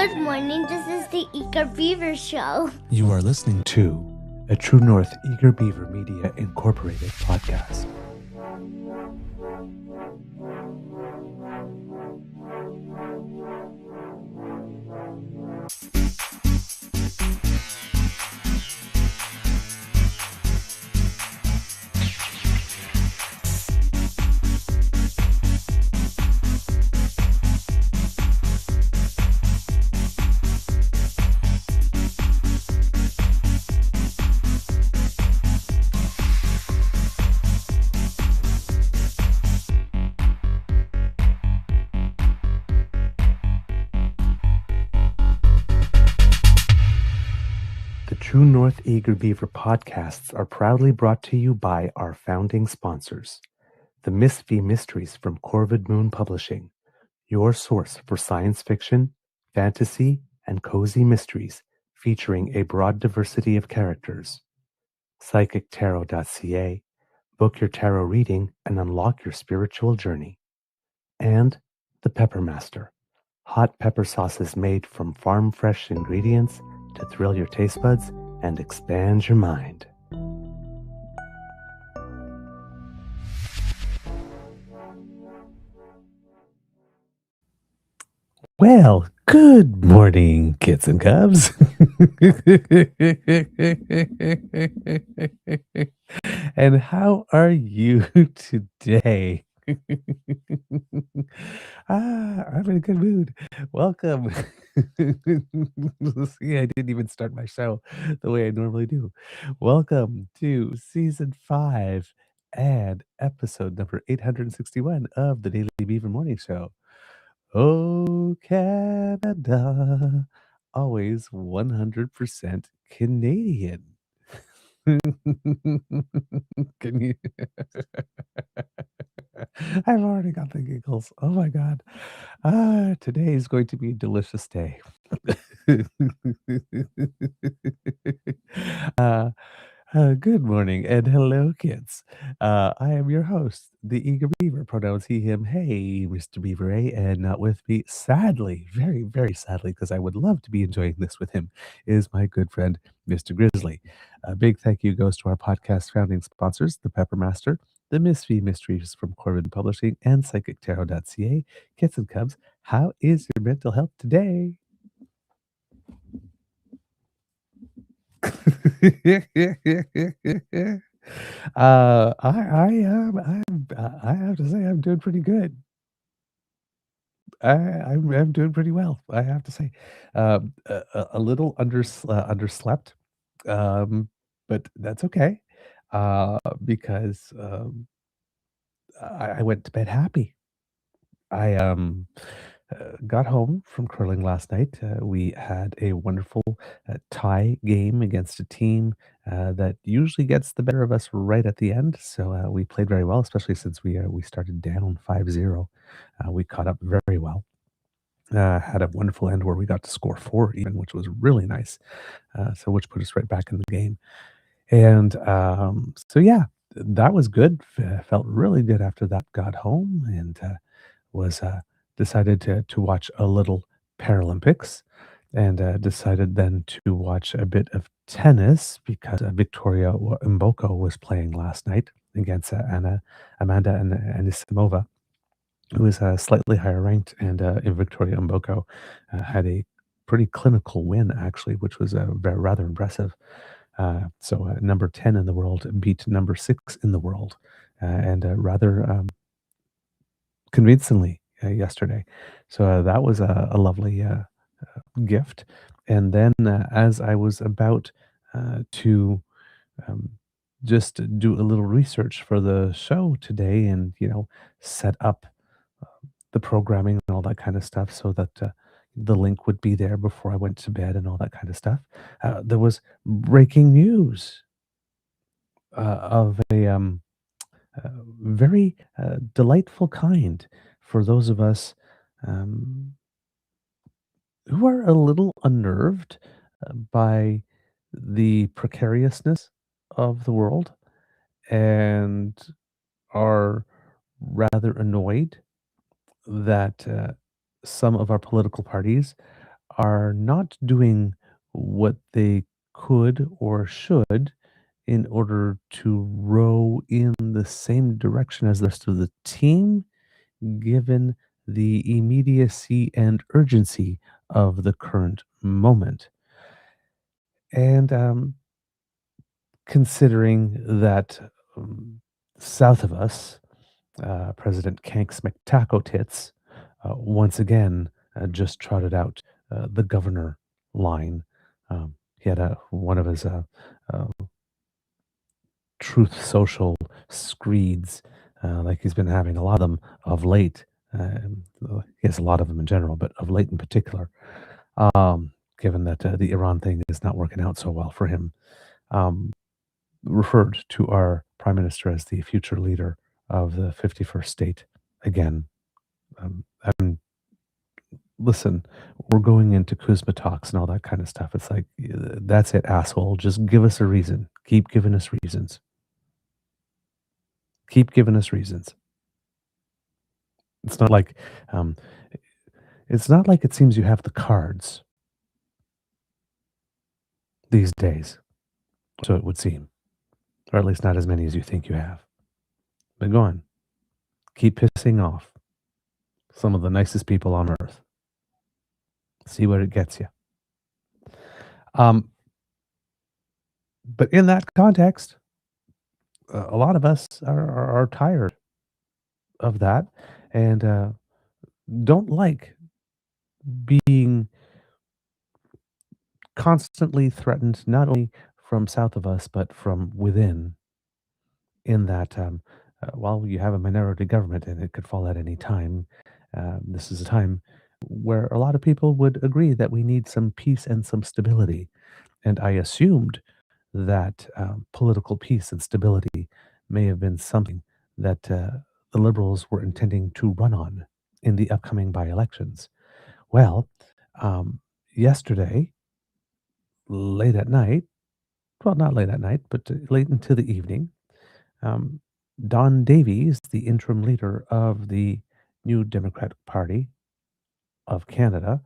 Good morning. This is the Eager Beaver Show. You are listening to a True North Eager Beaver Media Incorporated podcast. The True North Eager Beaver podcasts are proudly brought to you by our founding sponsors, the Miss V Mysteries from Corvid Moon Publishing, your source for science fiction, fantasy, and cozy mysteries featuring a broad diversity of characters. PsychicTarot.ca, book your tarot reading and unlock your spiritual journey. And the Pepper Master, hot pepper sauces made from farm-fresh ingredients to thrill your taste buds and expand your mind. Well, good morning, kids and cubs. And how are you today? I'm in a good mood. Welcome. See, I didn't even start my show the way I normally do. Welcome to season 5 and episode number 861 of the Daily Beaver Morning Show. Oh, Canada, always 100% Canadian. Can you? I've already got the giggles. Oh my God. Today is going to be a delicious day. uh, Good morning and hello, kids. I am your host, the Eager Beaver, pronouns he, him, hey, Mr. Beaver, and not with me, sadly, very, very sadly, because I would love to be enjoying this with him, is my good friend, Mr. Grizzly. A big thank you goes to our podcast founding sponsors, the Pepper Master, the Miss V Mysteries from Corvid Publishing, and PsychicTarot.ca. Kids and Cubs, how is your mental health today? I have to say I'm doing pretty good. I'm doing pretty well. I have to say, a little underslept, um, but that's okay, because I went to bed happy. I got home from curling last night. We had a wonderful tie game against a team that usually gets the better of us right at the end. So we played very well, especially since we started down 5-0. We caught up very well. Had a wonderful end where we got to score 4 even, which was really nice. So which put us right back in the game. And so yeah, that was good. Felt really good after that. Got home and was decided to watch a little Paralympics, and decided then to watch a bit of tennis because Victoria Mboko was playing last night against Amanda Anisimova, who is slightly higher ranked, and Victoria Mboko had a pretty clinical win actually, which was rather impressive. So number 10 in the world beat number 6 in the world, and rather convincingly yesterday. So that was a lovely gift. And then as I was about to um, just do a little research for the show today, and set up the programming and all that kind of stuff, so that the link would be there before I went to bed and all that kind of stuff. There was breaking news of a very delightful kind for those of us um, who are a little unnerved by the precariousness of the world, and are rather annoyed that some of our political parties are not doing what they could or should in order to row in the same direction as the rest of the team, given the immediacy and urgency of the current moment. And considering that south of us, President Kanks McTaco Tits once again just trotted out the governor line. He had one of his uh, Truth Social screeds, like he's been having a lot of them of late. He has a lot of them in general, but of late in particular, given that the Iran thing is not working out so well for him. Um, Referred to our prime minister as the future leader of the 51st state again. And listen, we're going into Kuzma talks and all that kind of stuff. It's like, that's it, asshole. Just give us a reason. Keep giving us reasons. Keep giving us reasons. It's not like, um, it's not like it seems you have the cards these days. So it would seem, or at least not as many as you think you have. But go on, keep pissing off some of the nicest people on earth. See where it gets you. Um, but in that context, a lot of us are tired of that and don't like being constantly threatened, not only from south of us, but from within. In that, while you have a minority government and it could fall at any time, this is a time where a lot of people would agree that we need some peace and some stability. And I assumed that political peace and stability may have been something that the Liberals were intending to run on in the upcoming by elections. Well, yesterday, late at night, well, not late at night, but late into the evening, um, Don Davies, the interim leader of the New Democratic Party of Canada,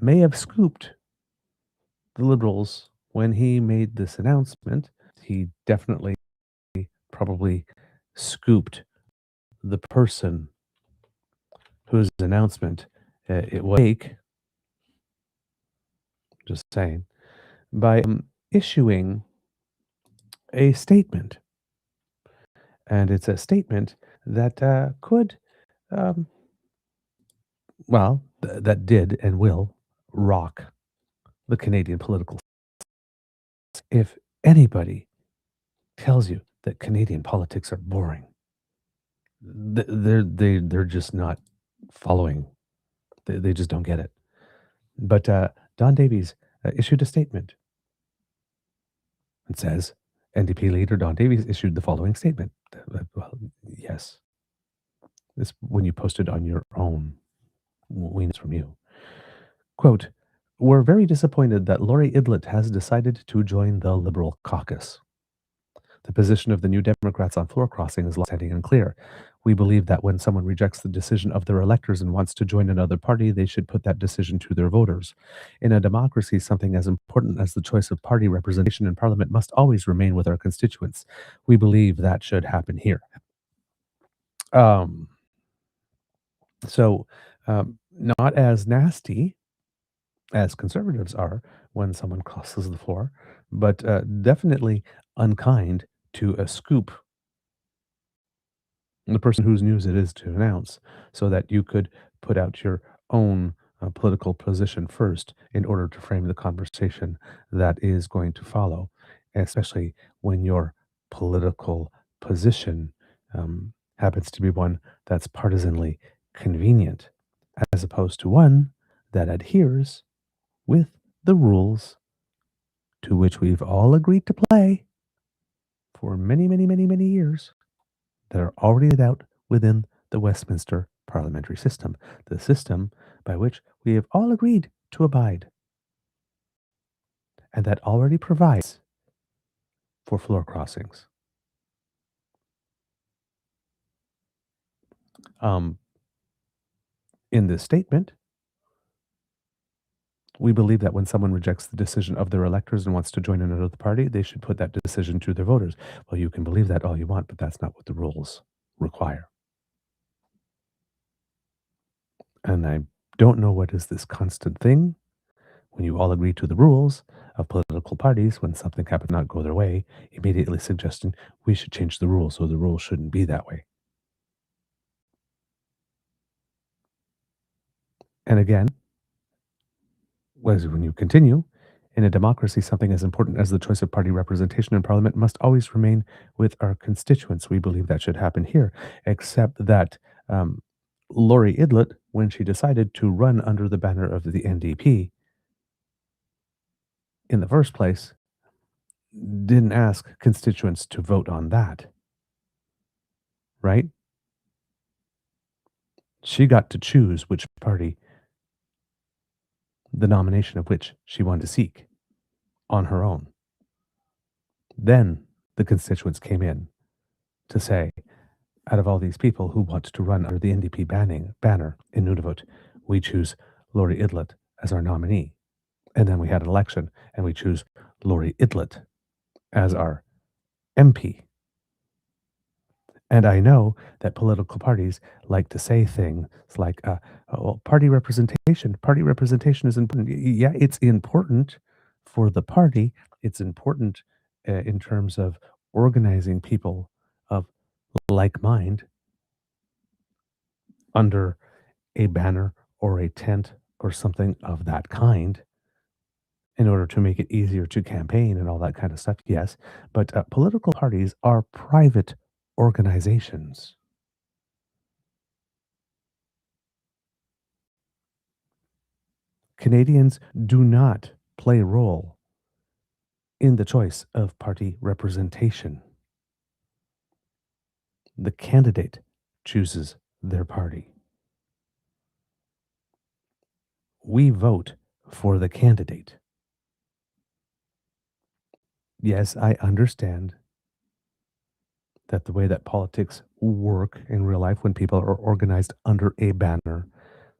may have scooped the Liberals when he made this announcement. He definitely probably scooped the person whose announcement it was fake, just saying, by issuing a statement. And it's a statement that could, um, that did and will rock the Canadian political. If anybody tells you that Canadian politics are boring, they're just not following. They just don't get it. But Don Davies issued a statement. It says NDP leader Don Davies issued the following statement. Well, yes, this when you posted on your own, we know it's from you. Quote: "We're very disappointed that Lori Idlout has decided to join the Liberal caucus. The position of the New Democrats on floor crossing is long-standing and clear. We believe that when someone rejects the decision of their electors and wants to join another party, they should put that decision to their voters. In a democracy, something as important as the choice of party representation in parliament must always remain with our constituents. We believe that should happen here." Um, so, not as nasty as conservatives are when someone crosses the floor, but definitely unkind to a scoop the person whose news it is to announce so that you could put out your own political position first in order to frame the conversation that is going to follow, especially when your political position happens to be one that's partisanly convenient, as opposed to one that adheres with the rules to which we've all agreed to play for many, many, many, many years that are already laid out within the Westminster parliamentary system, the system by which we have all agreed to abide, and that already provides for floor crossings. Um, in this statement, We believe that when someone rejects the decision of their electors and wants to join another party, they should put that decision to their voters. Well, you can believe that all you want, but that's not what the rules require. And I don't know what is this constant thing when you all agree to the rules of political parties, when something happens to not go their way, immediately suggesting we should change the rules so the rules shouldn't be that way. And again, when you continue, in a democracy, something as important as the choice of party representation in parliament must always remain with our constituents. We believe that should happen here, except that um, Lori Idlout, when she decided to run under the banner of the NDP in the first place, didn't ask constituents to vote on that, right? She got to choose which party, the nomination of which she wanted to seek on her own. Then the constituents came in to say, out of all these people who want to run under the NDP banner in Nunavut, we choose Lori Idlout as our nominee. And then we had an election and we choose Lori Idlout as our MP. And I know that political parties like to say things like, well, party representation is important. Yeah, it's important for the party. It's important in terms of organizing people of like mind under a banner or a tent or something of that kind in order to make it easier to campaign and all that kind of stuff. Yes, but political parties are private organizations. Canadians do not play a role in the choice of party representation. The candidate chooses their party. We vote for the candidate. Yes, I understand that the way that politics work in real life when people are organized under a banner,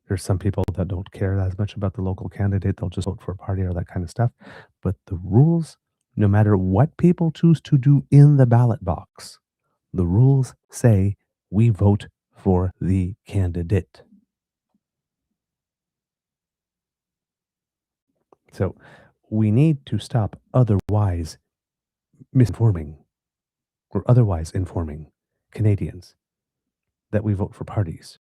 there's some people that don't care as much about the local candidate. They'll just vote for a party or that kind of stuff. But the rules, no matter what people choose to do in the ballot box, the rules say we vote for the candidate. So we need to stop otherwise misinforming or otherwise informing Canadians that we vote for parties.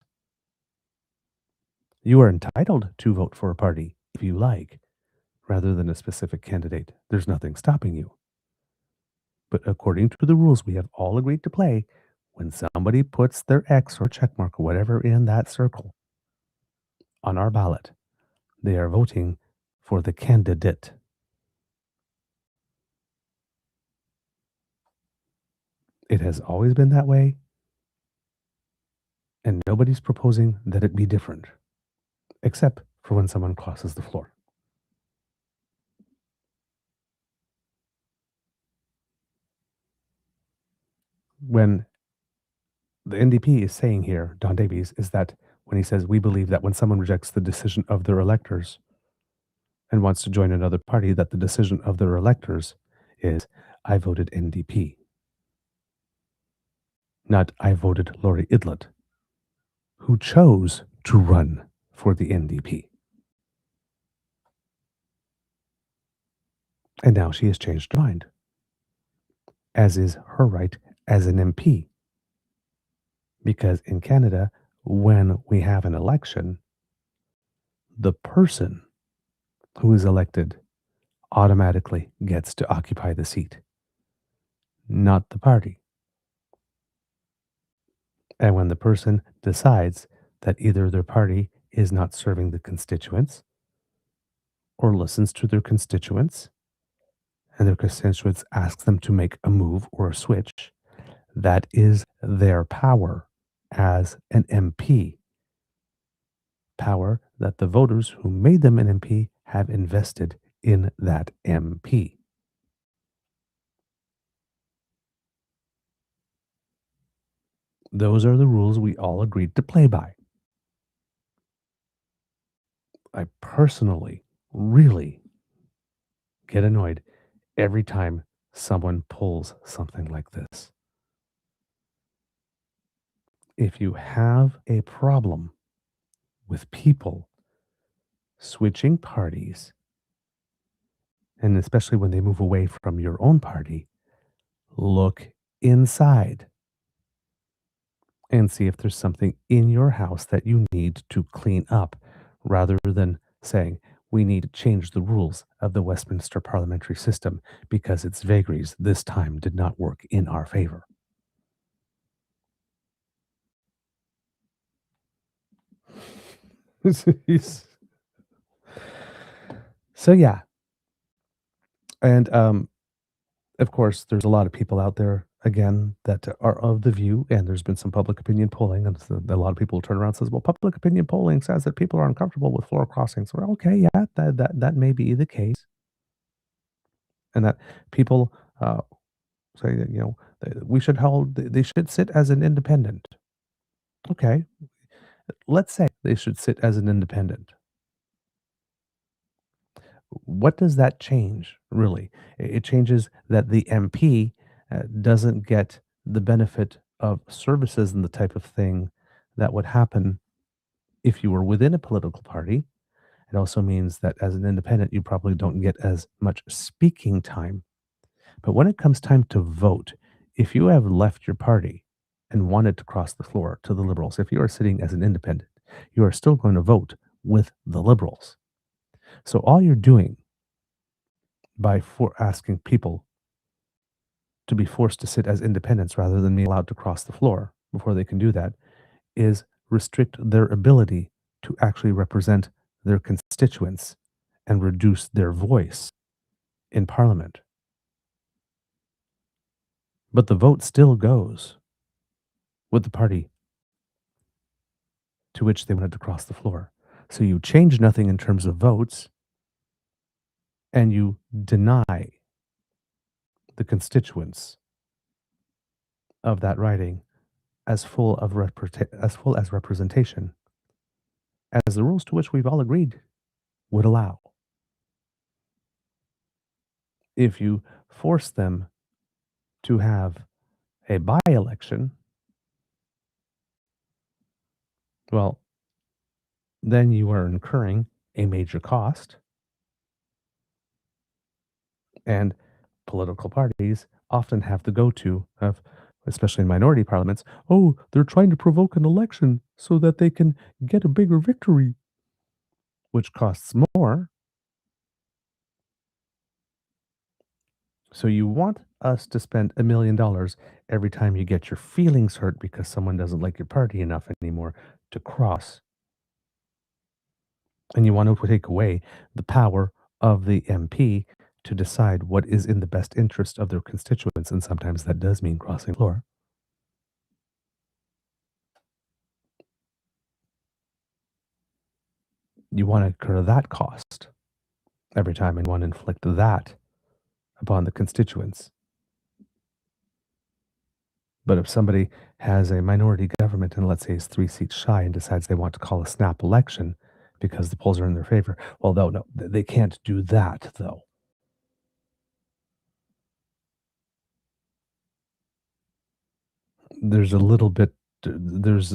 You are entitled to vote for a party if you like, rather than a specific candidate. There's nothing stopping you. But according to the rules we have all agreed to play, when somebody puts their X or check mark or whatever in that circle on our ballot, they are voting for the candidate. It has always been that way, and nobody's proposing that it be different, except for when someone crosses the floor. When the NDP is saying here, Don Davies, is that when he says, we believe that when someone rejects the decision of their electors and wants to join another party, that the decision of their electors is, I voted NDP, not I voted Lori Idlout, who chose to run for the NDP. And now she has changed her mind, as is her right as an MP. Because in Canada, when we have an election, the person who is elected automatically gets to occupy the seat, not the party. And when the person decides that either their party is not serving the constituents or listens to their constituents, and their constituents ask them to make a move or a switch, that is their power as an MP. Power that the voters who made them an MP have invested in that MP. Those are the rules we all agreed to play by. I personally really get annoyed every time someone pulls something like this. If you have a problem with people switching parties, and especially when they move away from your own party, look inside and see if there's something in your house that you need to clean up rather than saying, we need to change the rules of the Westminster parliamentary system because its vagaries this time did not work in our favor. So, yeah. And of course, there's a lot of people out there, again, that are of the view, and there's been some public opinion polling, and so a lot of people turn around and says, "Well, public opinion polling says that people are uncomfortable with floor crossings." Well, okay, yeah, that may be the case, and that people say that we should hold, they should sit as an independent. Okay, let's say they should sit as an independent. What does that change, really? It changes that the MP doesn't get the benefit of services and the type of thing that would happen if you were within a political party. It also means that as an independent, you probably don't get as much speaking time. But when it comes time to vote, if you have left your party and wanted to cross the floor to the Liberals, if you are sitting as an independent, you are still going to vote with the Liberals. So all you're doing by for asking people to be forced to sit as independents rather than being allowed to cross the floor before they can do that is restrict their ability to actually represent their constituents and reduce their voice in parliament. But the vote still goes with the party to which they wanted to cross the floor. So you change nothing in terms of votes and you deny the constituents of that riding as full as representation as the rules to which we've all agreed would allow. If you force them to have a by-election, well, then you are incurring a major cost, and political parties often have the go-to of, especially in minority parliaments, oh, they're trying to provoke an election so that they can get a bigger victory, which costs more. So you want us to spend $1 million every time you get your feelings hurt because someone doesn't like your party enough anymore to cross. And you want to take away the power of the MP to decide what is in the best interest of their constituents. And sometimes that does mean crossing the floor. You want to incur that cost every time and want to inflict that upon the constituents. But if somebody has a minority government and let's say is 3 seats shy and decides they want to call a snap election because the polls are in their favor, well, no, they can't do that though. There's a little bit, there's,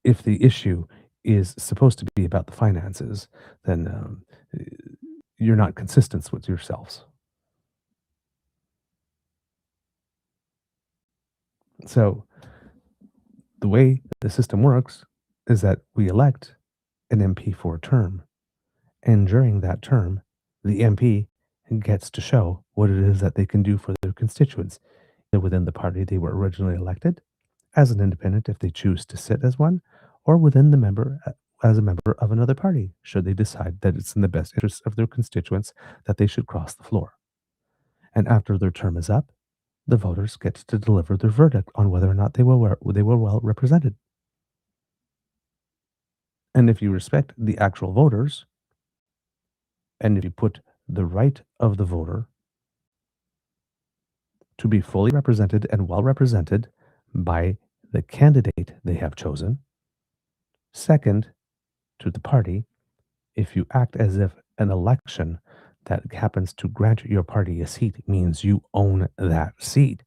if the issue is supposed to be about the finances, then you're not consistent with yourselves. So the way the system works is that we elect an MP for a term. And during that term, the MP gets to show what it is that they can do for their constituents, either within the party they were originally elected, as an independent if they choose to sit as one, or within the member as a member of another party, should they decide that it's in the best interest of their constituents that they should cross the floor. And after their term is up, the voters get to deliver their verdict on whether or not they were well represented. And if you respect the actual voters, and if you put the right of the voter to be fully represented and well represented by the candidate they have chosen, second, to the party, if you act as if An election that happens to grant your party a seat means you own that seat.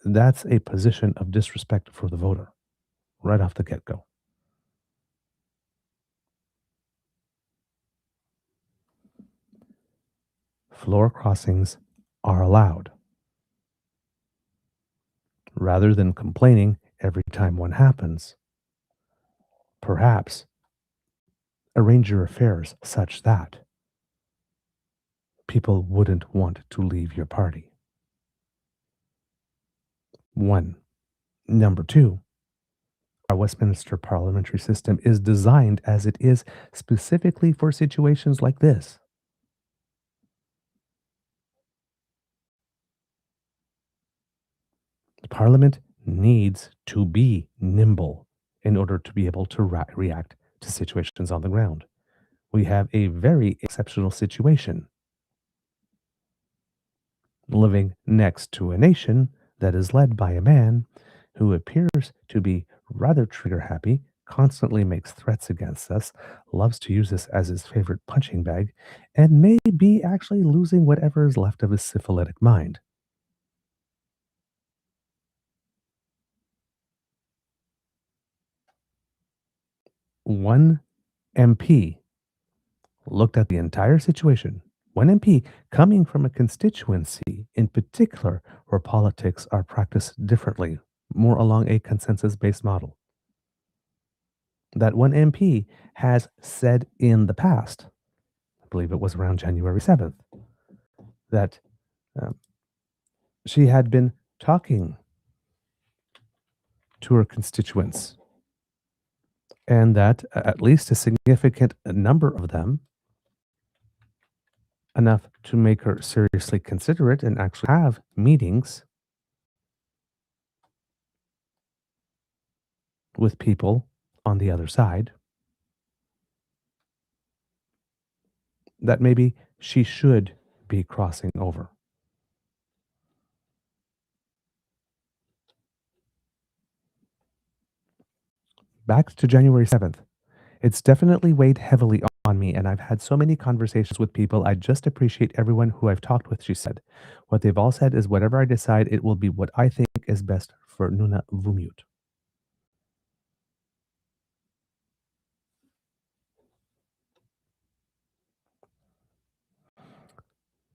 That's a position of disrespect for the voter right off the get go. Floor crossings are allowed rather than complaining every time one happens. Perhaps arrange your affairs such that people wouldn't want to leave your party. One. Number two, our Westminster parliamentary system is designed as it is specifically for situations like this. Parliament needs to be nimble in order to be able to react to situations on the ground. We have a very exceptional situation living next to a nation that is led by a man who appears to be rather trigger happy, constantly makes threats against us, loves to use this as his favorite punching bag, and may be actually losing whatever is left of his syphilitic mind. One MP looked at the entire situation. One MP coming from a constituency in particular where politics are practiced differently, more along a consensus based model. That one MP has said in the past, I believe it was around January 7th, that um, she had been talking to her constituents and that at least a significant number of them, enough to make her seriously consider it and actually have meetings with people on the other side, that maybe she should be crossing over. Back to January 7th. It's definitely weighed heavily on me, and I've had so many conversations with people. I just appreciate everyone who I've talked with, she said. What they've all said is whatever I decide, it will be what I think is best for Nuna Vumut.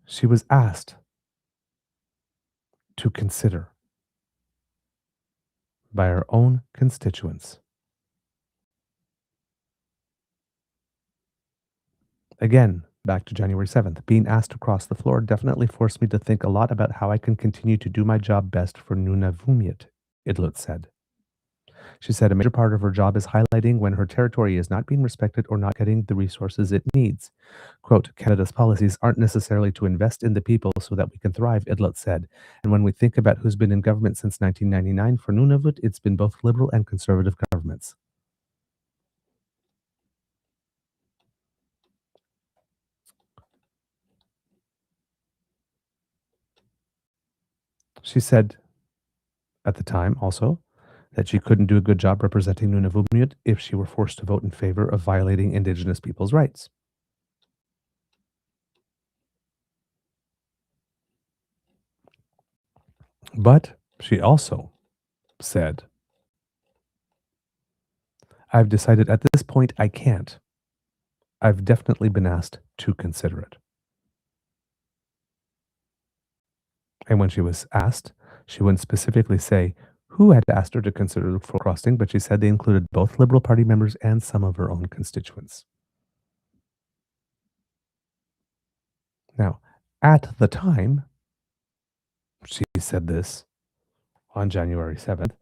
She was asked to consider by her own constituents. Again, back to January 7th, being asked to cross the floor definitely forced me to think a lot about how I can continue to do my job best for Nuna Vumut, Idlout said. She said a major part of her job is highlighting when her territory is not being respected or not getting the resources it needs. Quote, Canada's policies aren't necessarily to invest in the people so that we can thrive, Idlout said. And when we think about who's been in government since 1999, for Nunavut, it's been both liberal and conservative governments. She said at the time also that she couldn't do a good job representing Nunavut if she were forced to vote in favor of violating Indigenous people's rights. But she also said, I've decided at this point I can't. I've definitely been asked to consider it. And when she was asked, she wouldn't specifically say who had asked her to consider the full crossing, but she said they included both Liberal Party members and some of her own constituents. Now, at the time, she said this on January 7th.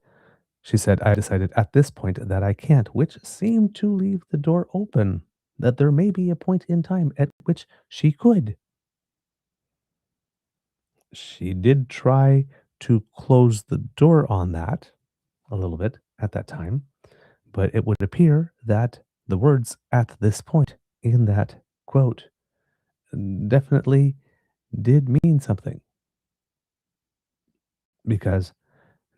She said, I decided at this point that I can't, which seemed to leave the door open, that there may be a point in time at which she could. She did try to close the door on that a little bit at that time, but it would appear that the words at this point in that quote definitely did mean something because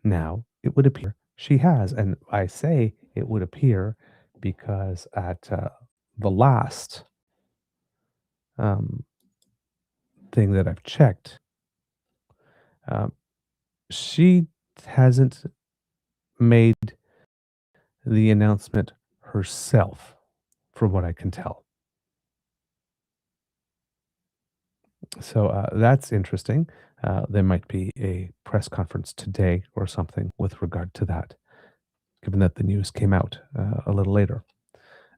now it would appear she has. And I say it would appear because at the last um, thing that I've checked, um, she hasn't made the announcement herself, from what I can tell. So that's interesting. There might be a press conference today or something with regard to that, given that the news came out a little later.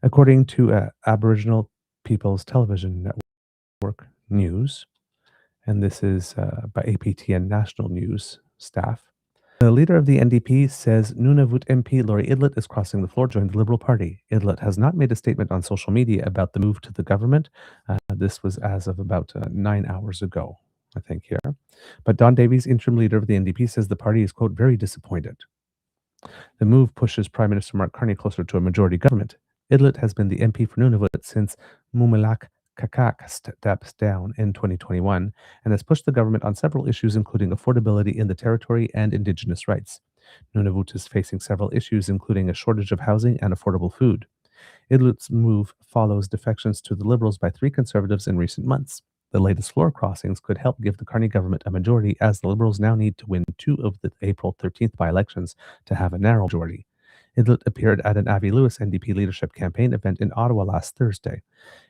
According to Aboriginal People's Television Network News, and this is by APTN National News staff. The leader of the NDP says Nunavut MP Lori Idlout is crossing the floor to join the Liberal Party. Idlout has not made a statement on social media about the move to the government. This was as of about 9 hours ago, I think, here. But Don Davies, interim leader of the NDP, says the party is, quote, very disappointed. The move pushes Prime Minister Mark Carney closer to a majority government. Idlout has been the MP for Nunavut since Mumalak Kakak steps down in 2021 and has pushed the government on several issues, including affordability in the territory and Indigenous rights. Nunavut is facing several issues, including a shortage of housing and affordable food. Idlout's move follows defections to the Liberals by three Conservatives in recent months. The latest floor crossings could help give the Carney government a majority, as the Liberals now need to win two of the April 13th by-elections to have a narrow majority. Idlout appeared at an Avi Lewis NDP leadership campaign event in Ottawa last Thursday,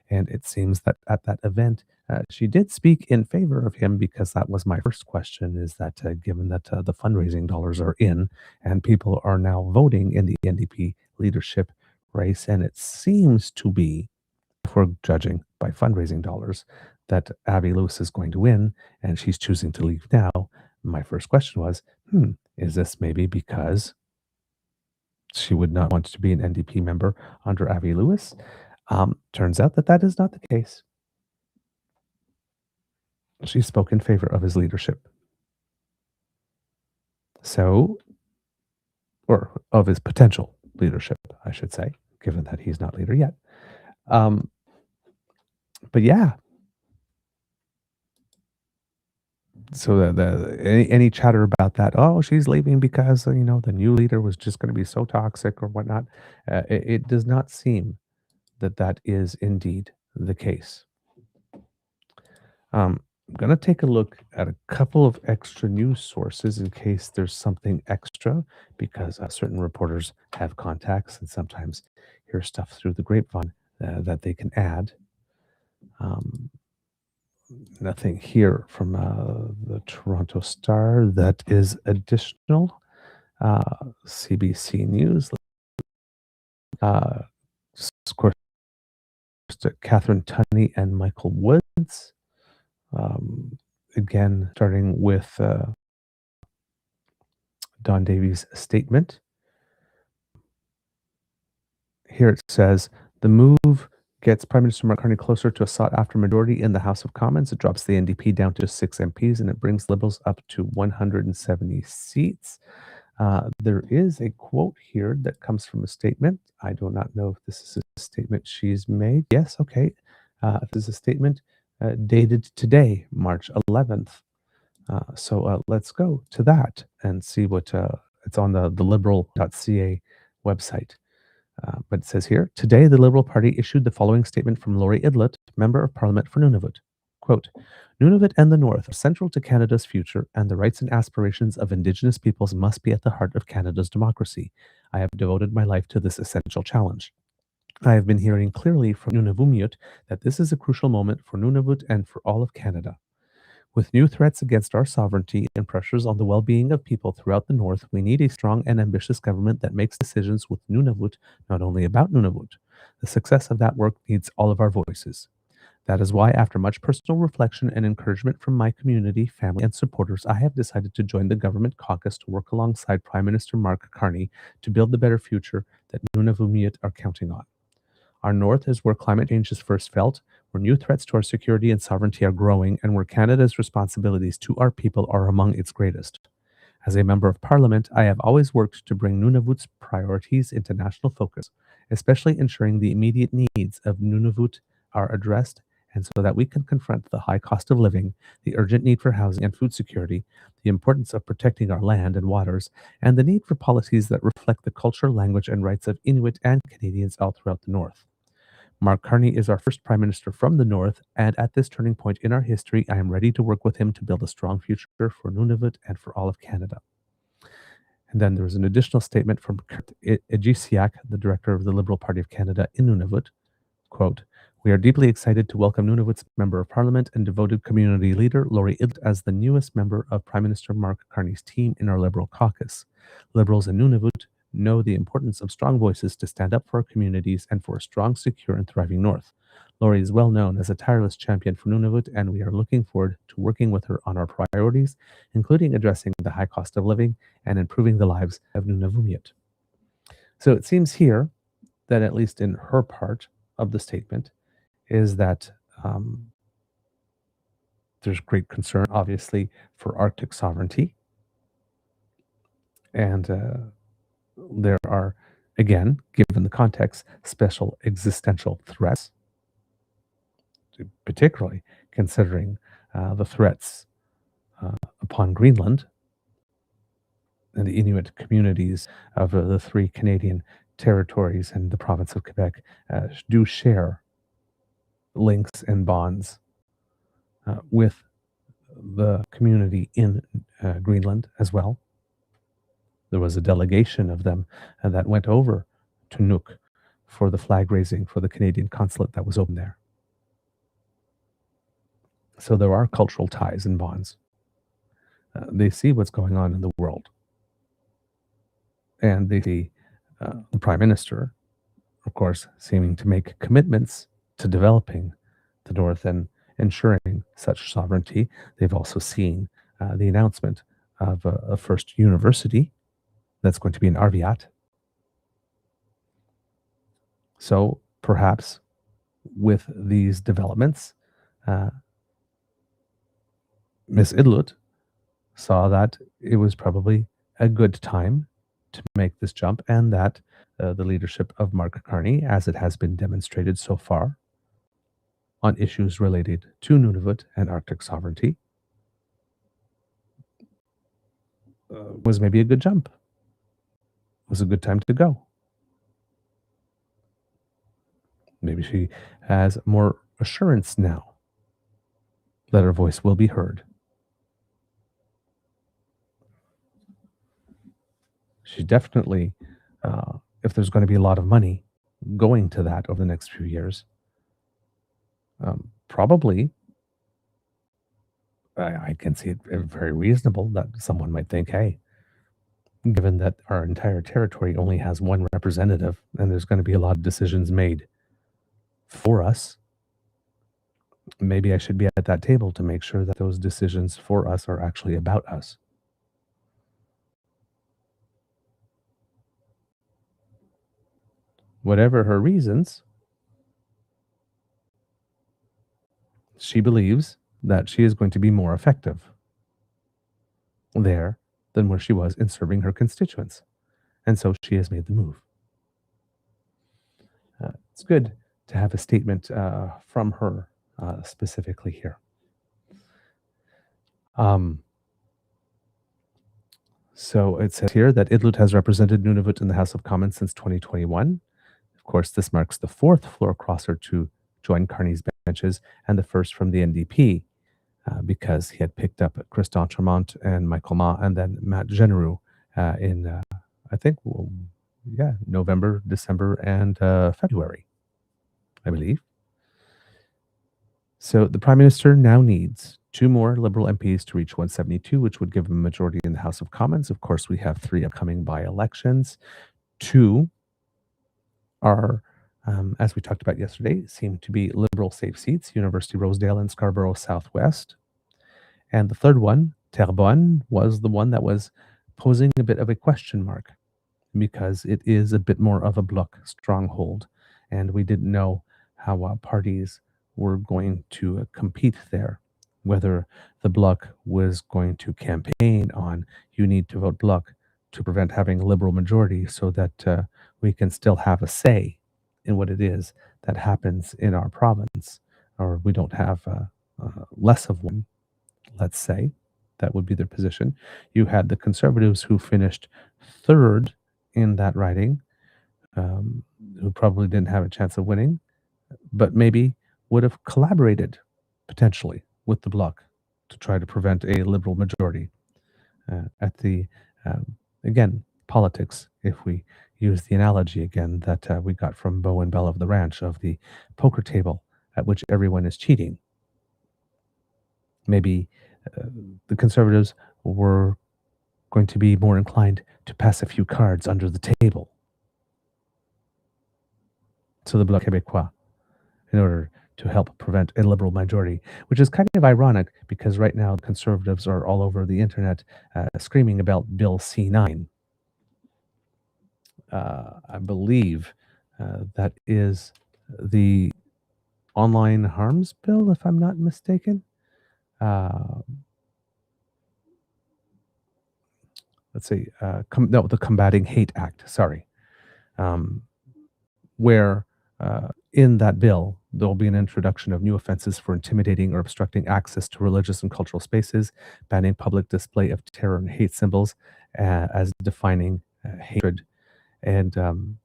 and it seems that at that event, she did speak in favor of him, because that was my first question, is that given that the fundraising dollars are in and people are now voting in the NDP leadership race, and it seems to be, if we're judging by fundraising dollars, that Abby Lewis is going to win and she's choosing to leave now. My first question was, is this maybe because she would not want to be an NDP member under Abby Lewis? Turns out that that is not the case. She spoke in favor of his leadership. So, or of his potential leadership, I should say, given that he's not leader yet. But yeah, so any chatter about that, oh, she's leaving because the new leader was just going to be so toxic or whatnot, it does not seem that that is indeed the case. I'm going to take a look at a couple of extra news sources in case there's something extra, because certain reporters have contacts and sometimes hear stuff through the grapevine that they can add. Nothing here from the Toronto Star that is additional. CBC News. Of course, Catherine Tunney and Michael Woods. Again, starting with Don Davies' statement. Here it says, the move gets Prime Minister Mark Carney closer to a sought-after majority in the House of Commons. It drops the NDP down to 6 MPs, and it brings Liberals up to 170 seats. There is a quote here that comes from a statement. I do not know if this is a statement she's made. Yes, okay. This is a statement dated today, March 11th. So let's go to that and see what it's on the liberal.ca website. But it says here, today the Liberal Party issued the following statement from Lori Idlout, Member of Parliament for Nunavut. Quote, Nunavut and the North are central to Canada's future, and the rights and aspirations of Indigenous peoples must be at the heart of Canada's democracy. I have devoted my life to this essential challenge. I have been hearing clearly from Nunavummiut that this is a crucial moment for Nunavut and for all of Canada. With new threats against our sovereignty and pressures on the well-being of people throughout the North, we need a strong and ambitious government that makes decisions with Nunavut, not only about Nunavut. The success of that work needs all of our voices. That is why, after much personal reflection and encouragement from my community, family, and supporters, I have decided to join the government caucus to work alongside Prime Minister Mark Carney to build the better future that Nunavummiut are counting on. Our North is where climate change is first felt, where new threats to our security and sovereignty are growing, and where Canada's responsibilities to our people are among its greatest. As a Member of Parliament, I have always worked to bring Nunavut's priorities into national focus, especially ensuring the immediate needs of Nunavut are addressed, and so that we can confront the high cost of living, the urgent need for housing and food security, the importance of protecting our land and waters, and the need for policies that reflect the culture, language, and rights of Inuit and Canadians all throughout the North. Mark Carney is our first Prime Minister from the North, and at this turning point in our history, I am ready to work with him to build a strong future for Nunavut and for all of Canada. And then there was an additional statement from Kurt Ejisiak, the director of the Liberal Party of Canada in Nunavut. Quote, "We are deeply excited to welcome Nunavut's Member of Parliament and devoted community leader Lori Idlout as the newest member of Prime Minister Mark Carney's team in our Liberal caucus. Liberals in Nunavut know the importance of strong voices to stand up for our communities and for a strong, secure, and thriving North. Lori is well known as a tireless champion for Nunavut, and we are looking forward to working with her on our priorities, including addressing the high cost of living and improving the lives of Nunavummiut." So it seems here that, at least in her part of the statement, is that there's great concern, obviously, for Arctic sovereignty. And there are, again, given the context, special existential threats, particularly considering the threats upon Greenland and the Inuit communities of the three Canadian territories and the province of Quebec do share links and bonds with the community in Greenland as well. There was a delegation of them that went over to Nuuk for the flag raising for the Canadian consulate that was open there. So there are cultural ties and bonds. They see what's going on in the world. And they see the Prime Minister, of course, seeming to make commitments to developing the North and ensuring such sovereignty. They've also seen the announcement of a first university that's going to be in Arviat. So perhaps with these developments, Miss Idlout saw that it was probably a good time to make this jump, and that the leadership of Mark Carney, as it has been demonstrated so far on issues related to Nunavut and Arctic sovereignty, was maybe a good jump. Was a good time to go. Maybe she has more assurance now that her voice will be heard. She definitely, if there's going to be a lot of money going to that over the next few years, probably, I can see it very reasonable that someone might think, hey, given that our entire territory only has one representative and there's going to be a lot of decisions made for us, maybe I should be at that table to make sure that those decisions for us are actually about us. Whatever her reasons, she believes that she is going to be more effective there than where she was in serving her constituents. And so she has made the move. It's good to have a statement from her specifically here. So it says here that Idlout has represented Nunavut in the House of Commons since 2021. Of course, this marks the fourth floor crosser to join Carney's benches and the first from the NDP, because he had picked up Chris d'Entremont and Michael Ma and then Matt Genereux in, I think, November, December, and February, I believe. So the Prime Minister now needs 2 more Liberal MPs to reach 172, which would give him a majority in the House of Commons. Of course, we have 3 upcoming by-elections. 2 are, as we talked about yesterday, seem to be Liberal safe seats, University Rosedale and Scarborough Southwest. And the third one, Terrebonne, was the one that was posing a bit of a question mark because it is a bit more of a Bloc stronghold, and we didn't know how parties were going to compete there, whether the Bloc was going to campaign on you need to vote Bloc to prevent having a Liberal majority so that we can still have a say in what it is that happens in our province, or we don't have less of one, let's say. That would be their position. You had the Conservatives who finished third in that riding, who probably didn't have a chance of winning. but maybe would have collaborated potentially with the bloc to try to prevent a liberal majority at the again politics. If we use the analogy again that we got from Bo and Bell of the Ranch of the poker table at which everyone is cheating, maybe uh, the conservatives were going to be more inclined to pass a few cards under the table to the Bloc Québécois in order to help prevent a liberal majority, which is kind of ironic because right now conservatives are all over the internet screaming about Bill C9. I believe that is the online harms bill, if I'm not mistaken. Uh, let's see, no, the Combating Hate Act, sorry, um, where in that bill, there will be an introduction of new offenses for intimidating or obstructing access to religious and cultural spaces, banning public display of terror and hate symbols as defining hatred. And um,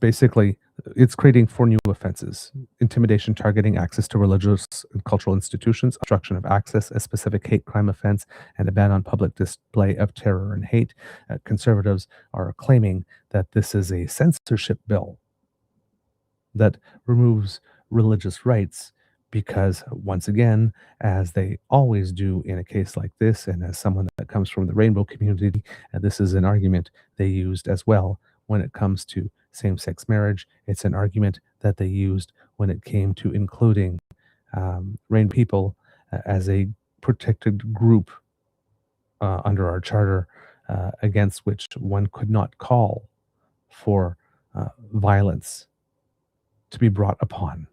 basically, it's creating four new offenses: intimidation, targeting access to religious and cultural institutions, obstruction of access, a specific hate crime offense, and a ban on public display of terror and hate. Conservatives are claiming that this is a censorship bill that removes religious rights because, once again, as they always do in a case like this, and as someone that comes from the rainbow community, this is an argument they used as well when it comes to same sex marriage. It's an argument that they used when it came to including rain people as a protected group under our charter, against which one could not call for violence to be brought upon.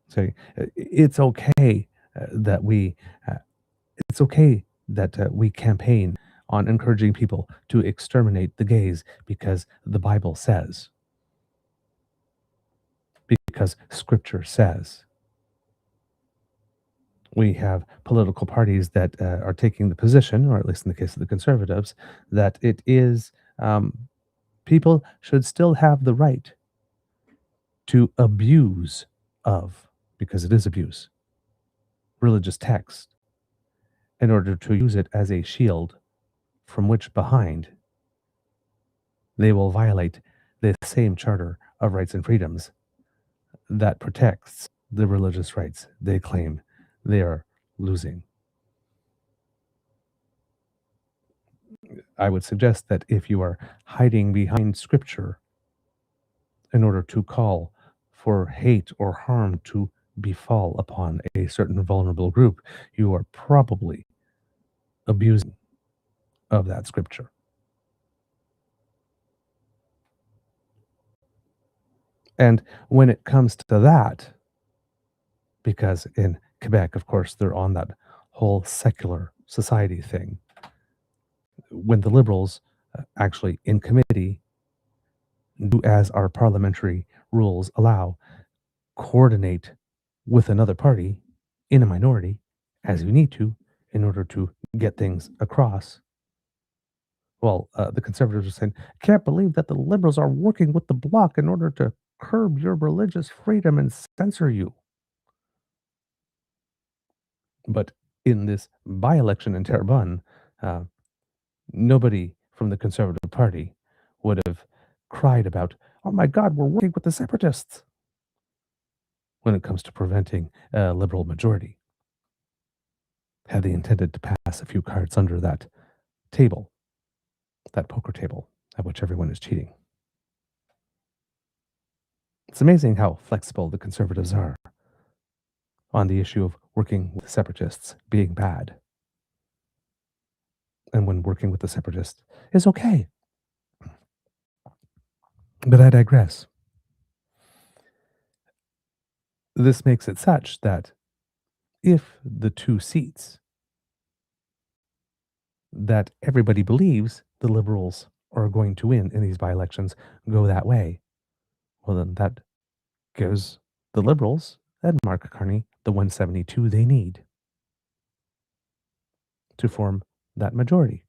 So it's okay that we uh, it's okay that we campaign on encouraging people to exterminate the gays because the Bible says, because Scripture says. We have political parties that are taking the position, or at least in the case of the conservatives, that it is people should still have the right to abuse of, because it is abuse, religious text in order to use it as a shield from which behind they will violate the same Charter of Rights and Freedoms that protects the religious rights they claim they are losing. I would suggest that if you are hiding behind Scripture in order to call for hate or harm to befall upon a certain vulnerable group, you are probably abusing of that Scripture. And when it comes to that, because in Quebec, of course, they're on that whole secular society thing. When the Liberals actually in committee do as our parliamentary rules allow, coordinate with another party in a minority as you need to in order to get things across. Well, the conservatives are saying, can't believe that the liberals are working with the bloc in order to curb your religious freedom and censor you. But in this by election in Terrebonne, uh, nobody from the Conservative Party would have cried about, oh my God, we're working with the separatists when it comes to preventing a liberal majority. Had they intended to pass a few cards under that table, that poker table at which everyone is cheating. It's amazing how flexible the Conservatives are on the issue of working with separatists being bad. And when working with the separatists is okay. But I digress. This makes it such that if the two seats that everybody believes the Liberals are going to win in these by elections go that way, well, then that gives the Liberals and Mark Carney the 172 they need to form that majority,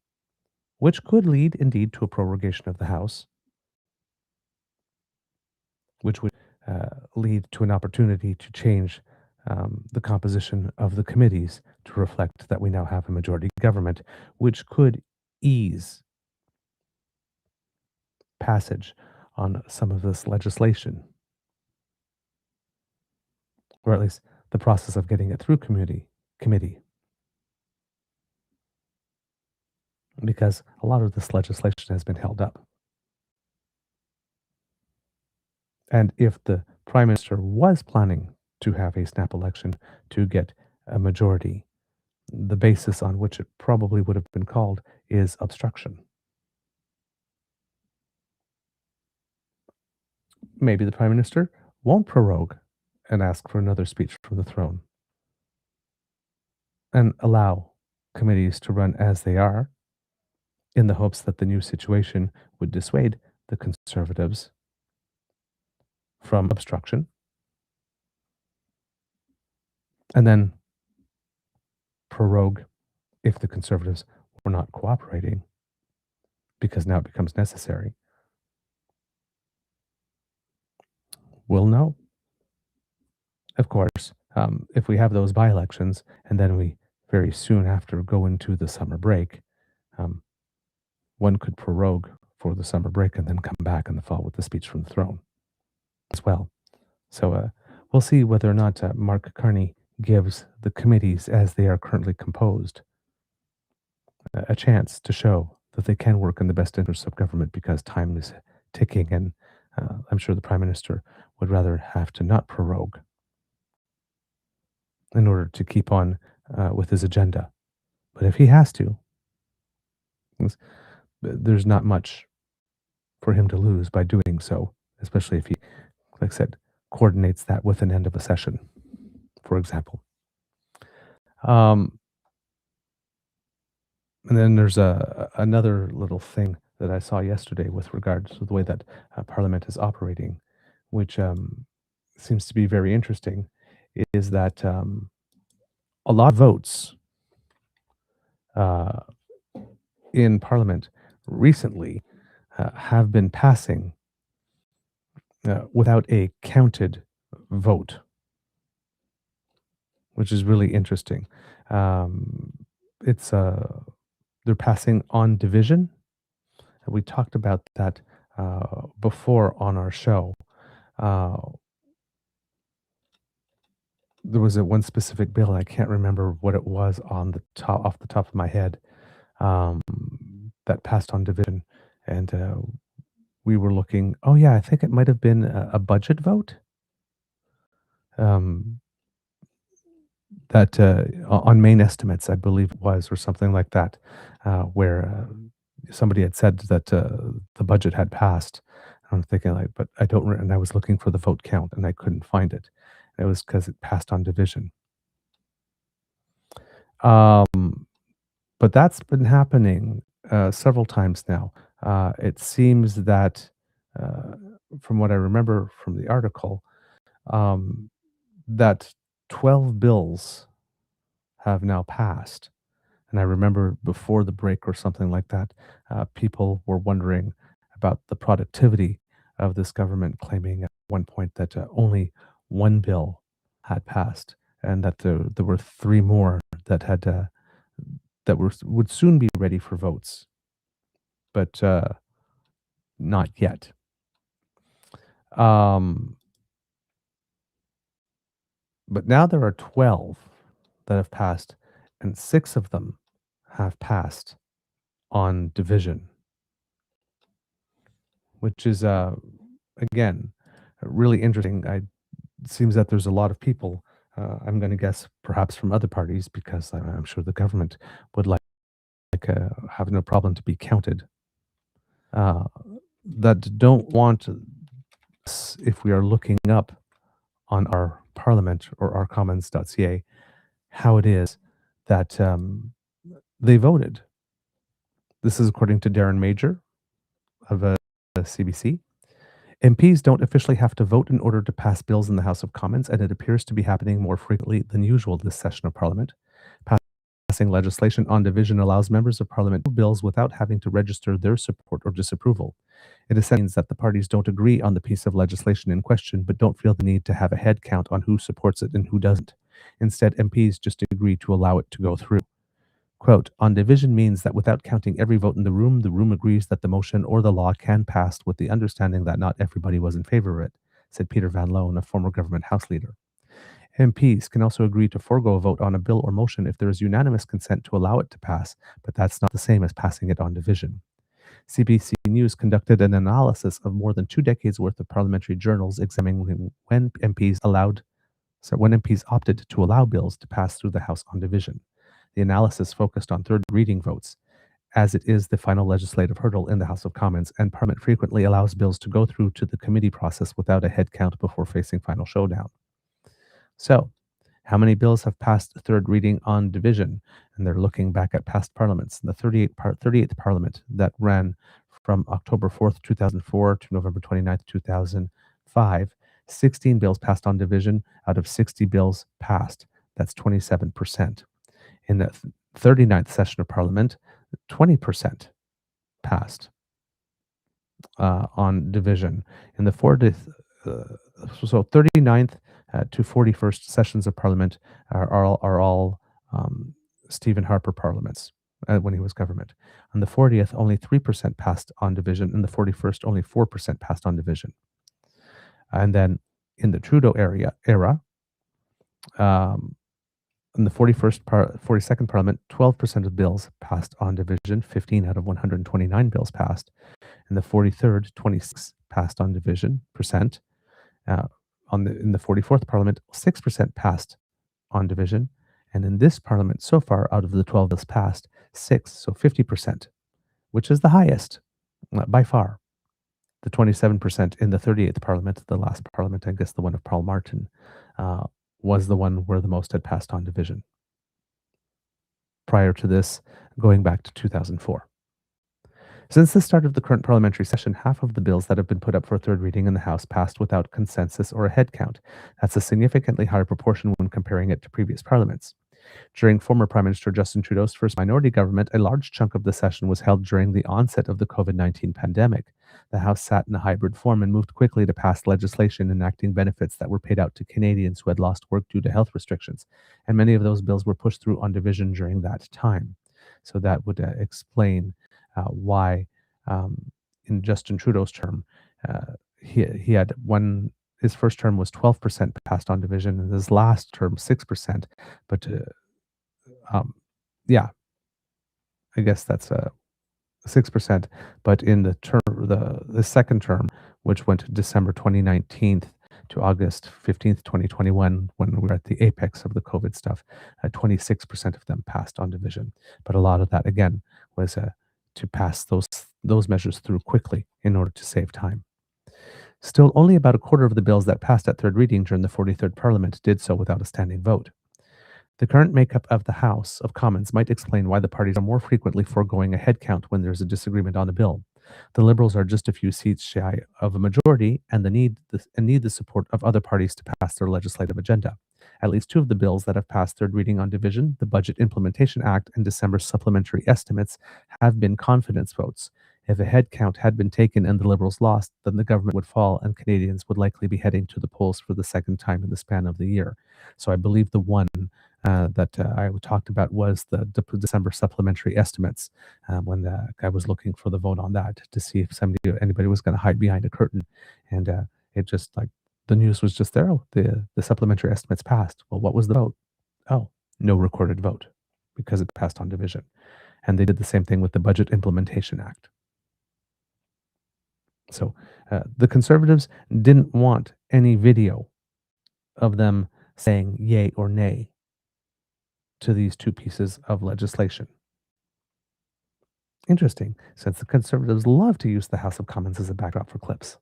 which could lead indeed to a prorogation of the House which would lead to an opportunity to change the composition of the committees to reflect that we now have a majority government, which could ease passage on some of this legislation, or at least the process of getting it through committee, because a lot of this legislation has been held up. And if the prime minister was planning to have a snap election to get a majority, the basis on which it probably would have been called is obstruction. Maybe the prime minister won't prorogue and ask for another speech from the throne and allow committees to run as they are in the hopes that the new situation would dissuade the conservatives from obstruction, and then prorogue if the conservatives were not cooperating, because now it becomes necessary. We'll know. Of course, if we have those by-elections and then we very soon after go into the summer break, um, one could prorogue for the summer break and then come back in the fall with the speech from the throne as well. So we'll see whether or not Mark Carney gives the committees as they are currently composed a chance to show that they can work in the best interests of government, because time is ticking, and I'm sure the prime minister would rather have to not prorogue in order to keep on with his agenda. But if he has to, there's not much for him to lose by doing so, especially if he, like I said, coordinates that with an end of a session, for example. And then there's another little thing that I saw yesterday with regards to the way that Parliament is operating, which seems to be very interesting, is that a lot of votes uh, in Parliament recently have been passing without a counted vote, which is really interesting. It's they're passing on division. We talked about that before on our show. Uh, there was a one specific bill, and I can't remember what it was on the top, off the top of my head, um, that passed on division, and we were looking. Oh yeah, I think it might have been a budget vote. Um, that on main estimates, I believe it was, or something like that, where somebody had said that the budget had passed. I'm thinking like, but I don't, and I was looking for the vote count and I couldn't find it. It was because it passed on division. Um, but that's been happening several times now. It seems that, uh, from what I remember from the article, um, that 12 bills have now passed. And I remember before the break or something like that, people were wondering about the productivity of this government, claiming at one point that only one bill had passed, and that there were three more that had that would soon be ready for votes, but not yet. Um, but now there are 12 that have passed, and six of them have passed on division, which is again really interesting. It seems that there's a lot of people. I'm going to guess perhaps from other parties, because I'm sure the government would have no problem to be counted. Uh, that don't want, if we are looking up on our Parliament or our Commons.ca, how it is that they voted. This is according to Darren Major of CBC. MPs don't officially have to vote in order to pass bills in the House of Commons, and it appears to be happening more frequently than usual this session of Parliament. Passing legislation on division allows members of parliament to move bills without having to register their support or disapproval. It essentially means that the parties don't agree on the piece of legislation in question, but don't feel the need to have a head count on who supports it and who doesn't. Instead, MPs just agree to allow it to go through. Quote, on division means that without counting every vote in the room agrees that the motion or the law can pass with the understanding that not everybody was in favor of it, said Peter Van Loan, a former government House leader. MPs can also agree to forego a vote on a bill or motion if there is unanimous consent to allow it to pass, but that's not the same as passing it on division. CBC News conducted an analysis of more than 2 decades worth of parliamentary journals examining when MPs opted to allow bills to pass through the House on division. The analysis focused on third reading votes, as it is the final legislative hurdle in the House of Commons, and Parliament frequently allows bills to go through to the committee process without a head count before facing final showdown. So, how many bills have passed third reading on division? And they're looking back at past parliaments. The 38th Parliament that ran from October 4th, 2004 to November 29th, 2005, 16 bills passed on division out of 60 bills passed. That's 27%. In the 39th session of Parliament, 20% passed on division. In the 40th, 39th to 41st sessions of Parliament are all Stephen Harper parliaments when he was government. On the 40th, only 3% passed on division. In the 41st, only 4% passed on division. And then in the Trudeau era, in the 42nd Parliament, 12% of bills passed on division, 15 out of 129 bills passed. In the 43rd, 26 passed on division percent. In the 44th Parliament, 6% passed on division. And in this Parliament so far, out of the 12 bills passed, 6, so 50%, which is the highest by far. The 27% in the 38th Parliament, the last Parliament, I guess the one of Paul Martin, was the one where the most had passed on division. Prior to this, going back to 2004. Since the start of the current parliamentary session, half of the bills that have been put up for third reading in the House passed without consensus or a head count. That's a significantly higher proportion when comparing it to previous parliaments. During former Prime Minister Justin Trudeau's first minority government, a large chunk of the session was held during the onset of the COVID-19 pandemic. The House sat in a hybrid form and moved quickly to pass legislation enacting benefits that were paid out to Canadians who had lost work due to health restrictions, and many of those bills were pushed through on division during that time. So that would explain why in Justin Trudeau's term, he had his first term was 12% passed on division, and his last term 6%. But yeah, I guess that's 6%. But in the second term, which went December 2019 to August 15th, 2021, when we were at the apex of the COVID stuff, 26% of them passed on division. But a lot of that, again, was to pass those measures through quickly in order to save time. Still, only about a quarter of the bills that passed at third reading during the 43rd Parliament did so without a standing vote. The current makeup of the House of Commons might explain why the parties are more frequently foregoing a head count when there's a disagreement on a bill. The Liberals are just a few seats shy of a majority and need the support of other parties to pass their legislative agenda. At least two of the bills that have passed third reading on division, the Budget Implementation Act and December's supplementary estimates, have been confidence votes. If a head count had been taken and the Liberals lost, then the government would fall and Canadians would likely be heading to the polls for the second time in the span of the year. So I believe the one that I talked about was the December supplementary estimates, when I was looking for the vote on that to see if anybody was going to hide behind a curtain. And it just like the news was just there. Oh, the supplementary estimates passed. Well, what was the vote? Oh, no recorded vote because it passed on division. And they did the same thing with the Budget Implementation Act. So the Conservatives didn't want any video of them saying yay or nay to these two pieces of legislation. Interesting, since the Conservatives love to use the House of Commons as a backdrop for clips.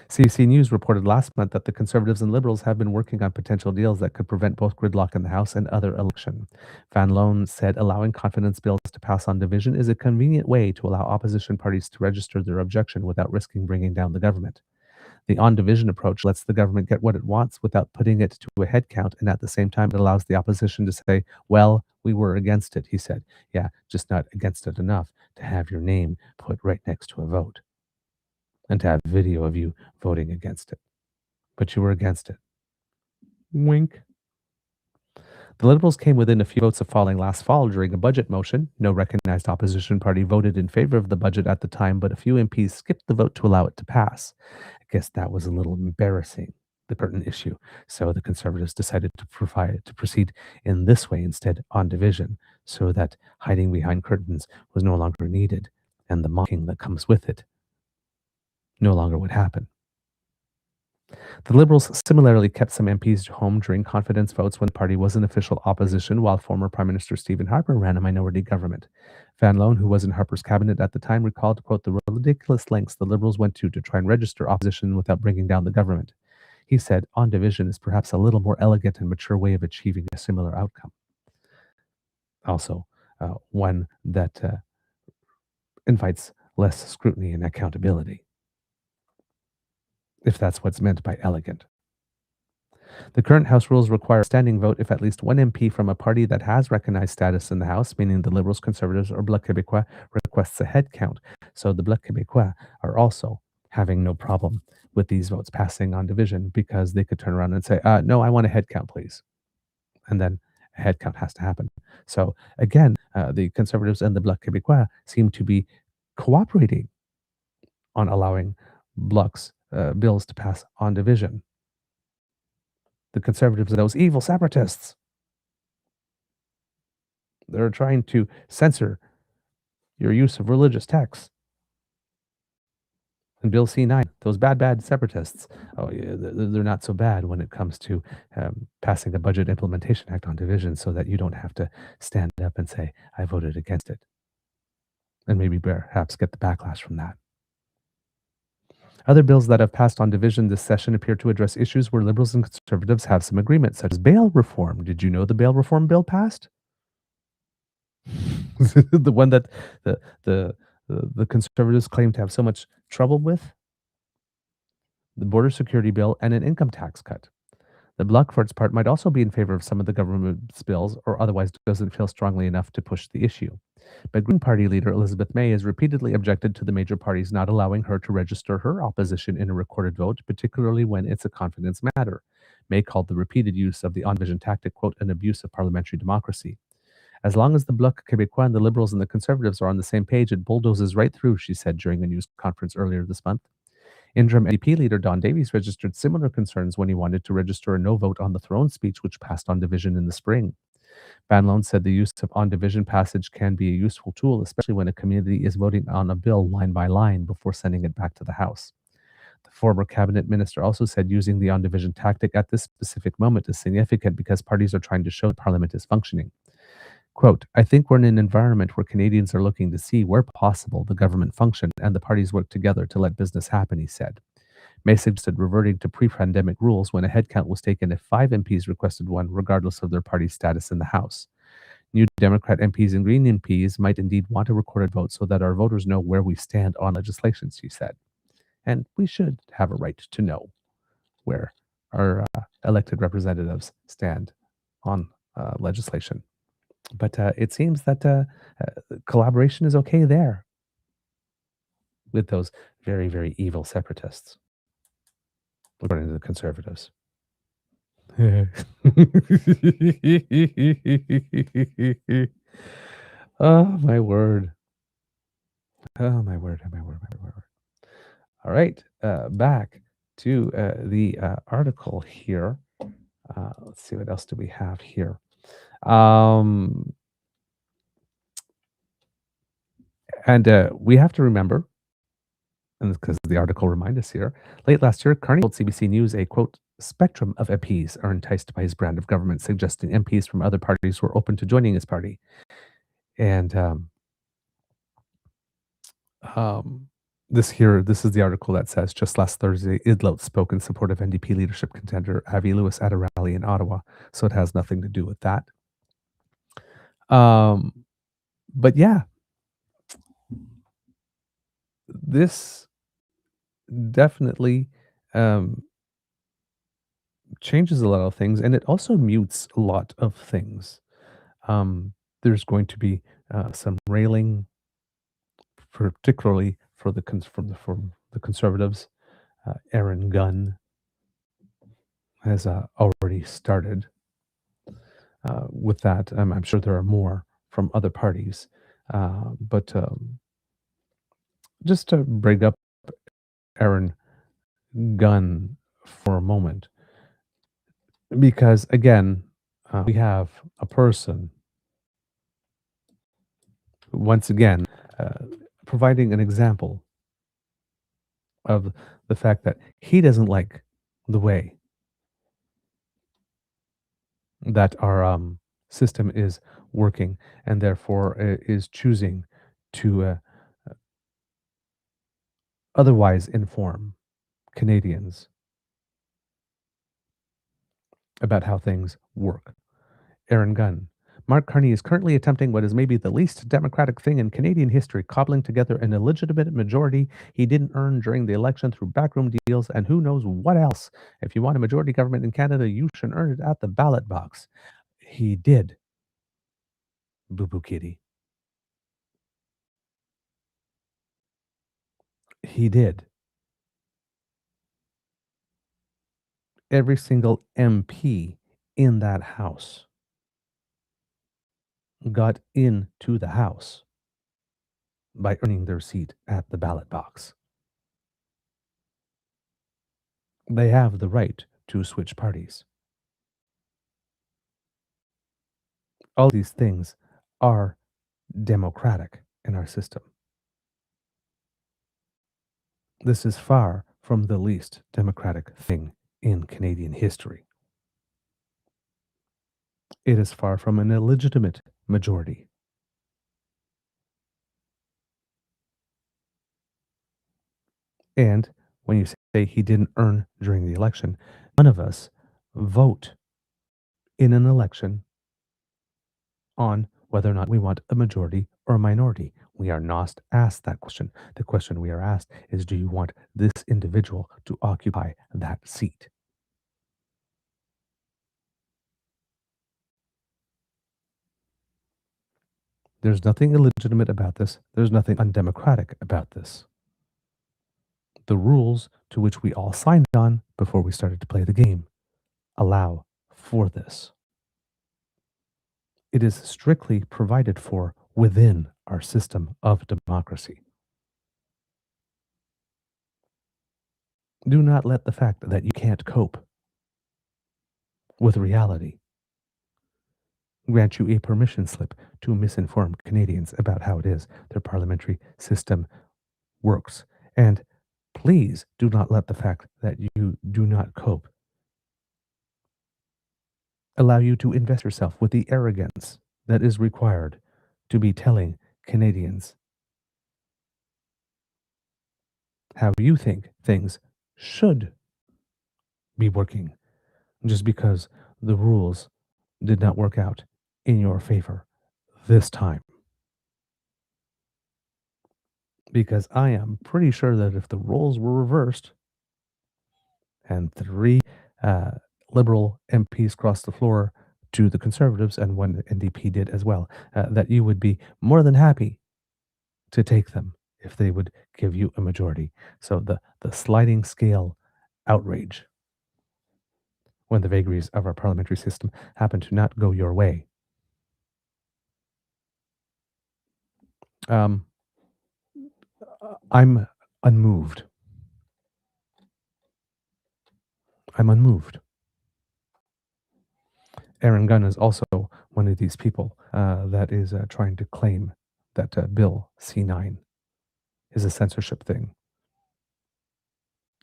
CBC News reported last month that the Conservatives and Liberals have been working on potential deals that could prevent both gridlock in the House and other election. Van Loan said allowing confidence bills to pass on division is a convenient way to allow opposition parties to register their objection without risking bringing down the government. The on-division approach lets the government get what it wants without putting it to a head count, and at the same time, it allows the opposition to say, well, we were against it, he said. Yeah, just not against it enough to have your name put right next to a vote and to have video of you voting against it. But you were against it. Wink. The Liberals came within a few votes of falling last fall during a budget motion. No recognized opposition party voted in favor of the budget at the time, but a few MPs skipped the vote to allow it to pass. I guess that was a little embarrassing, the pertinent issue. So the Conservatives decided to proceed in this way instead, on division, so that hiding behind curtains was no longer needed, and the mocking that comes with it no longer would happen. The Liberals similarly kept some MPs home during confidence votes when the party was in official opposition, while former Prime Minister Stephen Harper ran a minority government. Van Loan, who was in Harper's cabinet at the time, recalled, quote, the ridiculous lengths the Liberals went to try and register opposition without bringing down the government. He said, on division is perhaps a little more elegant and mature way of achieving a similar outcome. Also, one that invites less scrutiny and accountability, if that's what's meant by elegant. The current House rules require a standing vote if at least one MP from a party that has recognized status in the House, meaning the Liberals, Conservatives, or Bloc Québécois, requests a head count. So the Bloc Québécois are also having no problem with these votes passing on division because they could turn around and say, no, I want a head count, please. And then a head count has to happen. So again, the Conservatives and the Bloc Québécois seem to be cooperating on allowing Bloc's bills to pass on division. The Conservatives are those evil separatists. They're trying to censor your use of religious texts. And Bill C9, those bad separatists, oh, yeah, they're not so bad when it comes to passing the Budget Implementation Act on division so that you don't have to stand up and say, I voted against it. And maybe perhaps get the backlash from that. Other bills that have passed on division this session appear to address issues where Liberals and Conservatives have some agreement, such as bail reform. Did you know the bail reform bill passed? The one that the Conservatives claim to have so much trouble with? The border security bill and an income tax cut. The Bloc, for its part, might also be in favor of some of the government's bills or otherwise doesn't feel strongly enough to push the issue. But Green Party leader Elizabeth May has repeatedly objected to the major parties not allowing her to register her opposition in a recorded vote, particularly when it's a confidence matter. May called the repeated use of the on-division tactic, quote, an abuse of parliamentary democracy. As long as the Bloc Québécois and the Liberals and the Conservatives are on the same page, it bulldozes right through, she said during a news conference earlier this month. Interim NDP leader Don Davies registered similar concerns when he wanted to register a no vote on the throne speech, which passed on division in the spring. Van Loan said the use of on division passage can be a useful tool, especially when a community is voting on a bill line by line before sending it back to the House. The former cabinet minister also said using the on division tactic at this specific moment is significant because parties are trying to show that Parliament is functioning. Quote, I think we're in an environment where Canadians are looking to see where possible the government function and the parties work together to let business happen, he said. May suggested reverting to pre-pandemic rules when a headcount was taken if 5 MPs requested one, regardless of their party's status in the House. New Democrat MPs and Green MPs might indeed want a recorded vote so that our voters know where we stand on legislation, she said. And we should have a right to know where our elected representatives stand on legislation. But it seems that collaboration is okay there with those very evil separatists, according to the Conservatives. Oh, my word. Oh, my word. Oh, my word. My word. All right. Back to the article here. Let's see, what else do we have here? And we have to remember, and because the article reminds us here, late last year, Carney told CBC News a, quote, spectrum of MPs are enticed by his brand of government, suggesting MPs from other parties were open to joining his party. And this is the article that says, just last Thursday, Idlout spoke in support of NDP leadership contender Avi Lewis at a rally in Ottawa. So it has nothing to do with that. But yeah, this definitely um, changes a lot of things, and it also mutes a lot of things. There's going to be some railing, particularly for from the conservatives. Aaron Gunn has already started with that. I'm sure there are more from other parties, but just to bring up Aaron Gunn for a moment, because again, we have a person once again uh, providing an example of the fact that he doesn't like the way that our system is working, and therefore is choosing to otherwise inform Canadians about how things work. Aaron Gunn. Mark Carney is currently attempting what is maybe the least democratic thing in Canadian history, cobbling together an illegitimate majority he didn't earn during the election through backroom deals and who knows what else. If you want a majority government in Canada, you should earn it at the ballot box. He did, Boo Boo Kitty. He did. Every single MP in that house got into the house by earning their seat at the ballot box. They have the right to switch parties. All these things are democratic in our system. This is far from the least democratic thing in Canadian history. It is far from an illegitimate majority. And when you say he didn't earn during the election, none of us vote in an election on whether or not we want a majority or a minority. We are not asked that question. The question we are asked is, do you want this individual to occupy that seat? There's nothing illegitimate about this. There's nothing undemocratic about this. The rules to which we all signed on before we started to play the game allow for this. It is strictly provided for within our system of democracy. Do not let the fact that you can't cope with reality grant you a permission slip to misinform Canadians about how it is their parliamentary system works. And please do not let the fact that you do not cope allow you to invest yourself with the arrogance that is required to be telling Canadians how you think things should be working just because the rules did not work out in your favor this time. Because I am pretty sure that if the roles were reversed and three uh, Liberal MPs crossed the floor to the Conservatives, and one NDP did as well, that you would be more than happy to take them if they would give you a majority. So the sliding scale outrage when the vagaries of our parliamentary system happen to not go your way. Um, I'm unmoved. I'm unmoved. Aaron Gunn is also one of these people that is trying to claim that Bill C9 is a censorship thing.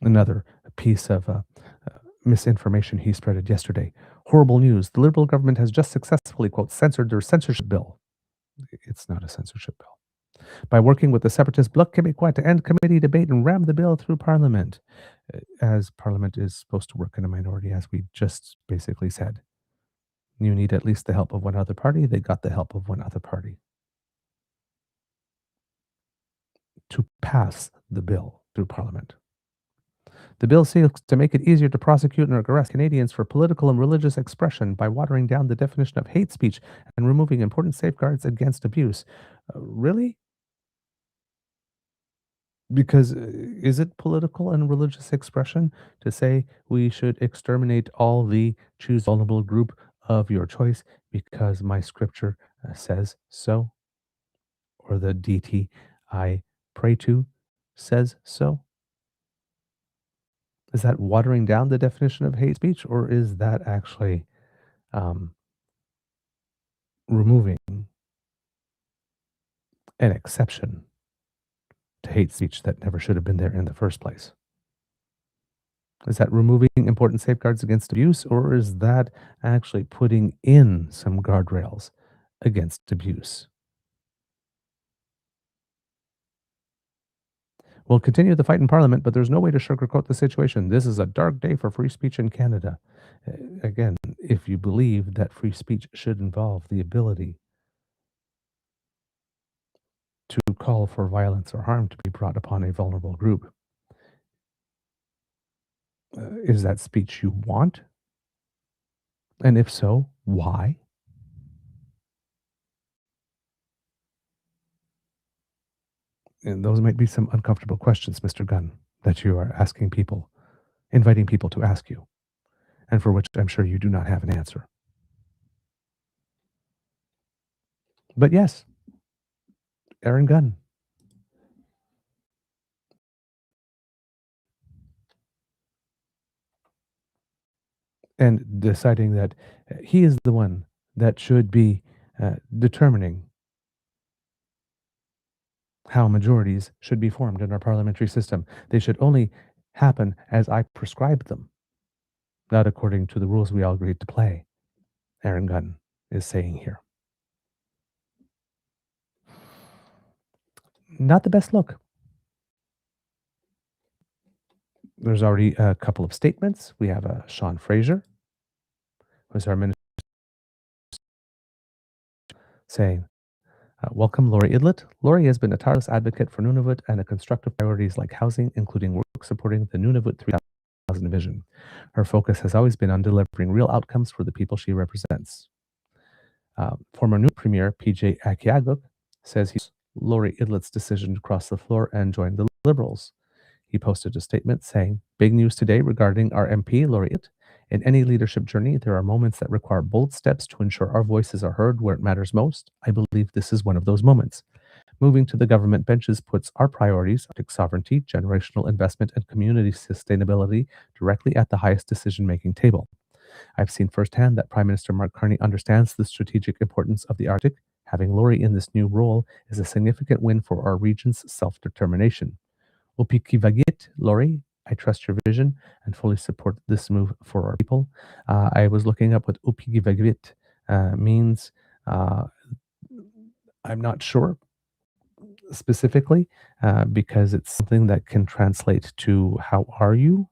Another piece of misinformation he spreaded yesterday. Horrible news. The Liberal government has just successfully, quote, censored their censorship bill. It's not a censorship bill. By working with the separatist Bloc Québécois to end committee debate and ram the bill through Parliament, as Parliament is supposed to work in a minority, as we just basically said. You need at least the help of one other party. They got the help of one other party to pass the bill through Parliament. The bill seeks to make it easier to prosecute and arrest Canadians for political and religious expression by watering down the definition of hate speech and removing important safeguards against abuse. Really? Because is it political and religious expression to say we should exterminate all the choose vulnerable group of your choice because my scripture says so, or the deity I pray to says so? Is that watering down the definition of hate speech, or is that actually um, removing an exception to hate speech that never should have been there in the first place? Is that removing important safeguards against abuse, or is that actually putting in some guardrails against abuse? We'll continue the fight in Parliament, but there's no way to sugarcoat the situation. This is a dark day for free speech in Canada. Again, if you believe that free speech should involve the ability to call for violence or harm to be brought upon a vulnerable group, is that speech you want? And if so, why? And those might be some uncomfortable questions, Mr. Gunn, that you are asking people, inviting people to ask you, and for which I'm sure you do not have an answer. But yes, Aaron Gunn. And deciding that he is the one that should be determining how majorities should be formed in our parliamentary system. They should only happen as I prescribe them, not according to the rules we all agreed to play, Aaron Gunn is saying here. Not the best look. There's already a couple of statements. We have Sean Fraser, who's our minister, saying, welcome, Lori Idlout. Lori has been a tireless advocate for Nunavut and a constructive priorities like housing, including work supporting the Nunavut 3000 vision. Her focus has always been on delivering real outcomes for the people she represents. Former new Premier PJ Akiaguk says he's Lori Idlout's decision to cross the floor and join the Liberals. He posted a statement saying, big news today regarding our MP, Lori Idlout. In any leadership journey, there are moments that require bold steps to ensure our voices are heard where it matters most. I believe this is one of those moments. Moving to the government benches puts our priorities, Arctic sovereignty, generational investment, and community sustainability directly at the highest decision-making table. I've seen firsthand that Prime Minister Mark Carney understands the strategic importance of the Arctic. Having Lori in this new role is a significant win for our region's self-determination. Upikivagit, Lori, I trust your vision and fully support this move for our people. I was looking up what Upikivagit means. I'm not sure specifically because it's something that can translate to how are you,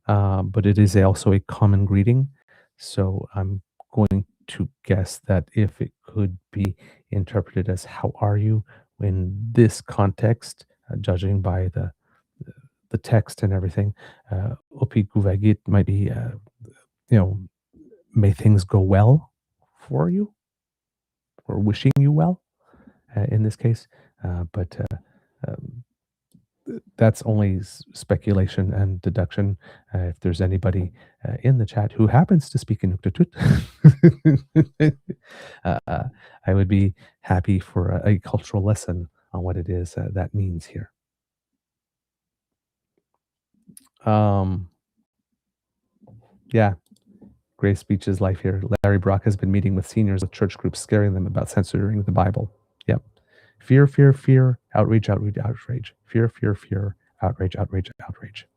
but it is also a common greeting. So I'm going to guess that if it could be interpreted as how are you in this context, judging by the text and everything, Opi Guvagit might be, may things go well for you, or wishing you well in this case. But um, that's only speculation and deduction. If there's anybody in the chat who happens to speak in Nuktitut, I would be happy for a cultural lesson on what it is that means here. Yeah, Gray speech is life here. Larry Brock has been meeting with seniors of church groups, scaring them about censoring the Bible. Yep. Fear, fear, fear, outrage, outrage, outrage. Fear, fear, fear, outrage, outrage, outrage.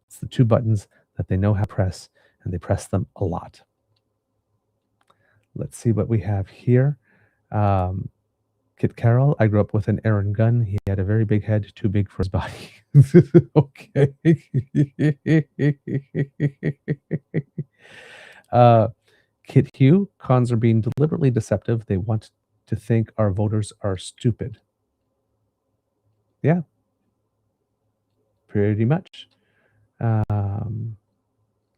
It's the two buttons that they know how to press, and they press them a lot. Let's see what we have here. Kit Carroll, I grew up with an Aaron Gunn. He had a very big head, too big for his body. Okay. Kit Hugh, cons are being deliberately deceptive. They want to think our voters are stupid. Yeah, pretty much. Um,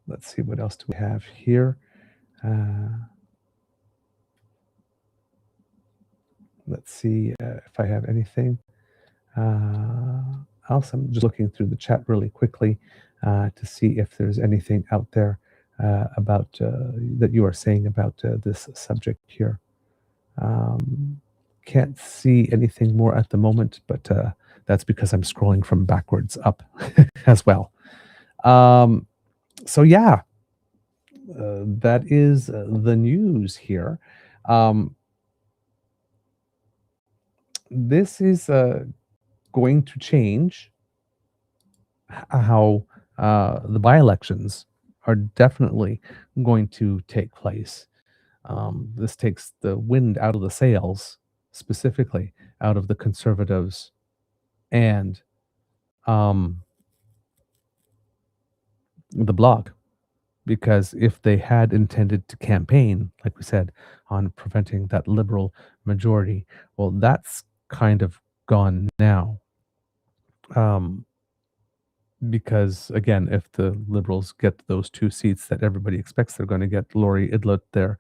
let's see, what else do we have here? Let's see if I have anything else. I'm just looking through the chat really quickly to see if there's anything out there about that you are saying about this subject here. Um, can't see anything more at the moment, but that's because I'm scrolling from backwards up as well. So yeah, that is the news here. Um, this is going to change how the by-elections are definitely going to take place. This takes the wind out of the sails, specifically out of the Conservatives and the Bloc, because if they had intended to campaign, like we said, on preventing that Liberal majority, well, that's kind of gone now. Because again, if the Liberals get those 2 seats that everybody expects they're going to get, Lori Idlout there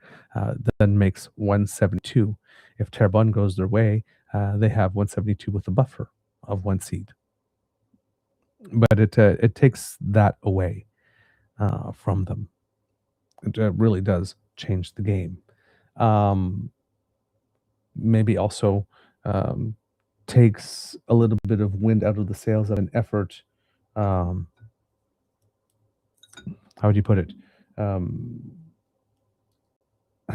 then makes 172. If Terrebonne goes their way, they have 172 with a buffer of 1 seat. But it takes that away from them. It really does change the game. Maybe also takes a little bit of wind out of the sails of an effort. How would you put it? How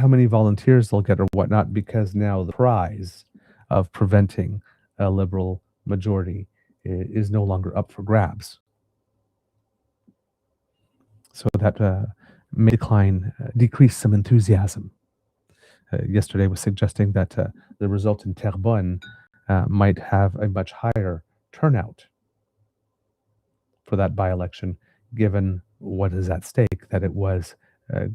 many volunteers they'll get or whatnot, because now the prize of preventing a Liberal majority is no longer up for grabs. So that may decrease some enthusiasm. Yesterday was suggesting that the result in Terrebonne might have a much higher turnout for that by-election, given what is at stake, that it was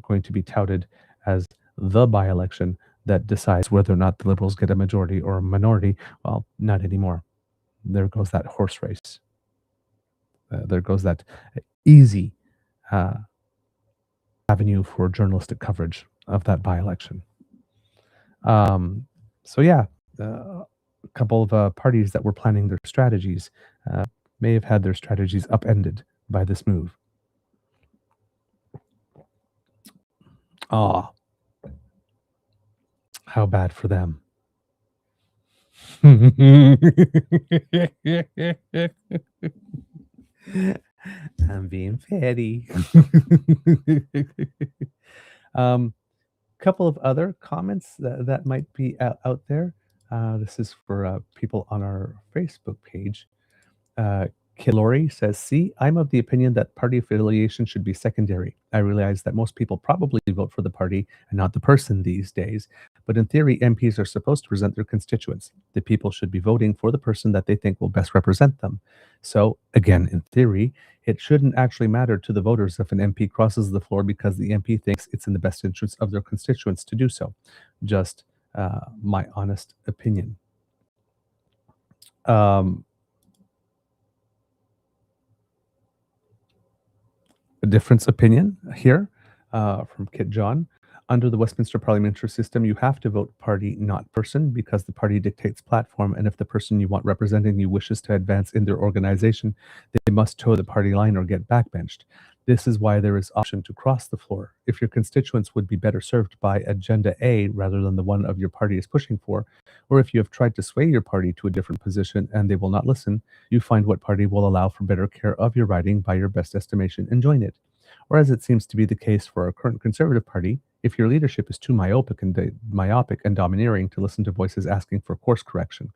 going to be touted as the by-election that decides whether or not the Liberals get a majority or a minority. Well, not anymore. There goes that horse race. There goes that easy avenue for journalistic coverage of that by-election. So yeah, a couple of parties that were planning their strategies may have had their strategies upended by this move. Ah, how bad for them. I'm being petty. Couple of other comments that might be out there. This is for people on our Facebook page. Lori says, see, I'm of the opinion that party affiliation should be secondary. I realize that most people probably vote for the party and not the person these days, but in theory, MPs are supposed to represent their constituents. The people should be voting for the person that they think will best represent them. So, again, in theory, it shouldn't actually matter to the voters if an MP crosses the floor because the MP thinks it's in the best interest of their constituents to do so. Just my honest opinion. A difference opinion here from Kit John. Under the Westminster parliamentary system, you have to vote party, not person, because the party dictates platform, and if the person you want representing you wishes to advance in their organization, they must toe the party line or get backbenched. This is why there is option to cross the floor. If your constituents would be better served by Agenda A rather than the one of your party is pushing for, or if you have tried to sway your party to a different position and they will not listen, you find what party will allow for better care of your riding by your best estimation and join it. Or as it seems to be the case for our current Conservative Party, if your leadership is too myopic and domineering to listen to voices asking for course correction.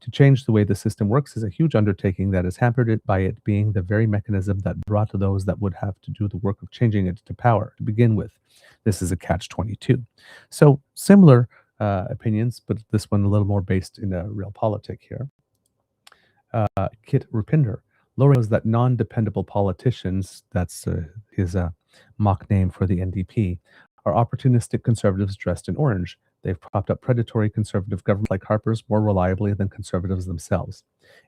To change the way the system works is a huge undertaking that is hampered by it being the very mechanism that brought those that would have to do the work of changing it to power to begin with. This is a catch-22. So similar opinions, but this one a little more based in a real politic here. Kit Rupinder. Lori knows that non-dependable politicians, that's his mock name for the NDP, are opportunistic conservatives dressed in orange. They've propped up predatory conservative governments like Harper's more reliably than conservatives themselves.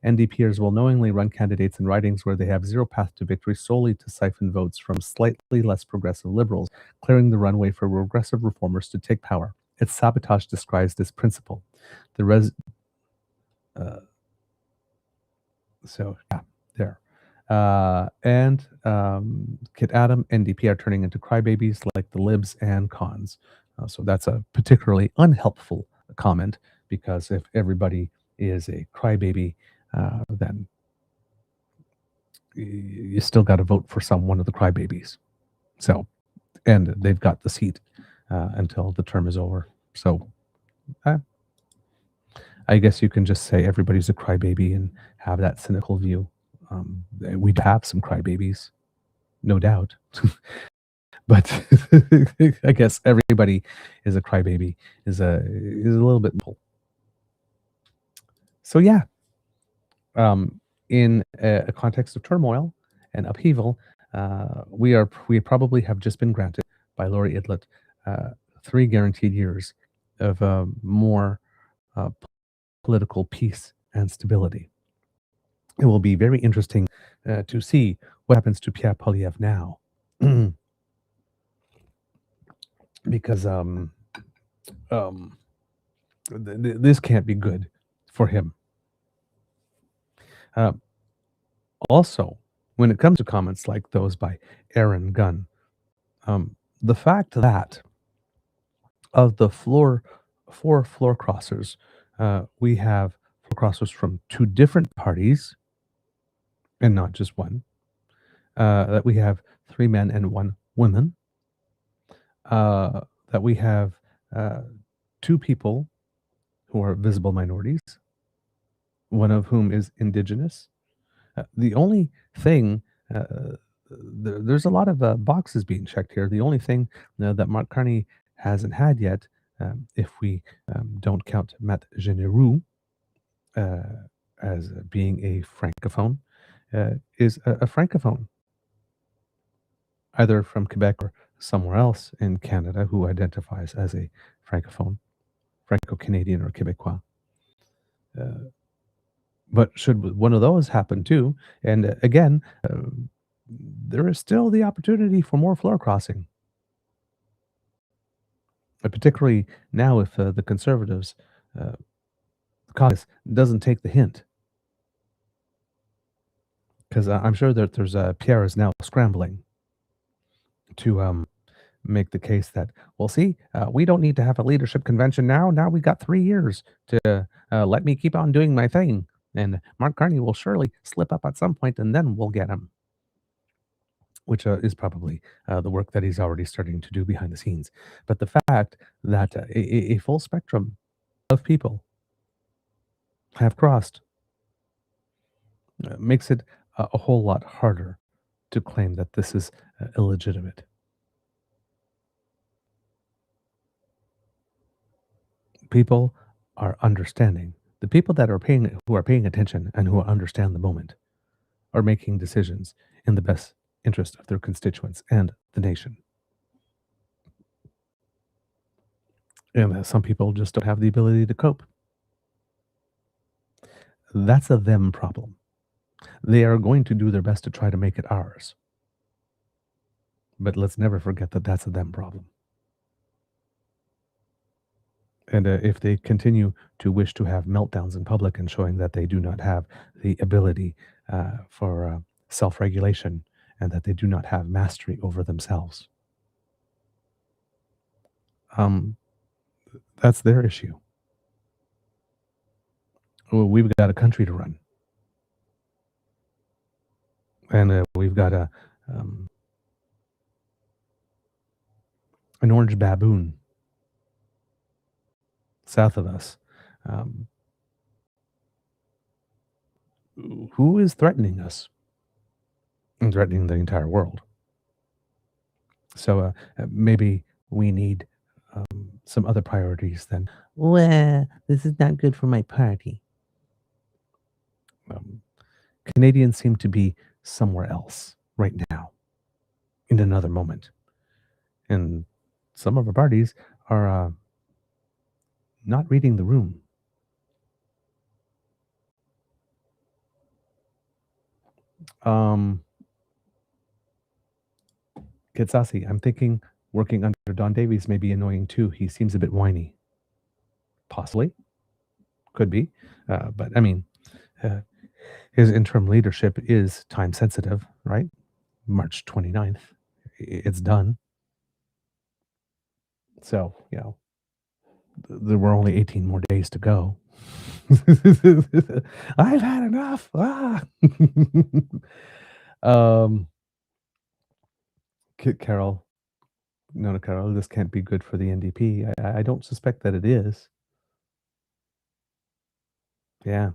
NDPers will knowingly run candidates in ridings where they have zero path to victory solely to siphon votes from slightly less progressive liberals, clearing the runway for regressive reformers to take power. It's sabotage disguised as principle. The res uh, so yeah, there. And Kit Adam, NDP are turning into crybabies like the libs and cons. So that's a particularly unhelpful comment, because if everybody is a crybaby, then you still got to vote for one of the crybabies. So, and they've got the seat until the term is over. So, I guess you can just say everybody's a crybaby and have that cynical view. We'd have some crybabies, no doubt, but I guess everybody is a crybaby is a little bit. So yeah, in a context of turmoil and upheaval, we probably have just been granted by Lori Idlout 3 guaranteed years of more uh, political peace and stability. It will be very interesting to see what happens to Pierre Poilievre now, because um, this can't be good for him. Uh, Also, when it comes to comments like those by Aaron Gunn, the fact that of the four floor crossers, we have floor crossers from 2 different parties and not just one. That we have 3 men and 1 woman. That we have 2 people who are visible minorities, one of whom is indigenous. The only thing, there's a lot of boxes being checked here. The only thing that Mark Carney hasn't had yet, if we don't count Matt Generou as being a francophone, is a francophone, either from Quebec or somewhere else in Canada who identifies as a francophone, Franco-Canadian or Quebecois. But should one of those happen too, and again, there is still the opportunity for more floor crossing, particularly now if the Conservatives uh, caucus doesn't take the hint, because I'm sure that Pierre is now scrambling to make the case that, well, see, we don't need to have a leadership convention now. Now we got 3 years to let me keep on doing my thing, and Mark Carney will surely slip up at some point, and then we'll get him. Which is probably the work that he's already starting to do behind the scenes. But the fact that a full spectrum of people have crossed makes it a whole lot harder to claim that this is illegitimate. People are understanding. The people that are who are paying attention and who understand the moment are making decisions in the best interest of their constituents and the nation. And some people just don't have the ability to cope. That's a them problem. They are going to do their best to try to make it ours. But let's never forget that that's a them problem. And if they continue to wish to have meltdowns in public and showing that they do not have the ability for self regulation and that they do not have mastery over themselves, um, that's their issue. Well, we've got a country to run, and we've got an orange baboon south of us. Um, who is threatening us and threatening the entire world? So maybe we need some other priorities than, well, this is not good for my party. Um, Canadians seem to be somewhere else right now in another moment. And some of our parties are not reading the room. Um, Kitsasi, I'm thinking working under Don Davies may be annoying too. He seems a bit whiny. Possibly. Could be. But I mean, uh, his interim leadership is time sensitive, right? March 29th. It's done. So, there were only 18 more days to go. I've had enough. um, Carol, no, Carol, this can't be good for the NDP. I don't suspect that it is. Yeah,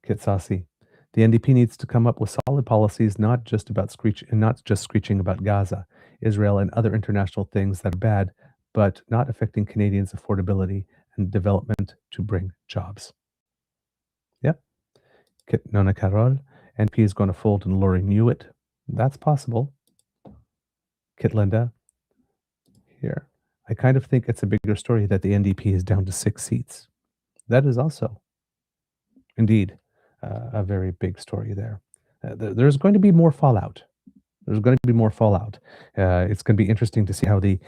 Kitsasi. The NDP needs to come up with solid policies, not just screeching about Gaza, Israel, and other international things that are bad, but not affecting Canadians' affordability and development to bring jobs. Yep. Kit Nona Carol. NP is going to fold and Lori knew it. That's possible. Kit Linda. Here. I kind of think it's a bigger story that the NDP is down to 6 seats. That is also, indeed, a very big story there. There's going to be more fallout. There's going to be more fallout. It's going to be interesting to see how the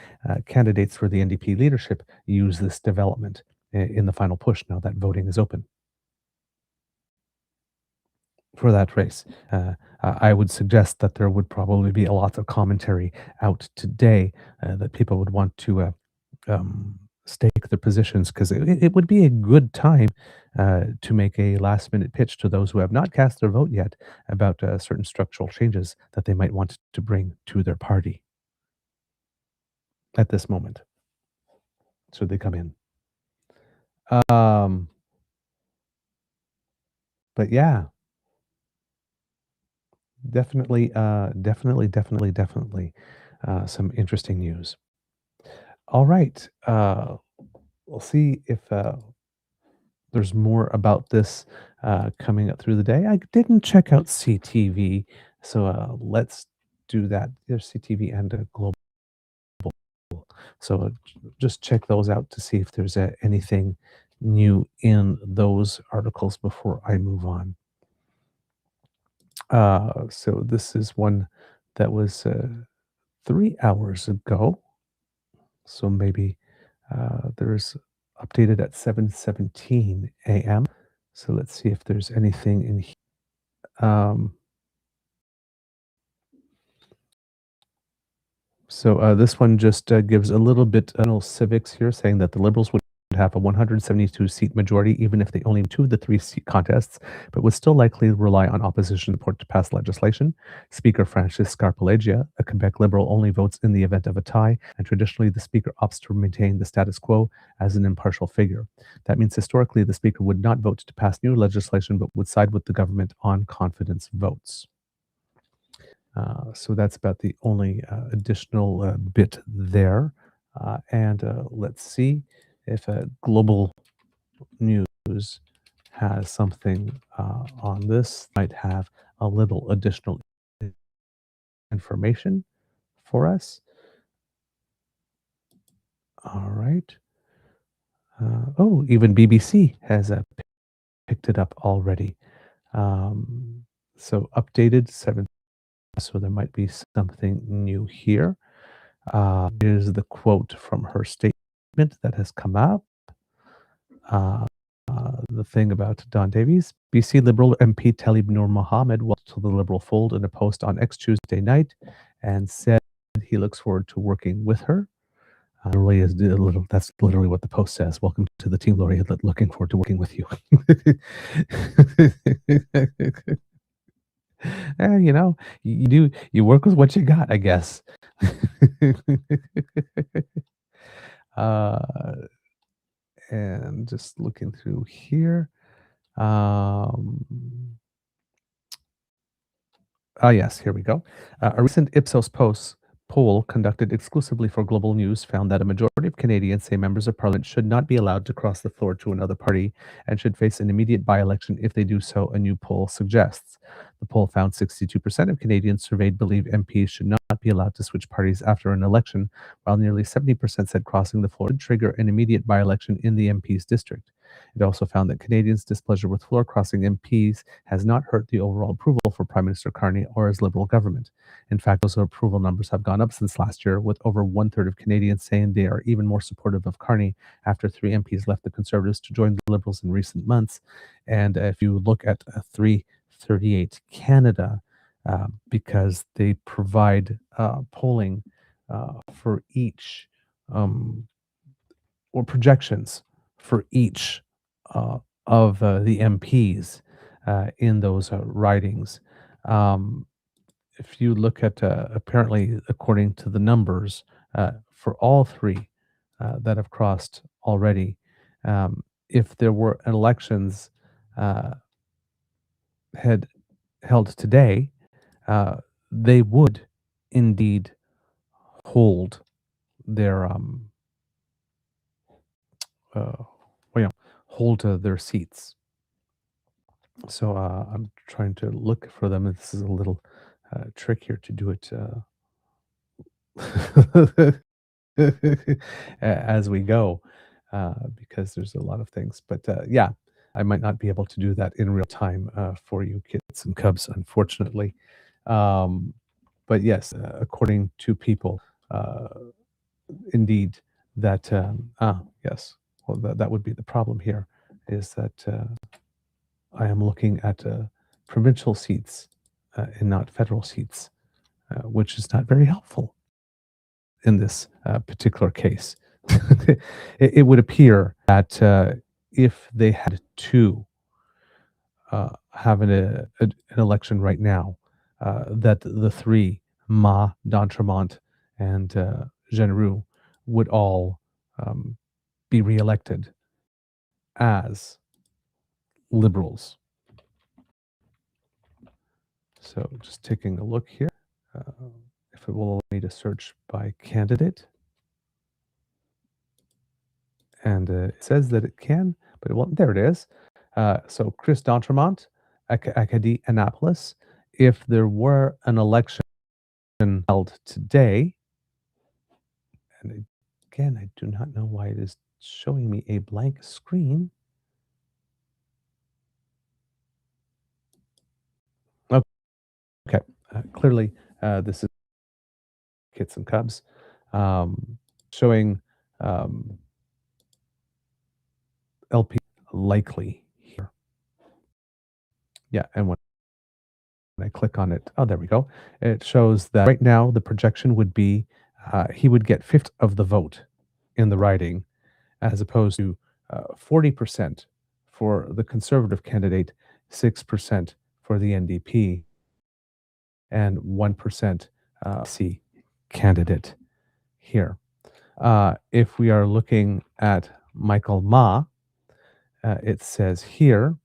candidates for the NDP leadership use this development in the final push now that voting is open for that race. I would suggest that there would probably be a lot of commentary out today that people would want to stake their positions because it would be a good time to make a last minute pitch to those who have not cast their vote yet about certain structural changes that they might want to bring to their party at this moment. Should they come in? But yeah, definitely some interesting news. All right. We'll see if there's more about this coming up through the day. I didn't check out CTV, so let's do that. There's CTV and Global. So just check those out to see if there's anything new in those articles before I move on. So this is one that was 3 hours ago. So maybe there's updated at 7:17 a.m. So let's see if there's anything in here. So this one just gives a little bit civics here, saying that the Liberals would have a 172-seat majority, even if they only win 2 of the 3 seat contests, but would still likely rely on opposition support to pass legislation. Speaker Francis Scarpellegia, a Quebec Liberal, only votes in the event of a tie, and traditionally the Speaker opts to maintain the status quo as an impartial figure. That means historically the Speaker would not vote to pass new legislation, but would side with the government on confidence votes. So that's about the only additional bit there. And let's see if Global News has something on this. Might have a little additional information for us. All right. Oh, even BBC has picked it up already. So updated 7. So there might be something new here. Here's the quote from her statement that has come up. The thing about Don Davies, BC Liberal MP Talib Noor Mohammed welcomed to the Liberal fold in a post on X Tuesday night and said he looks forward to working with her. That's literally what the post says. Welcome to the team, Lori. Looking forward to working with you. You work with what you got, I guess. And just looking through here. Yes, here we go. A recent Ipsos poll conducted exclusively for Global News found that a majority of Canadians say members of parliament should not be allowed to cross the floor to another party and should face an immediate by-election if they do so, a new poll suggests. The poll found 62% of Canadians surveyed believe MPs should not be allowed to switch parties after an election, while nearly 70% said crossing the floor would trigger an immediate by-election in the MP's district. It also found that Canadians' displeasure with floor crossing MPs has not hurt the overall approval for Prime Minister Carney or his Liberal government. In fact, those approval numbers have gone up since last year, with over one-third of Canadians saying they are even more supportive of Carney after 3 MPs left the Conservatives to join the Liberals in recent months. And if you look at 338 Canada, because they provide polling for each or projections for each of the MPs in those ridings. Um, if you look at apparently, according to the numbers for all three that have crossed already, if there were elections had held today, they would indeed hold their well, hold their seats. So I'm trying to look for them. And this is a little trick here to do it as we go, because there's a lot of things. But yeah, I might not be able to do that in real time for you, kids and cubs, unfortunately. Um, but yes, according to people, indeed, that yes, well, that would be the problem here, is that I am looking at provincial seats and not federal seats, which is not very helpful in this particular case. It would appear that if they had to have an election right now, that the three, Ma, d'Entremont, and Genereux, would all be reelected as Liberals. So just taking a look here, if it will allow me to search by candidate. And it says that it can, but it won't. There it is. So Chris d'Entremont, Acadie, Annapolis. If there were an election held today, and again, I do not know why it is showing me a blank screen. Okay, clearly this is Kits and Cubs, showing LP likely here. Yeah, and when I click on it, oh, there we go. It shows that right now the projection would be he would get 50% of the vote in the riding, as opposed to 40% for the Conservative candidate, 6% for the NDP, and 1% C candidate here. If we are looking at Michael Ma, it says here,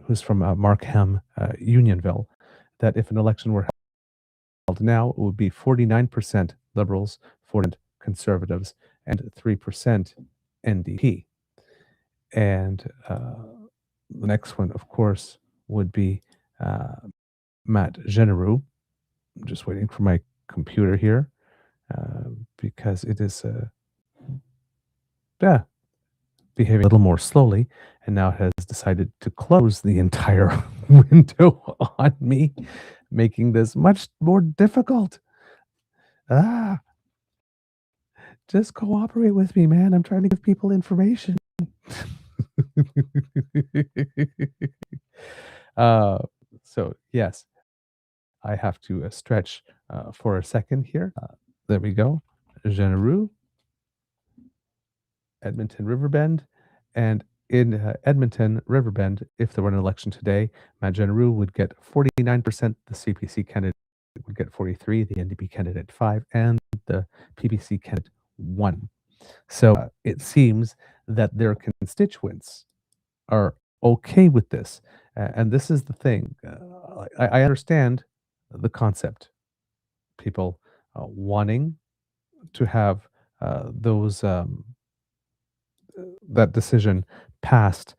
who's from Markham, Unionville, that if an election were held now, it would be 49% Liberals, 40% Conservatives, and 3% NDP. And the next one, of course, would be Matt Genereux. I'm just waiting for my computer here because it is behaving a little more slowly, and now has decided to close the entire window on me, making this much more difficult. Just cooperate with me, man. I'm trying to give people information. So yes, I have to stretch for a second here. There we go. Genereux, Edmonton Riverbend, and in Edmonton Riverbend, if there were an election today, Matt Genereux would get 49%, the CPC candidate would get 43, the NDP candidate 5, and the PPC candidate 1. So it seems that their constituents are okay with this. And this is the thing. I understand the concept. People wanting to have those that decision passed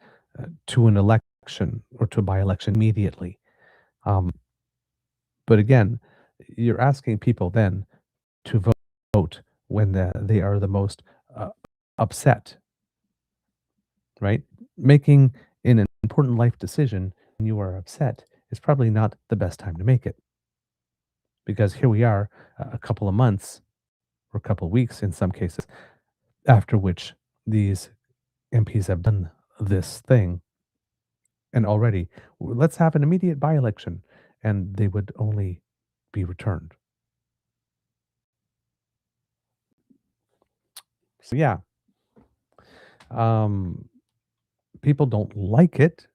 to an election or to a by-election immediately. But again, you're asking people then to vote when they are the most uh, upset, right? Making an important life decision when you are upset is probably not the best time to make it, because here we are a couple of months or a couple of weeks in some cases after which these MPs have done this thing. And already, let's have an immediate by election, and they would only be returned. So, yeah, um, people don't like it.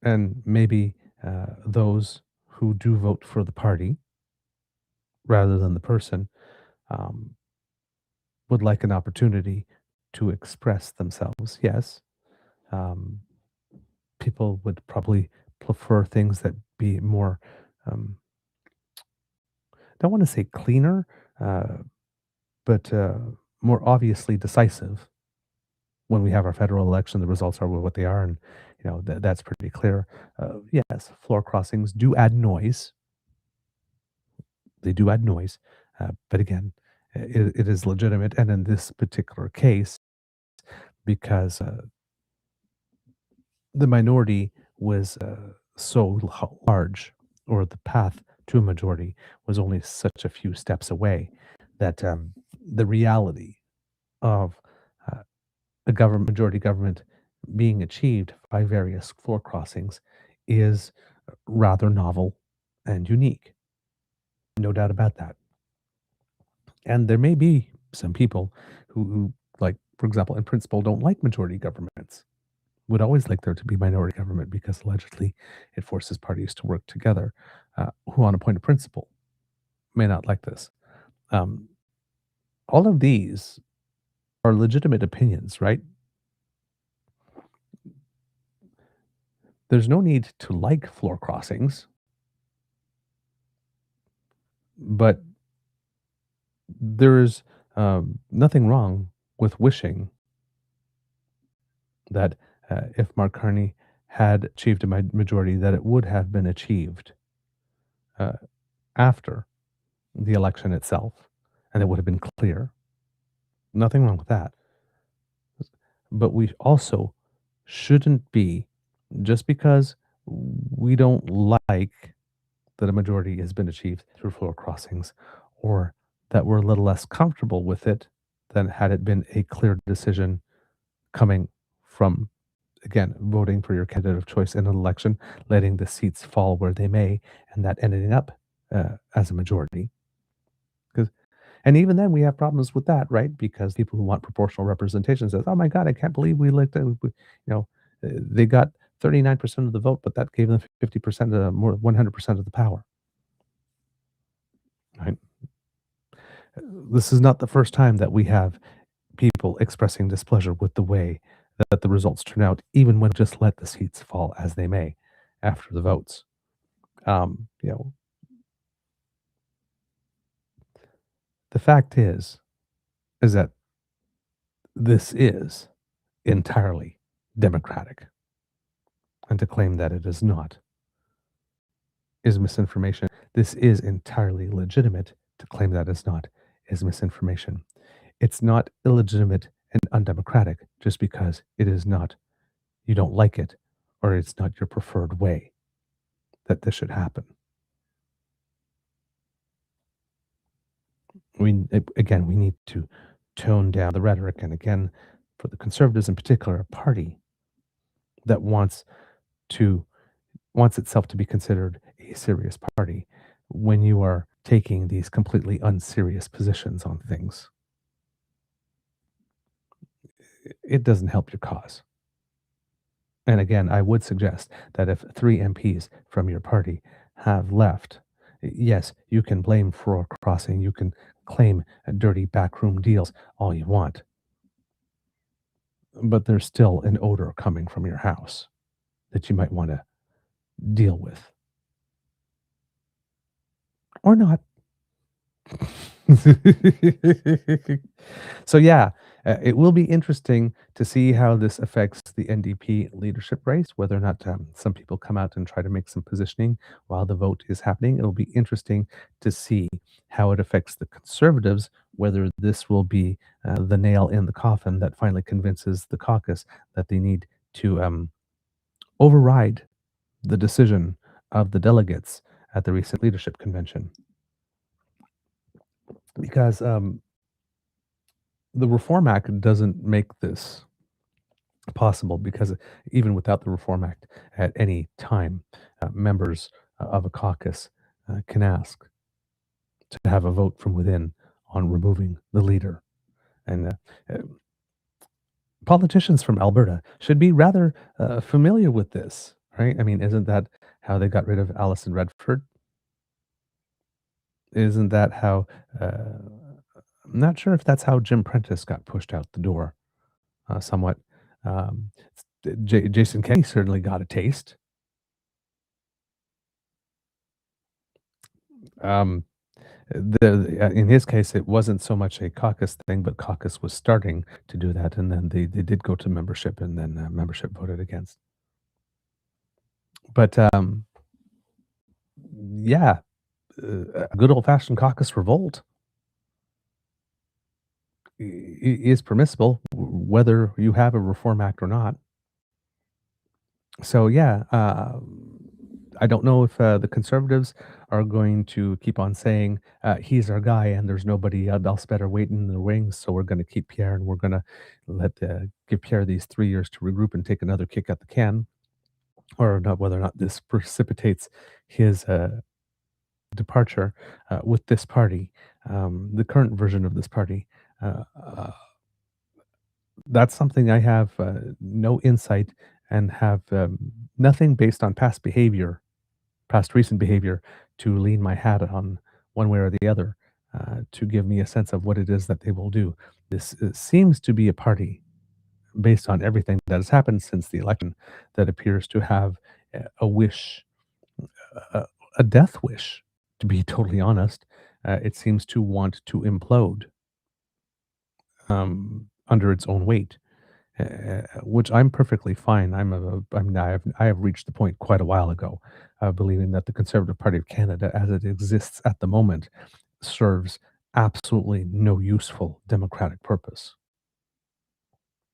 And maybe those who do vote for the party rather than the person um, would like an opportunity to express themselves. Yes, um, people would probably prefer things that be more, um, don't want to say cleaner, uh, but more obviously decisive. When we have our federal election, the results are what they are, and that's pretty clear. Yes, floor crossings do add noise. They do add noise, but again, it is legitimate. And in this particular case, because the minority was so large, or the path to a majority was only such a few steps away, that the reality of uh, a government majority government being achieved by various floor crossings is rather novel and unique. No doubt about that. And there may be some people who, like, for example, in principle, don't like majority governments, would always like there to be minority government because allegedly it forces parties to work together, who, on a point of principle, may not like this. Um, all of these are legitimate opinions, right? There's no need to like floor crossings, but there is nothing wrong with wishing that if Mark Carney had achieved a majority, that it would have been achieved uh, after the election itself, and it would have been clear. Nothing wrong with that. But we also shouldn't be, just because we don't like that a majority has been achieved through floor crossings, or that we're a little less comfortable with it than had it been a clear decision coming from, again, voting for your candidate of choice in an election, letting the seats fall where they may, and that ending up as a majority. Because, and even then, we have problems with that, right? Because people who want proportional representation says, "Oh my God, I can't believe we elected, they got 39% of the vote, but that gave them 50% of more 100% of the power." Right? This is not the first time that we have people expressing displeasure with the way that the results turn out, even when just let the seats fall as they may after the votes. Um, you know, the fact is that this is entirely democratic, and to claim that it is not is misinformation. This is entirely legitimate. To claim that it's not is misinformation. It's not illegitimate and undemocratic just because it is not, you don't like it, or it's not your preferred way that this should happen. Again, we need to tone down the rhetoric. And again, for the conservatives in particular, a party that to wants itself to be considered a serious party, when you are taking these completely unserious positions on things, it doesn't help your cause. And again, I would suggest that if 3 MPs from your party have left, yes, you can blame for crossing, you can claim dirty backroom deals all you want, but there's still an odor coming from your house that you might want to deal with. Or not. So, yeah, It will be interesting to see how this affects the NDP leadership race, whether or not some people come out and try to make some positioning while the vote is happening. It will be interesting to see how it affects the Conservatives, whether this will be the nail in the coffin that finally convinces the caucus that they need to override the decision of the delegates at the recent leadership convention. Because the Reform Act doesn't make this possible, because even without the Reform Act, at any time, members of a caucus can ask to have a vote from within on removing the leader. And uh, politicians from Alberta should be rather familiar with this, right? I mean, isn't that how they got rid of Alison Redford? Isn't that how? I'm not sure if that's how Jim Prentice got pushed out the door. Somewhat. Um, Jason Kenney certainly got a taste. Um, in his case, it wasn't so much a caucus thing, but caucus was starting to do that, and then they did go to membership, and then membership voted against. But yeah, a good old fashioned caucus revolt is permissible, whether you have a Reform Act or not. So yeah, I don't know if the Conservatives are going to keep on saying he's our guy and there's nobody else better waiting in the wings, so we're going to keep Pierre and we're going to give Pierre these 3 years to regroup and take another kick at the can, or not, whether or not this precipitates his departure with this party, the current version of this party. Uh, uh, that's something I have no insight and have nothing based on past recent behavior, to lean my hat on one way or the other, to give me a sense of what it is that they will do. This seems to be a party, based on everything that has happened since the election, that appears to have a wish, a, a death wish, to be totally honest. It seems to want to implode under its own weight, which I'm perfectly fine. I have reached the point quite a while ago, believing that the Conservative Party of Canada, as it exists at the moment, serves absolutely no useful democratic purpose.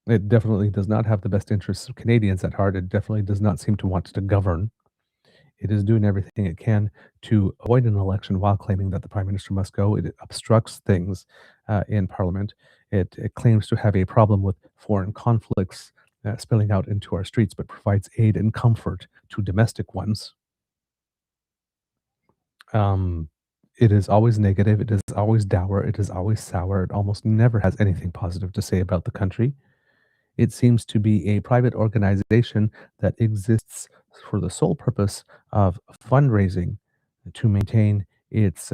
It definitely does not have the best interests of Canadians at heart. It definitely does not seem to want to govern. It is doing everything it can to avoid an election while claiming that the prime minister must go. It obstructs things in parliament. It claims to have a problem with foreign conflicts spilling out into our streets, but provides aid and comfort to domestic ones. Um, it is always negative. It is always dour. It is always sour. It almost never has anything positive to say about the country. It seems to be a private organization that exists for the sole purpose of fundraising to maintain its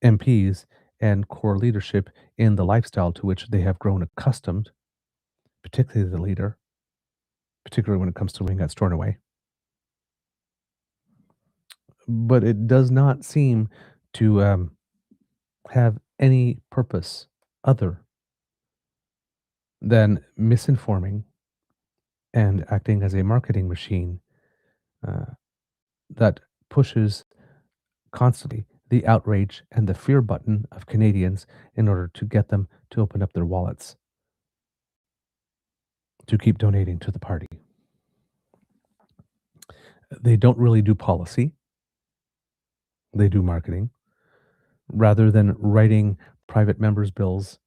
MPs and core leadership in the lifestyle to which they have grown accustomed, particularly the leader, particularly when it comes to living at Stornoway. But it does not seem to have any purpose other than misinforming and acting as a marketing machine uh, that pushes constantly the outrage and the fear button of Canadians in order to get them to open up their wallets to keep donating to the party. They don't really do policy, they do marketing. Rather than writing private members' bills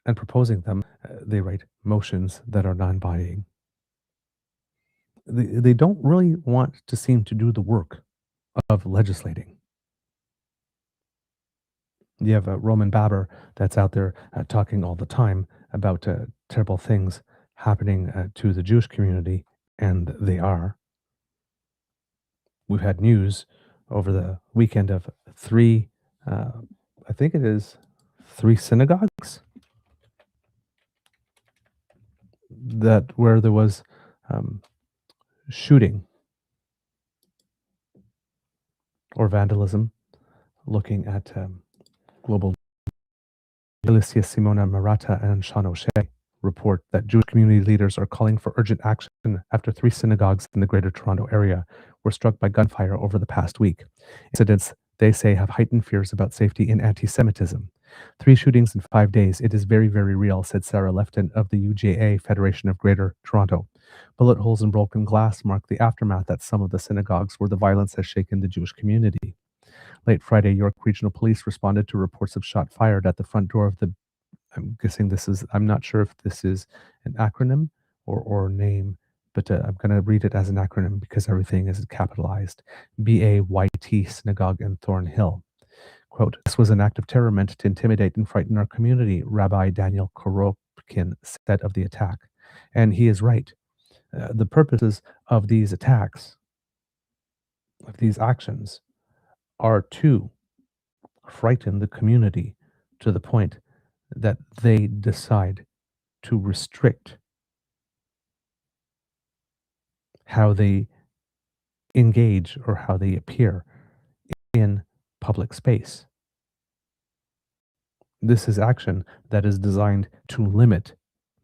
and proposing them, they write motions that are non binding. They don't really want to seem to do the work of legislating. You have Roman Baber that's out there talking all the time about terrible things happening to the Jewish community, and they are. We've had news over the weekend of three, uh, I think it is three synagogues that where there was um, shooting or vandalism, looking at global Alicia Simona Marata and Sean O'Shea report that Jewish community leaders are calling for urgent action after 3 synagogues in the Greater Toronto area were struck by gunfire over the past week. Incidents, they say, have heightened fears about safety and anti-Semitism. 3 shootings in 5 days. It is very, very real, said Sarah Lefton of the UJA Federation of Greater Toronto. Bullet holes and broken glass mark the aftermath at some of the synagogues where the violence has shaken the Jewish community. Late Friday, York Regional Police responded to reports of shot fired at the front door of the, I'm not sure if this is an acronym or name, but I'm going to read it as an acronym because everything is capitalized. BAYT Synagogue in Thornhill. Quote, this was an act of terror meant to intimidate and frighten our community, Rabbi Daniel Koropkin said of the attack. And he is right. The purposes of these attacks, of these actions, are to frighten the community to the point that they decide to restrict how they engage or how they appear in public space. This is action that is designed to limit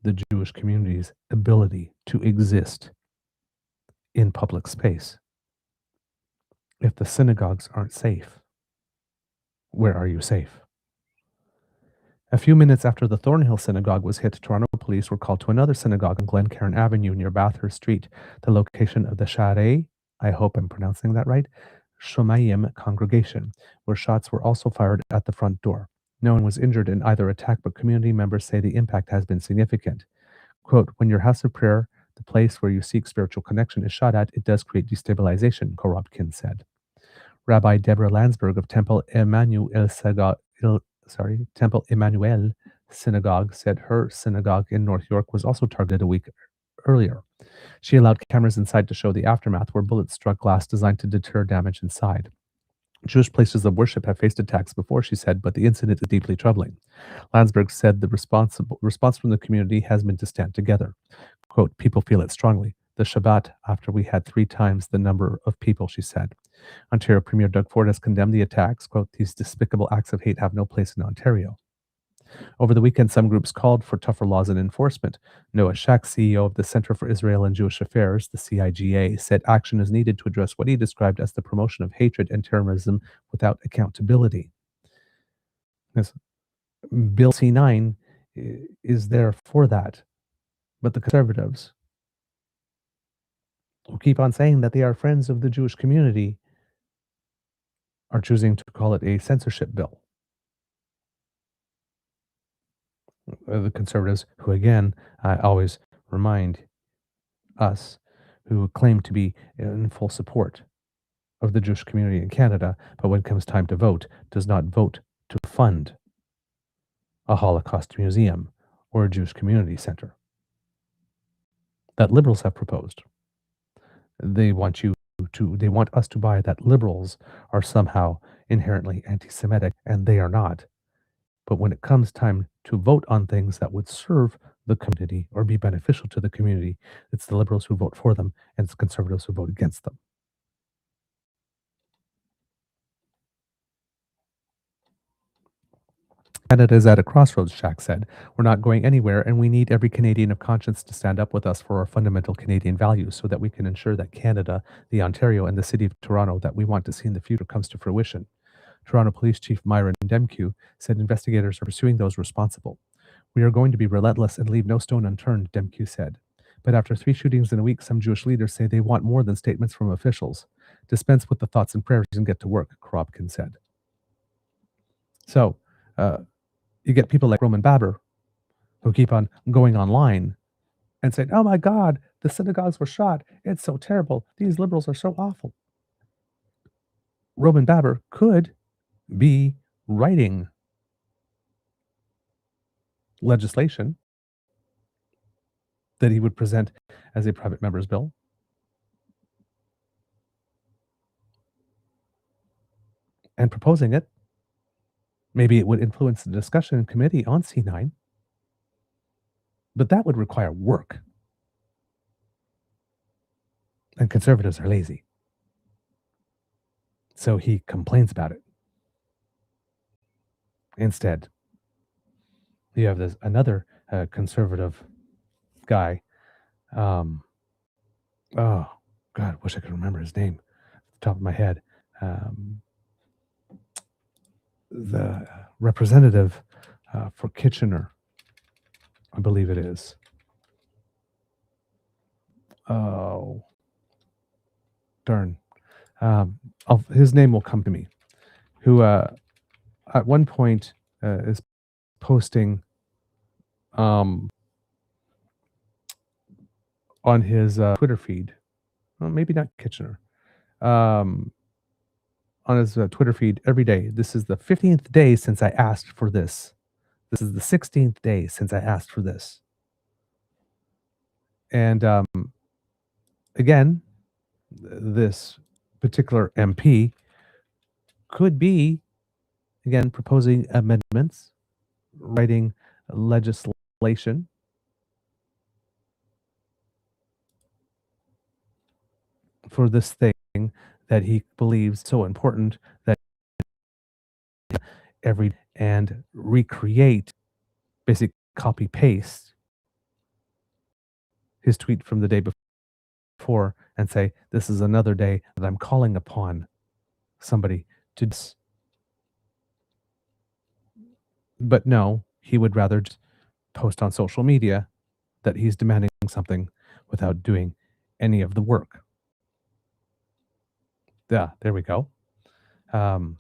the Jewish community's ability to exist in public space. If the synagogues aren't safe, where are you safe? A few minutes after the Thornhill Synagogue was hit, Toronto police were called to another synagogue on Glencairn Avenue near Bathurst Street, the location of the Sharei, I hope I'm pronouncing that right, Shomayim congregation, where shots were also fired at the front door. No one was injured in either attack, but community members say the impact has been significant. Quote, when your house of prayer, the place where you seek spiritual connection, is shot at, it does create destabilization, Koropkin said. Rabbi Deborah Landsberg of Temple Emmanuel Synagogue said her synagogue in North York was also targeted a week earlier. She allowed cameras inside to show the aftermath where bullets struck glass designed to deter damage inside. Jewish places of worship have faced attacks before, she said, but the incident is deeply troubling. Landsberg said the response from the community has been to stand together. Quote, people feel it strongly. The Shabbat after we had 3 times the number of people, she said. Ontario Premier Doug Ford has condemned the attacks. Quote, these despicable acts of hate have no place in Ontario. Over the weekend, some groups called for tougher laws and enforcement. Noah Shak, CEO of the Center for Israel and Jewish Affairs, the CIGA, said action is needed to address what he described as the promotion of hatred and terrorism without accountability. Yes. Bill C9 is there for that, but the Conservatives, who keep on saying that they are friends of the Jewish community, are choosing to call it a censorship bill. The Conservatives, who again, I always remind us, who claim to be in full support of the Jewish community in Canada, but when it comes time to vote, does not vote to fund a Holocaust museum or a Jewish community center that liberals have proposed. They want us to buy that liberals are somehow inherently anti-Semitic, and they are not. But when it comes time to vote on things that would serve the community or be beneficial to the community, it's the liberals who vote for them and it's conservatives who vote against them. Canada is at a crossroads, Shaq said. We're not going anywhere, and we need every Canadian of conscience to stand up with us for our fundamental Canadian values so that we can ensure that Canada, the Ontario, and the City of Toronto that we want to see in the future comes to fruition. Toronto Police Chief Myron Demkew said investigators are pursuing those responsible. We are going to be relentless and leave no stone unturned, Demkew said. But after 3 shootings in a week, some Jewish leaders say they want more than statements from officials. Dispense with the thoughts and prayers and get to work, Koropkin said. So, you get people like Roman Baber who keep on going online and saying, oh my God, the synagogues were shot. It's so terrible. These liberals are so awful. Roman Baber could be writing legislation that he would present as a private member's bill. And proposing it. Maybe it would influence the discussion in committee on C9, but that would require work. And conservatives are lazy. So he complains about it. Instead, You have this another conservative guy. Um, oh God, wish I could remember his name off the top of my head. Um, the representative for Kitchener, I believe it is. Oh, darn. His name will come to me. Who at one point is posting um, on his Twitter feed. Well, maybe not Kitchener. Um, on his Twitter feed every day. This is the 15th day since I asked for this. This is the 16th day since I asked for this. And again, this particular MP could be, again, proposing amendments, writing legislation for this thing that he believes so important that every and recreate, basic copy paste his tweet from the day before and say, this is another day that I'm calling upon somebody to. But no, he would rather just post on social media that he's demanding something without doing any of the work. Yeah, there we go. Um,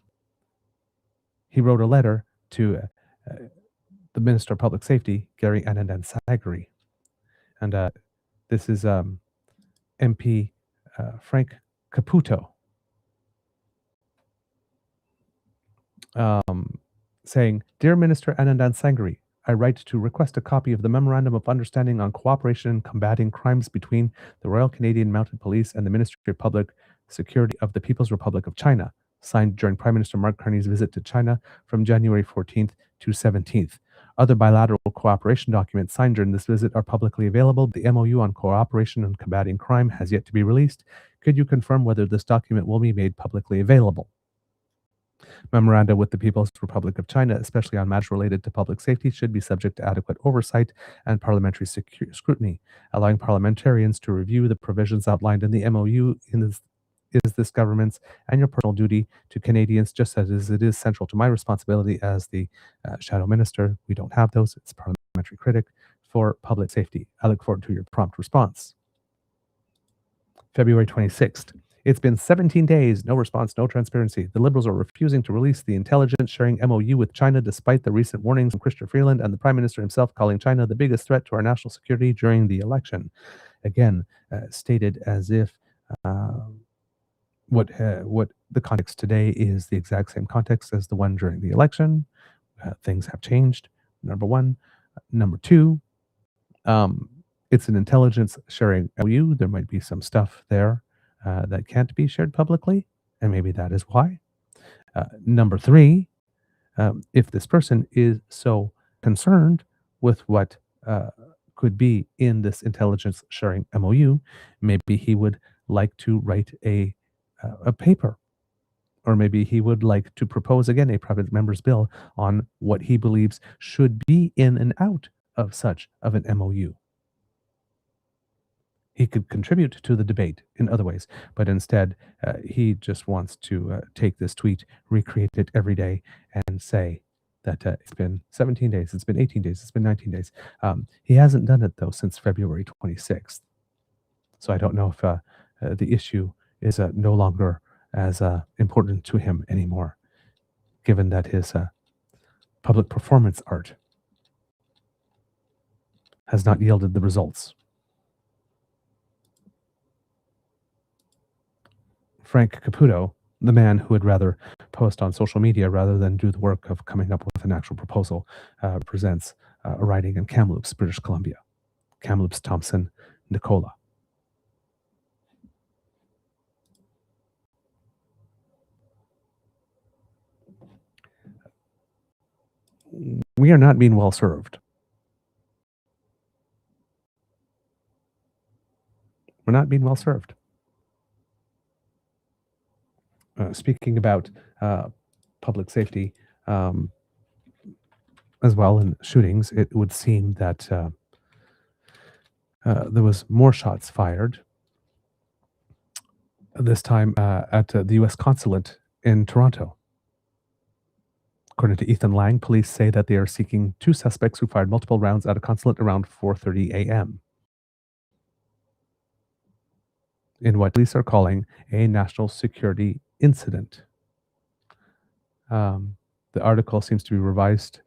he wrote a letter to the Minister of Public Safety, Gary Anandansagari. And this is MP Frank Caputo saying, Dear Minister Anandansagari, I write to request a copy of the Memorandum of Understanding on Cooperation in Combating Crimes between the Royal Canadian Mounted Police and the Ministry of Public Security of the People's Republic of China, signed during Prime Minister Mark Carney's visit to China from January 14th to 17th. Other bilateral cooperation documents signed during this visit are publicly available. The MOU on cooperation in combating crime has yet to be released. Could you confirm whether this document will be made publicly available? Memoranda with the People's Republic of China, especially on matters related to public safety, should be subject to adequate oversight and parliamentary scrutiny. Allowing parliamentarians to review the provisions outlined in the MOU is this government's and your personal duty to Canadians, just as it is central to my responsibility as the shadow minister. We don't have those. It's parliamentary critic for public safety. I look forward to your prompt response. February 26th. It's been 17 days, no response, no transparency. The Liberals are refusing to release the intelligence sharing MOU with China despite the recent warnings from Chrystia Freeland and the Prime Minister himself calling China the biggest threat to our national security during the election. Again, stated as if what the context today is the exact same context as the one during the election. Things have changed, number one. Number two, it's an intelligence sharing MOU. There might be some stuff there that can't be shared publicly, and maybe that is why. Number three, if this person is so concerned with what could be in this intelligence sharing MOU, maybe he would like to write a paper, or maybe he would like to propose again a private member's bill on what he believes should be in and out of such of an MOU. He could contribute to the debate in other ways, but instead he just wants to take this tweet, recreate it every day, and say that it's been 17 days, it's been 18 days, it's been 19 days. He hasn't done it, though, since February 26th. So I don't know if the issue is no longer as important to him anymore, given that his public performance art has not yielded the results. Frank Caputo, the man who would rather post on social media rather than do the work of coming up with an actual proposal, presents a riding in Kamloops, British Columbia. Kamloops, Thompson, Nicola. We are not being well served. We're not being well served. Speaking about public safety, as well in shootings. It would seem that there was more shots fired, this time at the U.S. consulate in Toronto. According to Ethan Lang, police say that they are seeking two suspects who fired multiple rounds at a consulate around 4:30 a.m. in what police are calling a national security incident. The article seems to be revised.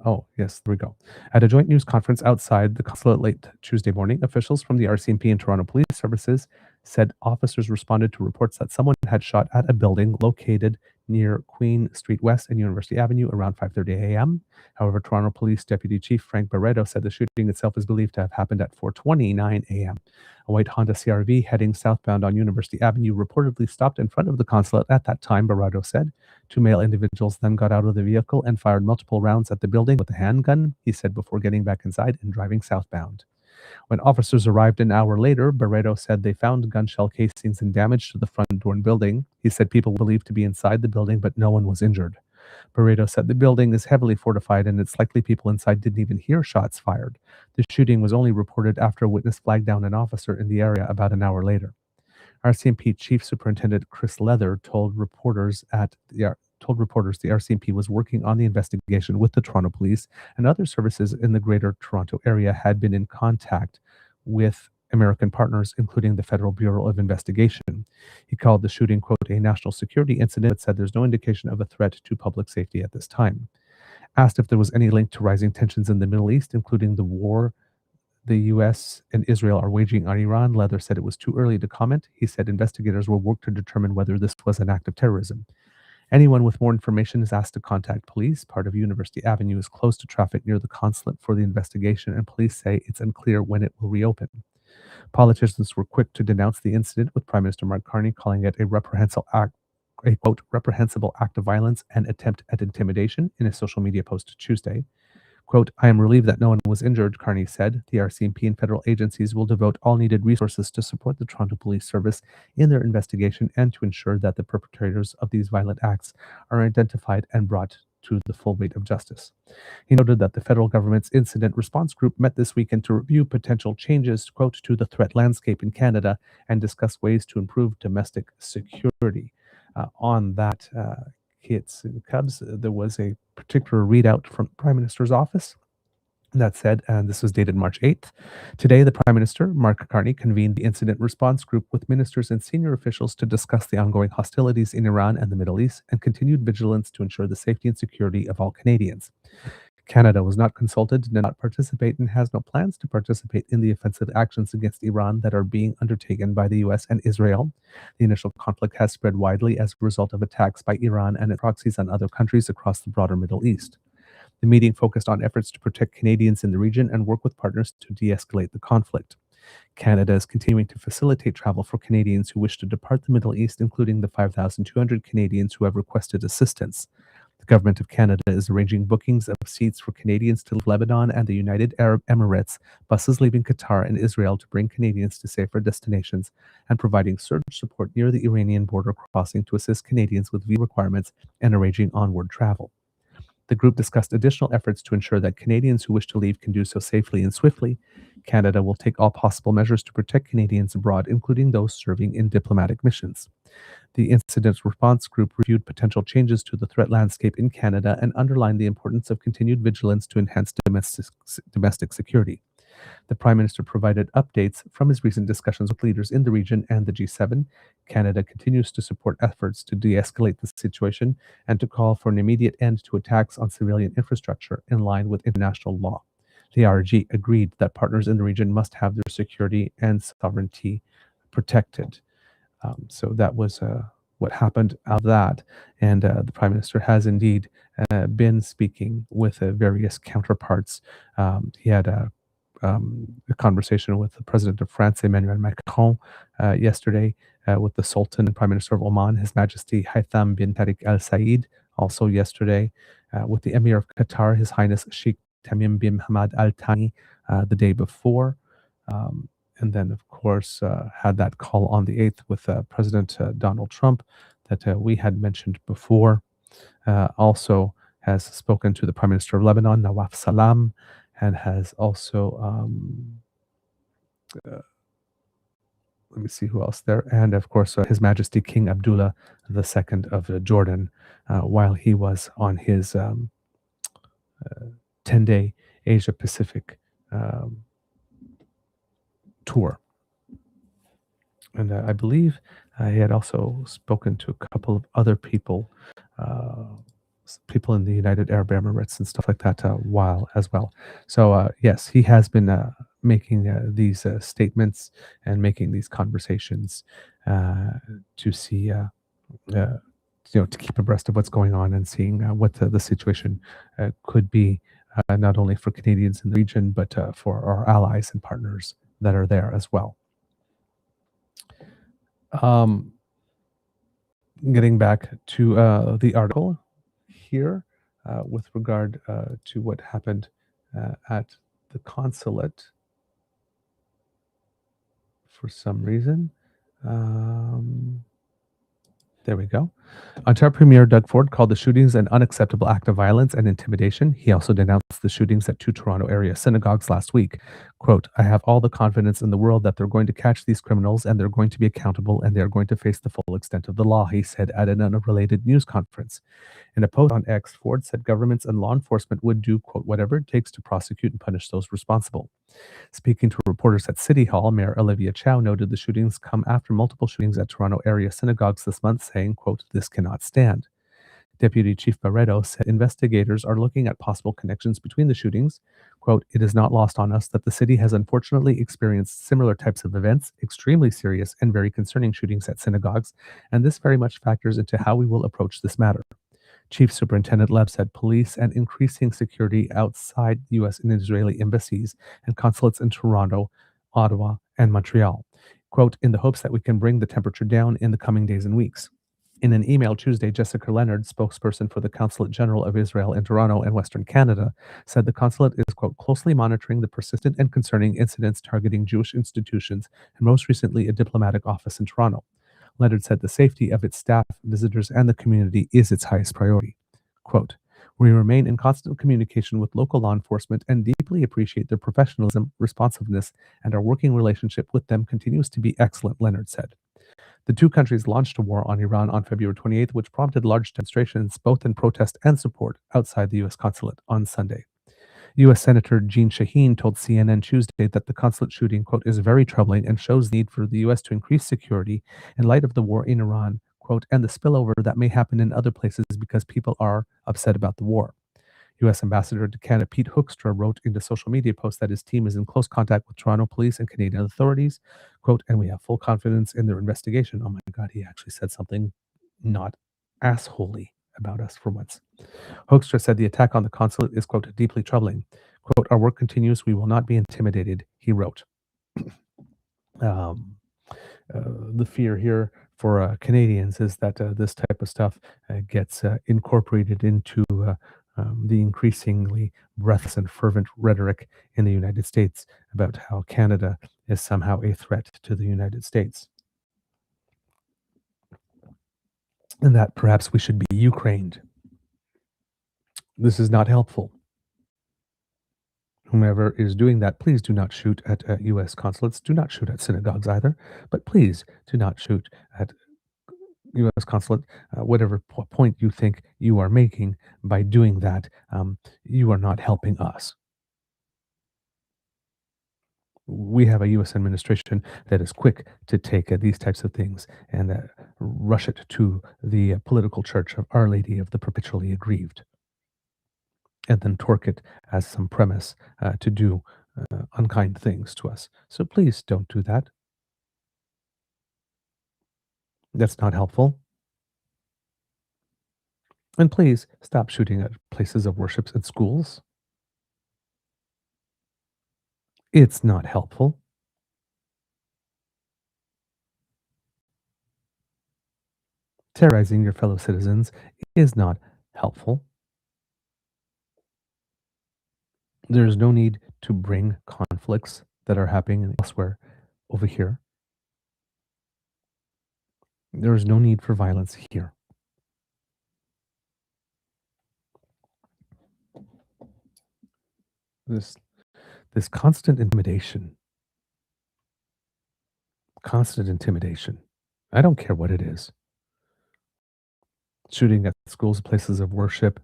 Oh, yes, there we go. At a joint news conference outside the consulate late Tuesday morning, officials from the RCMP and Toronto Police Services said officers responded to reports that someone had shot at a building located near Queen Street West and University Avenue around 5:30 a.m. However, Toronto Police Deputy Chief Frank Barreto said the shooting itself is believed to have happened at 4:29 a.m. A white Honda CR-V heading southbound on University Avenue reportedly stopped in front of the consulate at that time, Barreto said. Two male individuals then got out of the vehicle and fired multiple rounds at the building with a handgun, he said, before getting back inside and driving southbound. When officers arrived an hour later, Barreto said they found gunshell casings and damage to the front door and building. He said people believed to be inside the building, but no one was injured. Barreto said the building is heavily fortified and it's likely people inside didn't even hear shots fired. The shooting was only reported after a witness flagged down an officer in the area about an hour later. RCMP Chief Superintendent Chris Leather told reporters the RCMP was working on the investigation with the Toronto Police, and other services in the Greater Toronto Area had been in contact with American partners, including the Federal Bureau of Investigation. He called the shooting, quote, a national security incident, but said there's no indication of a threat to public safety at this time. Asked if there was any link to rising tensions in the Middle East, including the war the U.S. and Israel are waging on Iran, Leather said it was too early to comment. He said investigators will work to determine whether this was an act of terrorism. Anyone with more information is asked to contact police. Part of University Avenue is closed to traffic near the consulate for the investigation, and police say it's unclear when it will reopen. Politicians were quick to denounce the incident, with Prime Minister Mark Carney calling it a reprehensible act of violence and attempt at intimidation in a social media post Tuesday. Quote, I am relieved that no one was injured, Carney said. The RCMP and federal agencies will devote all needed resources to support the Toronto Police Service in their investigation and to ensure that the perpetrators of these violent acts are identified and brought to the full weight of justice. He noted that the federal government's incident response group met this weekend to review potential changes, quote, to the threat landscape in Canada and discuss ways to improve domestic security. On that, Kids and Cubs, there was a particular readout from the Prime Minister's office that said, and this was dated March 8th, today the Prime Minister, Mark Carney, convened the incident response group with ministers and senior officials to discuss the ongoing hostilities in Iran and the Middle East and continued vigilance to ensure the safety and security of all Canadians. Canada was not consulted, did not participate, and has no plans to participate in the offensive actions against Iran that are being undertaken by the U.S. and Israel. The initial conflict has spread widely as a result of attacks by Iran and its proxies on other countries across the broader Middle East. The meeting focused on efforts to protect Canadians in the region and work with partners to de-escalate the conflict. Canada is continuing to facilitate travel for Canadians who wish to depart the Middle East, including the 5,200 Canadians who have requested assistance. The Government of Canada is arranging bookings of seats for Canadians to Lebanon and the United Arab Emirates, buses leaving Qatar and Israel to bring Canadians to safer destinations, and providing surge support near the Iranian border crossing to assist Canadians with visa requirements and arranging onward travel. The group discussed additional efforts to ensure that Canadians who wish to leave can do so safely and swiftly. Canada will take all possible measures to protect Canadians abroad, including those serving in diplomatic missions. The incident response group reviewed potential changes to the threat landscape in Canada and underlined the importance of continued vigilance to enhance domestic security. The Prime Minister provided updates from his recent discussions with leaders in the region and the G7. Canada continues to support efforts to de-escalate the situation and to call for an immediate end to attacks on civilian infrastructure in line with international law. The RG agreed that partners in the region must have their security and sovereignty protected. So that was what happened out of that. And the Prime Minister has indeed been speaking with various counterparts. He had a conversation with the President of France, Emmanuel Macron, yesterday, with the Sultan and Prime Minister of Oman, His Majesty Haitham bin Tariq Al Said, also yesterday, with the Emir of Qatar, His Highness Sheikh Tamim bin Hamad Al Thani, the day before. And then, of course, had that call on the 8th with President Donald Trump that we had mentioned before. Also has spoken to the Prime Minister of Lebanon, Nawaf Salam, and has also uh, let me see who else there, and of course His Majesty King Abdullah II of Jordan, while he was on his 10-day Asia Pacific um, tour. And I believe he had also spoken to a couple of other people, uh, people in the United Arab Emirates and stuff like that, while as well. So yes, he has been making these statements and making these conversations to see, to keep abreast of what's going on and seeing what the situation could be, not only for Canadians in the region, but for our allies and partners that are there as well. Um, Getting back to the article here with regard to what happened at the consulate for some reason. There we go. Ontario Premier Doug Ford called the shootings an unacceptable act of violence and intimidation. He also denounced the shootings at 2 Toronto area synagogues last week. Quote, I have all the confidence in the world that they're going to catch these criminals and they're going to be accountable and they're going to face the full extent of the law, he said at an unrelated news conference. In a post on X, Ford said governments and law enforcement would do, quote, whatever it takes to prosecute and punish those responsible. Speaking to reporters at City Hall, Mayor Olivia Chow noted the shootings come after multiple shootings at Toronto area synagogues this month, saying, quote, this cannot stand. Deputy Chief Barreto said investigators are looking at possible connections between the shootings. Quote, it is not lost on us that the city has unfortunately experienced similar types of events, extremely serious and very concerning shootings at synagogues, and this very much factors into how we will approach this matter. Chief Superintendent Lev said police and increasing security outside U.S. and Israeli embassies and consulates in Toronto, Ottawa, and Montreal. Quote, in the hopes that we can bring the temperature down in the coming days and weeks. In an email Tuesday, Jessica Leonard, spokesperson for the Consulate General of Israel in Toronto and Western Canada, said the consulate is, quote, closely monitoring the persistent and concerning incidents targeting Jewish institutions and most recently a diplomatic office in Toronto. Leonard said the safety of its staff, visitors, and the community is its highest priority. Quote, we remain in constant communication with local law enforcement and deeply appreciate their professionalism, responsiveness, and our working relationship with them continues to be excellent, Leonard said. The two countries launched a war on Iran on February 28th, which prompted large demonstrations both in protest and support outside the U.S. consulate on Sunday. U.S. Senator Jean Shaheen told CNN Tuesday that the consulate shooting, quote, is very troubling and shows the need for the U.S. to increase security in light of the war in Iran, quote, and the spillover that may happen in other places because people are upset about the war. U.S. Ambassador to Canada Pete Hoekstra wrote in a social media post that his team is in close contact with Toronto police and Canadian authorities, quote, and we have full confidence in their investigation. Oh my God, he actually said something not assholey about us for once. Hoekstra said the attack on the consulate is, quote, deeply troubling. Quote, our work continues. We will not be intimidated, he wrote. Um, the fear here for Canadians is that this type of stuff gets incorporated into the increasingly breathless and fervent rhetoric in the United States about how Canada is somehow a threat to the United States. And that perhaps we should be Ukrained. This is not helpful. Whomever is doing that, please do not shoot at U.S. consulates. Do not shoot at synagogues either, but please do not shoot at U.S. consulate. Whatever point you think you are making by doing that, you are not helping us. We have a U.S. administration that is quick to take these types of things and rush it to the political church of Our Lady of the Perpetually Aggrieved, and then torque it as some premise to do unkind things to us. So please don't do that. That's not helpful. And please stop shooting at places of worship and schools. It's not helpful. Terrorizing your fellow citizens is not helpful. There's no need to bring conflicts that are happening elsewhere over here. There is no need for violence here. This this constant intimidation. I don't care what it is. Shooting at schools, places of worship,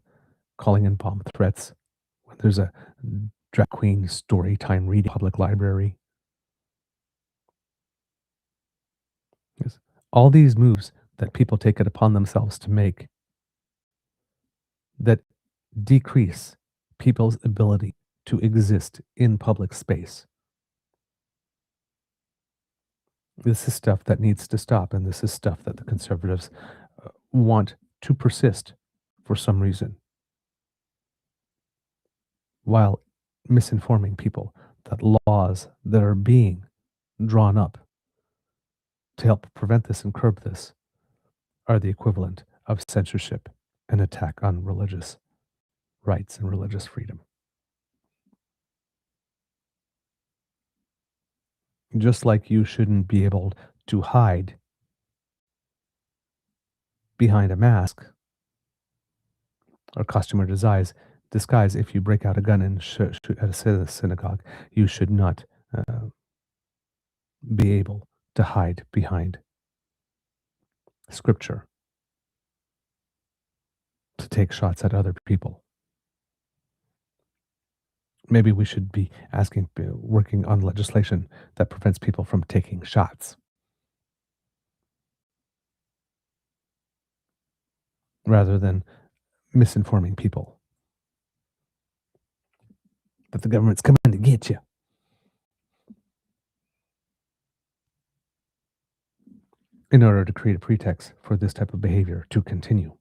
calling in bomb threats. When there's a drag queen story time reading public library. Yes. All these moves that people take it upon themselves to make that decrease people's ability to exist in public space. This is stuff that needs to stop, and this is stuff that the conservatives want to persist for some reason, while misinforming people that laws that are being drawn up to help prevent this and curb this are the equivalent of censorship and attack on religious rights and religious freedom. Just like you shouldn't be able to hide behind a mask or costume or disguise if you break out a gun and shoot at a synagogue, you should not be able to hide behind scripture to take shots at other people. Maybe we should be working on legislation that prevents people from taking shots rather than misinforming people that the government's coming to get you in order to create a pretext for this type of behavior to continue.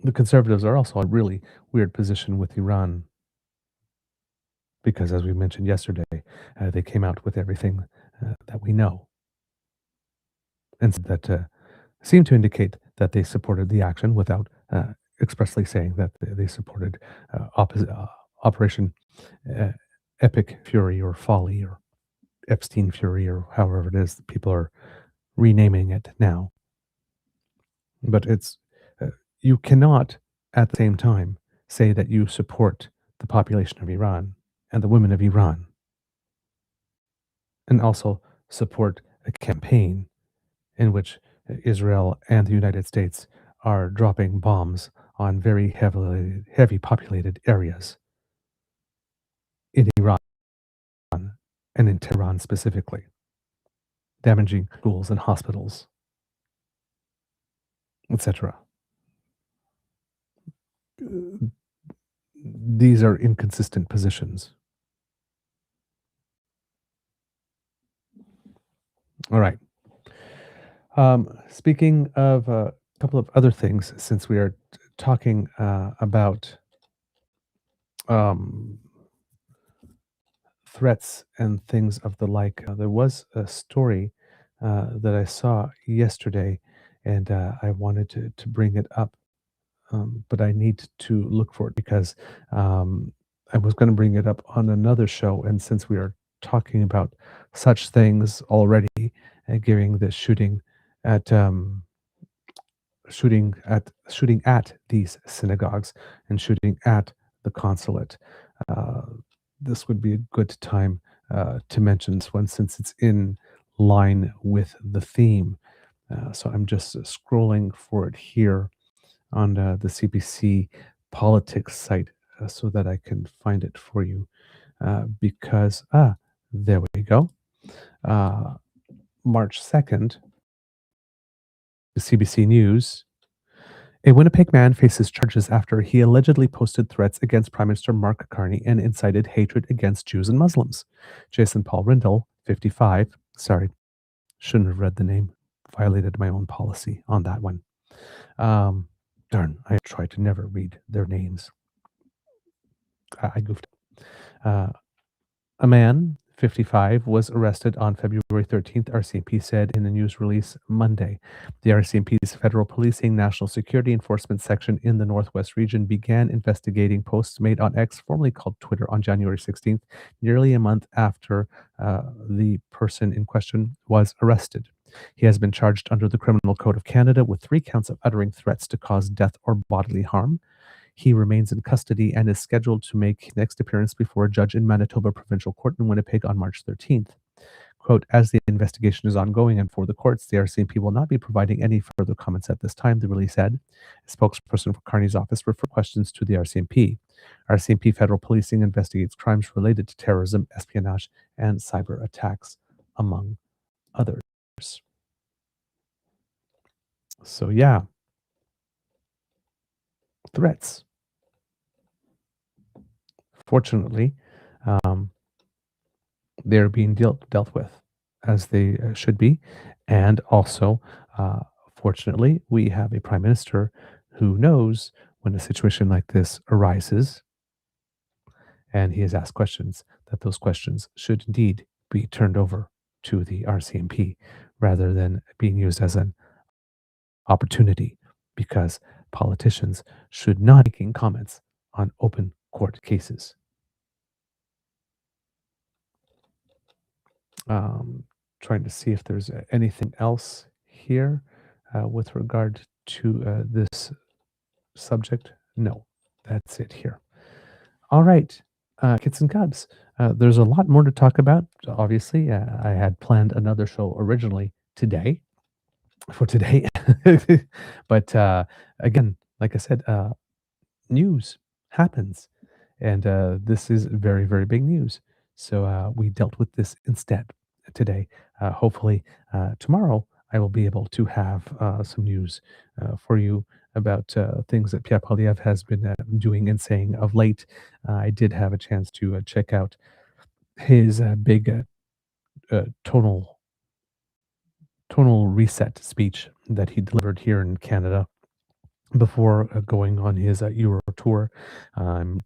The conservatives are also in a really weird position with Iran because, as we mentioned yesterday, they came out with everything that we know and that seemed to indicate that they supported the action without expressly saying that they supported Operation Epic Fury or Folly or Epstein Fury or however it is that people are renaming it now. But it's you cannot at the same time say that you support the population of Iran and the women of Iran and also support a campaign in which Israel and the United States are dropping bombs on very heavy populated areas in Iran and in Tehran specifically, damaging schools and hospitals, etc. These are inconsistent positions. All right. Speaking of a couple of other things, since we are talking about um, threats and things of the like, there was a story that I saw yesterday, and I wanted to bring it up, but I need to look for it because I was going to bring it up on another show, and since we are talking about such things already, giving the at um, shooting at these synagogues and shooting at the consulate. Uh, this would be a good time to mention this one since it's in line with the theme. So I'm just scrolling for it here on the CBC politics site so that I can find it for you because, there we go. Uh, March 2nd, the CBC News. A Winnipeg man faces charges after he allegedly posted threats against Prime Minister Mark Carney and incited hatred against Jews and Muslims. Jason Paul Rindle, 55, sorry, shouldn't have read the name, violated my own policy on that one. Darn, I try to never read their names. I goofed. A man, 55, was arrested on February 13th, RCMP said in a news release Monday. The RCMP's Federal Policing National Security Enforcement Section in the Northwest region began investigating posts made on X, formerly called Twitter, on January 16th, nearly a month after the person in question was arrested. He has been charged under the Criminal Code of Canada with 3 counts of uttering threats to cause death or bodily harm. He remains in custody and is scheduled to make his next appearance before a judge in Manitoba Provincial Court in Winnipeg on March 13th. Quote, as the investigation is ongoing and for the courts, the RCMP will not be providing any further comments at this time, the release said. A spokesperson for Carney's office referred questions to the RCMP. RCMP federal policing investigates crimes related to terrorism, espionage, and cyber attacks, among others. So, yeah, threats. Fortunately, um, they're being dealt with as they should be. And also, uh, fortunately, we have a prime minister who knows when a situation like this arises and he has asked questions, that those questions should indeed be turned over to the RCMP rather than being used as an opportunity, because politicians should not be making comments on open court cases. Um, Trying to see if there's anything else here with regard to this subject. No, that's it here. All right, kits and cubs. There's a lot more to talk about. Obviously, I had planned another show originally today for today, but again, like I said, news happens, and this is very, very big news. So we dealt with this instead today. Hopefully, tomorrow I will be able to have some news for you about things that Pierre Poilievre has been doing and saying of late. I did have a chance to check out his big tonal reset speech that he delivered here in Canada before going on his Euro tour. I'm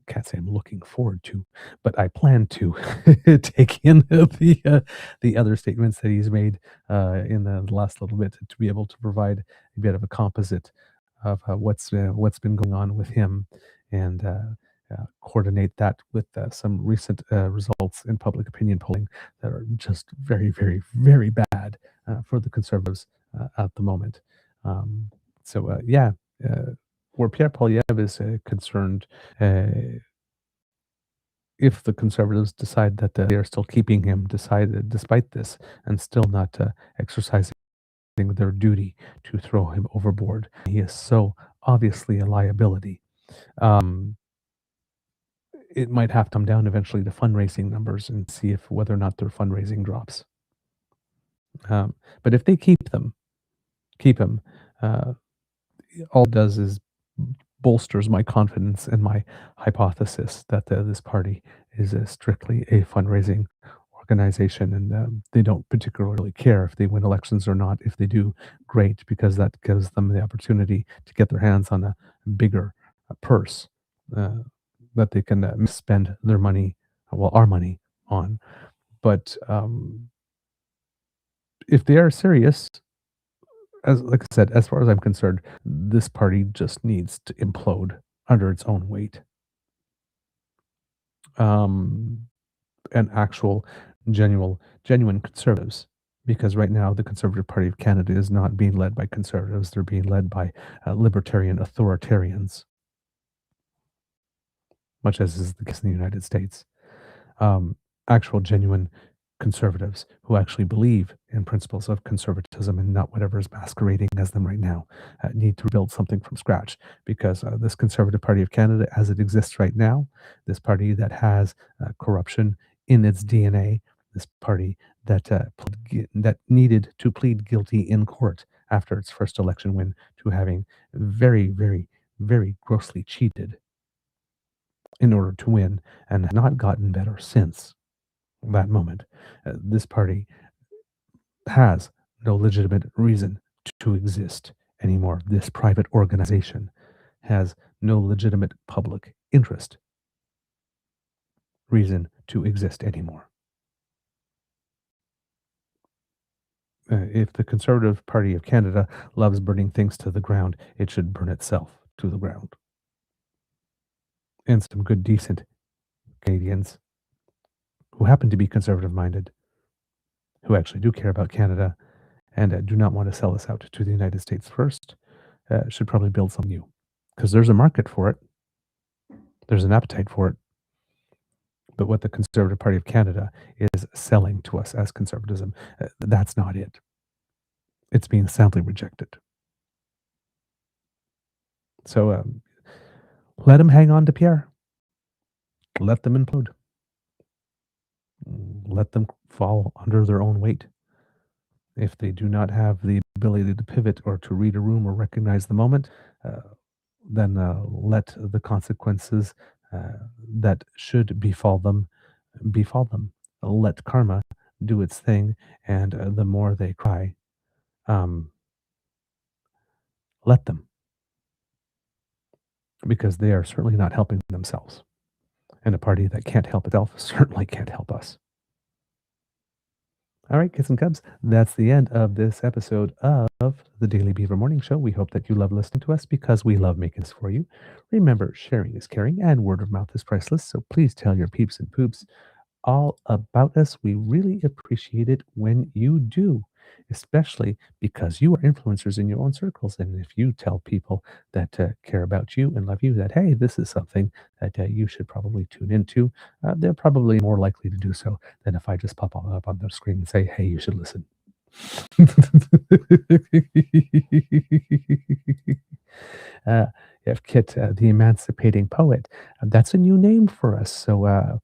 can't say I'm looking forward to, but I plan to take in the other statements that he's made in the last little bit to be able to provide a bit of a composite of what's been going on with him, and coordinate that with some recent results in public opinion polling that are just very, very, very bad for the Conservatives at the moment. Um, yeah, where Pierre Poilievre is concerned, if the Conservatives decide that they are still keeping him, despite this, and still not exercising their duty to throw him overboard, he is so obviously a liability. Um, it might have to come down eventually to fundraising numbers and see if whether or not their fundraising drops. But if they keep him, uh, all it does is bolsters my confidence and my hypothesis that this party is strictly a fundraising organization, and they don't particularly care if they win elections or not. If they do, great, because that gives them the opportunity to get their hands on a bigger purse uh, that they can spend their money, well, our money on. But if they are serious, as like I said, as far as I'm concerned, this party just needs to implode under its own weight. Um, and actual, genuine conservatives, because right now the Conservative Party of Canada is not being led by conservatives; they're being led by libertarian authoritarians, much as is the case in the United States. Actual, genuine conservatives who actually believe in principles of conservatism and not whatever is masquerading as them right now need to build something from scratch, because this Conservative Party of Canada, as it exists right now, this party that has corruption in its DNA, this party that that needed to plead guilty in court after its first election win to having very, very, very grossly cheated in order to win, and not gotten better since that moment. This party has no legitimate reason to exist anymore. This private organization has no legitimate public interest reason to exist anymore. If the Conservative Party of Canada loves burning things to the ground, it should burn itself to the ground. And some good, decent Canadians who happen to be conservative minded, who actually do care about Canada, and do not want to sell us out to the United States first, should probably build something new. because there's a market for it. There's an appetite for it. But what the Conservative Party of Canada is selling to us as conservatism, that's not it. It's being soundly rejected. So let them hang on to Pierre. Let them implode. Let them fall under their own weight. If they do not have the ability to pivot or to read a room or recognize the moment, uh, then let the consequences that should befall them befall them. Let karma do its thing, and the more they cry, um, let them, because they are certainly not helping themselves. And a party that can't help itself certainly can't help us. All right, kids and cubs, that's the end of this episode of the Daily Beaver Morning Show. We hope that you love listening to us because we love making this for you. Remember, sharing is caring and word of mouth is priceless. So please tell your peeps and poops all about us. We really appreciate it when you do, especially because you are influencers in your own circles. And if you tell people that care about you and love you that, hey, this is something that you should probably tune into, they're probably more likely to do so than if I just pop up on the screen and say, hey, you should listen. uh, you have Kit, the Emancipating Poet. That's a new name for us. So,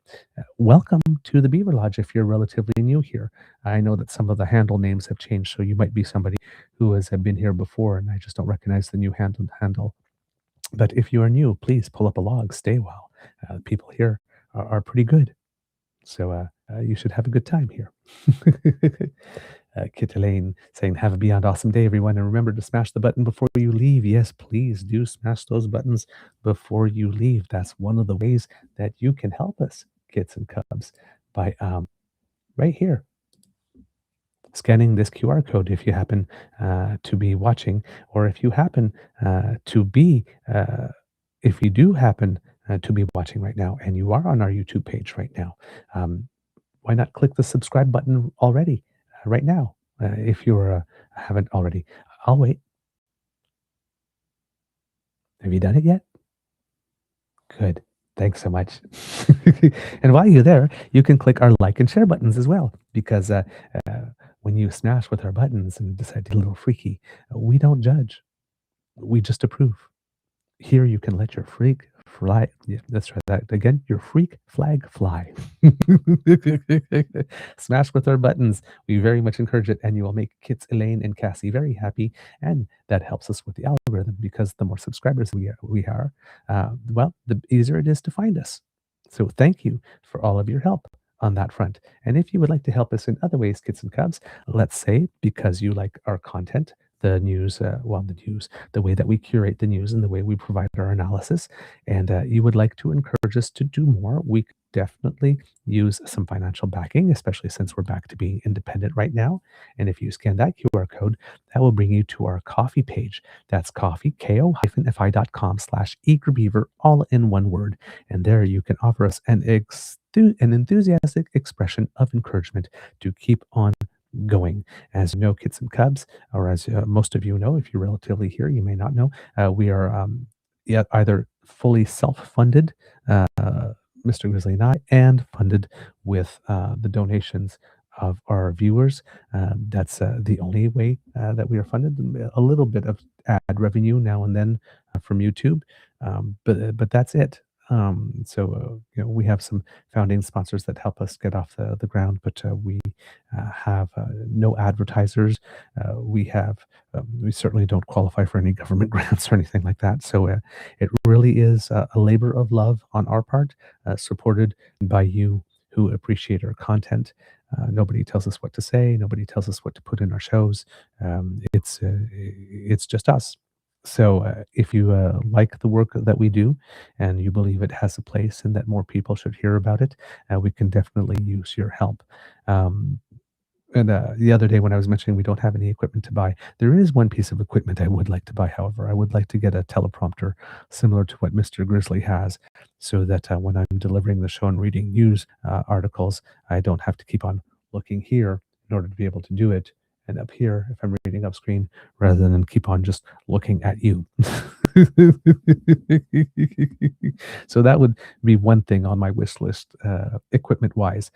welcome to the Beaver Lodge if you're relatively new here. I know that some of the handle names have changed, so you might be somebody who has been here before, and I just don't recognize the new handle. But if you are new, please pull up a log, stay a while. People here are pretty good. So you should have a good time here. Kit Elaine saying, have a beyond awesome day, everyone. And remember to smash the button before you leave. Yes, please do smash those buttons before you leave. That's one of the ways that you can help us, kids and cubs, by right here, scanning this QR code if you happen to be watching, or if you happen to be, if you do happen to be watching right now and you are on our YouTube page right now, why not click the subscribe button already right now if you haven't already? I'll wait. Have you done it yet? Good. Thanks so much. And while you're there, you can click our like and share buttons as well, because when you smash with our buttons and decide to get a little freaky, we don't judge. We just approve. Here you can let your freak fly. Yeah, let's try that again. Your freak flag fly. Smash with our buttons. We very much encourage it, and you will make Kits, Elaine, and Cassie very happy. And that helps us with the algorithm, because the more subscribers we are, well, the easier it is to find us. So thank you for all of your help on that front. And if you would like to help us in other ways, Kits and Cubs, let's say because you like our content, the news, the way that we curate the news and the way we provide our analysis, and you would like to encourage us to do more, we could definitely use some financial backing, especially since we're back to being independent right now. And if you scan that QR code, that will bring you to our coffee page. That's coffee, ko-fi.com/eagerbeaver, all in one word. And there you can offer us an enthusiastic expression of encouragement to keep on going. As you know, kids and cubs, or as most of you know, if you're relatively here, you may not know, we are either fully self-funded, Mr. Grizzly and I, and funded with the donations of our viewers. That's the only way that we are funded. A little bit of ad revenue now and then from YouTube, but that's it. We have some founding sponsors that help us get off the ground, but we have no advertisers. We certainly don't qualify for any government grants or anything like that. So it really is a labor of love on our part, supported by you who appreciate our content. Nobody tells us what to say. Nobody tells us what to put in our shows. It's just us. So if you like the work that we do and you believe it has a place and that more people should hear about it, we can definitely use your help. And the other day when I was mentioning we don't have any equipment to buy, there is one piece of equipment I would like to buy, however. I would like to get a teleprompter similar to what Mr. Grizzly has, so that when I'm delivering the show and reading news articles, I don't have to keep on looking here in order to be able to do it, and up here if I'm reading up screen, rather than keep on just looking at you. So that would be one thing on my wish list, equipment-wise,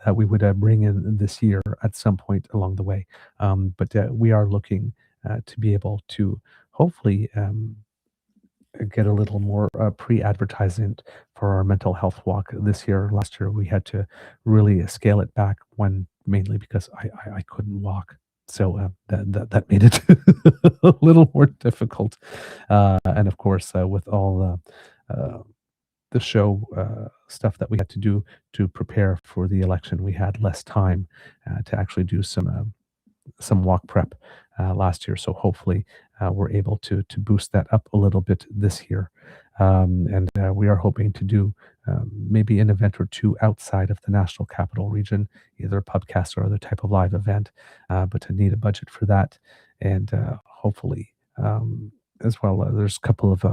that we would, bring in this year at some point along the way. But, we are looking, to be able to hopefully, get a little more pre-advertisement for our mental health walk this year. Last year, we had to really scale it back, one mainly because I couldn't walk. So that made it a little more difficult. And of course, with all the show stuff that we had to do to prepare for the election, we had less time to actually do some walk prep last year. So hopefully we're able to boost that up a little bit this year. And we are hoping to do maybe an event or two outside of the National Capital Region, either a pubcast or other type of live event, but to need a budget for that. And hopefully as well, there's a couple of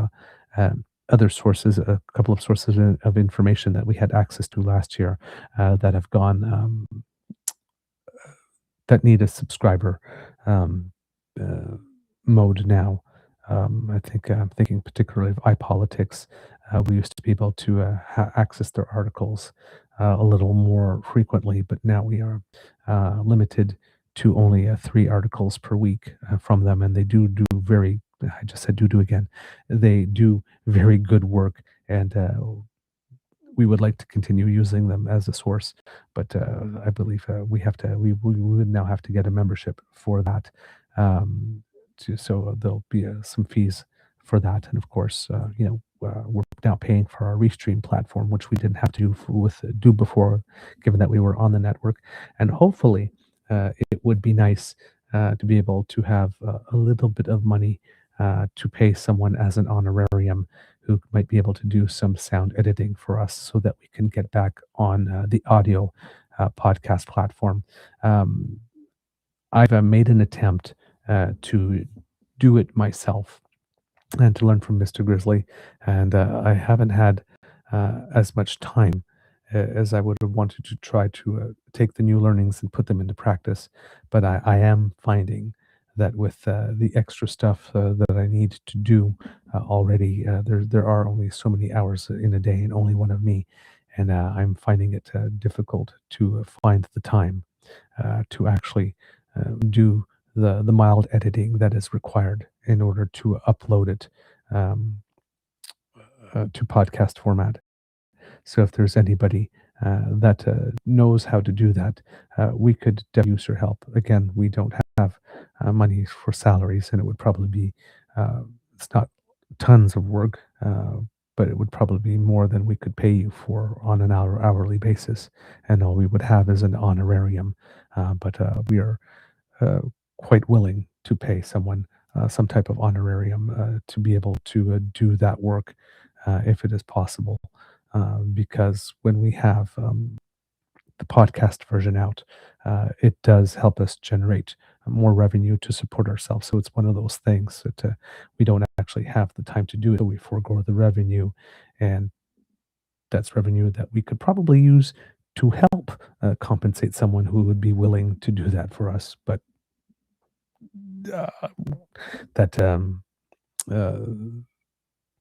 other sources, a couple of sources of information that we had access to last year that have gone that need a subscriber um, uh, mode now. I think I'm thinking particularly of iPolitics. We used to be able to access their articles a little more frequently, but now we are limited to only 3 articles per week from them, and they do very. I just said do again. They do very good work, and we would like to continue using them as a source, but I believe we would now have to get a membership for that. So there'll be some fees for that, and of course, we're now paying for our Restream platform, which we didn't have to do before, given that we were on the network, and hopefully, it would be nice to be able to have a little bit of money to pay someone as an honorarium who might be able to do some sound editing for us so that we can get back on the audio podcast platform. Um, I've made an attempt to do it myself and to learn from Mr. Grizzly, and I haven't had as much time as I would have wanted to try to take the new learnings and put them into practice. But I am finding that with the extra stuff that I need to do already, there are only so many hours in a day, and only one of me, and I'm finding it difficult to find the time to actually do the mild editing that is required in order to upload it um, to podcast format. So if there's anybody that knows how to do that, we could definitely use your help. Again, we don't have money for salaries, and it would probably be it's not tons of work, but it would probably be more than we could pay you for on an hourly basis, and all we would have is an honorarium. But we are uh, quite willing to pay someone some type of honorarium to be able to do that work if it is possible. Because when we have the podcast version out, it does help us generate more revenue to support ourselves. So it's one of those things that we don't actually have the time to do it. So we forego the revenue, and that's revenue that we could probably use to help compensate someone who would be willing to do that for us. But uh, that uh,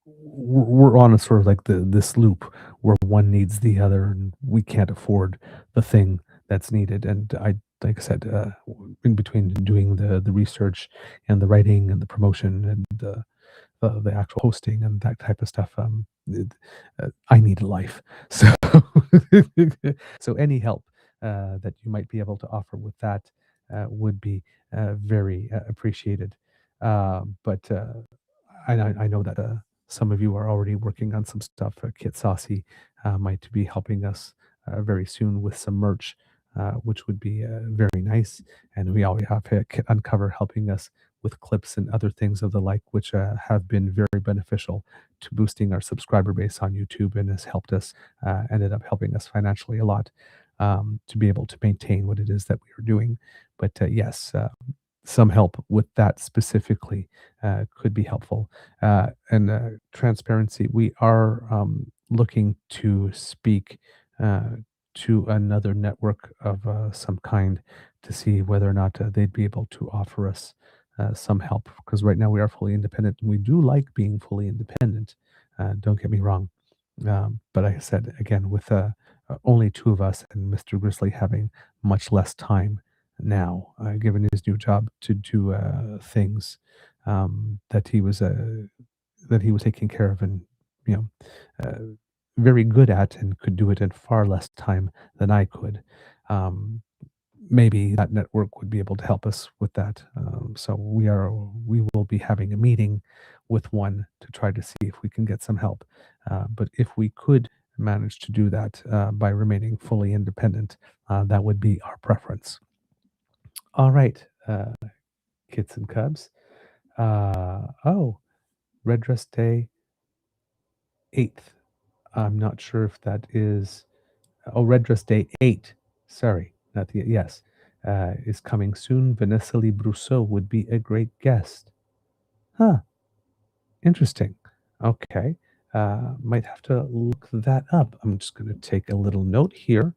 we're on a sort of like this loop where one needs the other, and we can't afford the thing that's needed. And like I said, in between doing the research and the writing and the promotion and the actual hosting and that type of stuff, I need a life. So, so any help that you might be able to offer with that would be very appreciated. But I know that some of you are already working on some stuff. Kit Saucy might be helping us very soon with some merch, which would be very nice. And we already have Kit Uncover helping us with clips and other things of the like, which have been very beneficial to boosting our subscriber base on YouTube, and has helped us, ended up helping us financially a lot to be able to maintain what it is that we are doing. But yes, some help with that specifically could be helpful. And transparency, we are looking to speak to another network of some kind to see whether or not they'd be able to offer us some help, because right now we are fully independent and we do like being fully independent. Don't get me wrong. But like I said, again, with only two of us and Mr. Grizzly having much less time now, given his new job to do things that he was taking care of and you know uh, very good at and could do it in far less time than I could. Um, Maybe that network would be able to help us with that. So we will be having a meeting with one to try to see if we can get some help. But if we could manage to do that by remaining fully independent, that would be our preference. All right, kids and cubs. Oh, Red Dress Day 8th. I'm not sure if that is. Oh, Red Dress Day 8. Sorry, not the yes. Is coming soon. Vanessa Lee Brousseau would be a great guest. Huh, interesting. Okay. Might have to look that up. I'm just going to take a little note here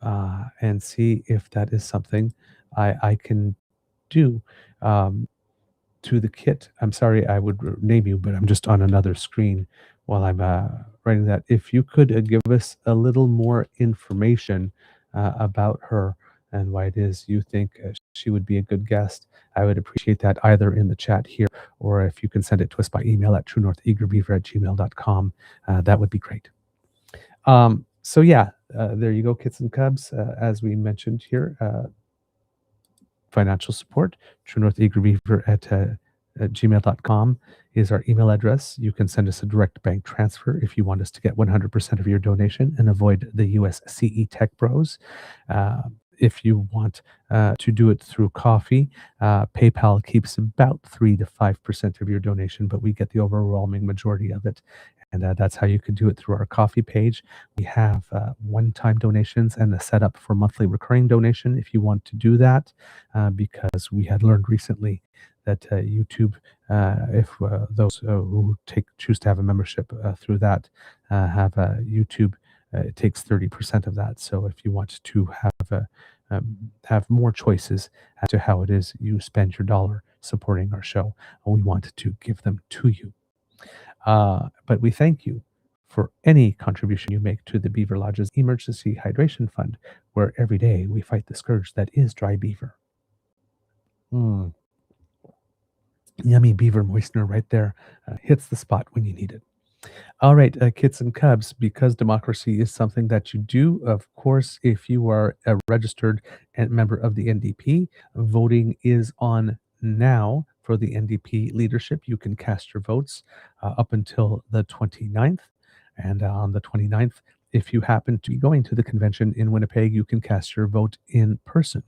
and see if that is something I can do. Um, to the kit. I'm sorry, I would name you, but I'm just on another screen while I'm writing that. If you could give us a little more information about her and why it is you think she would be a good guest, I would appreciate that either in the chat here or if you can send it to us by email at truenortheagerbeaver@gmail.com. That would be great. So yeah, there you go, kits and cubs. As we mentioned here, financial support, truenortheagerbeaver at gmail.com is our email address. You can send us a direct bank transfer if you want us to get 100% of your donation and avoid the US CE Tech Bros. If you want to do it through coffee, PayPal keeps about 3 to 5% of your donation, but we get the overwhelming majority of it. And that's how you could do it through our coffee page. We have one-time donations and a setup for monthly recurring donation if you want to do that, because we had learned recently that YouTube, if those who choose to have a membership through that have YouTube, it takes 30% of that. So if you want to have more choices as to how it is you spend your dollar supporting our show, we want to give them to you. But we thank you for any contribution you make to the Beaver Lodge's Emergency Hydration Fund, where every day we fight the scourge that is dry beaver. Mm, yummy beaver moistener right there. Hits the spot when you need it. All right, kits and cubs, because democracy is something that you do, of course, if you are a registered member of the NDP, voting is on now for the NDP leadership. You can cast your votes up until the 29th. And on the 29th, if you happen to be going to the convention in Winnipeg, you can cast your vote in person.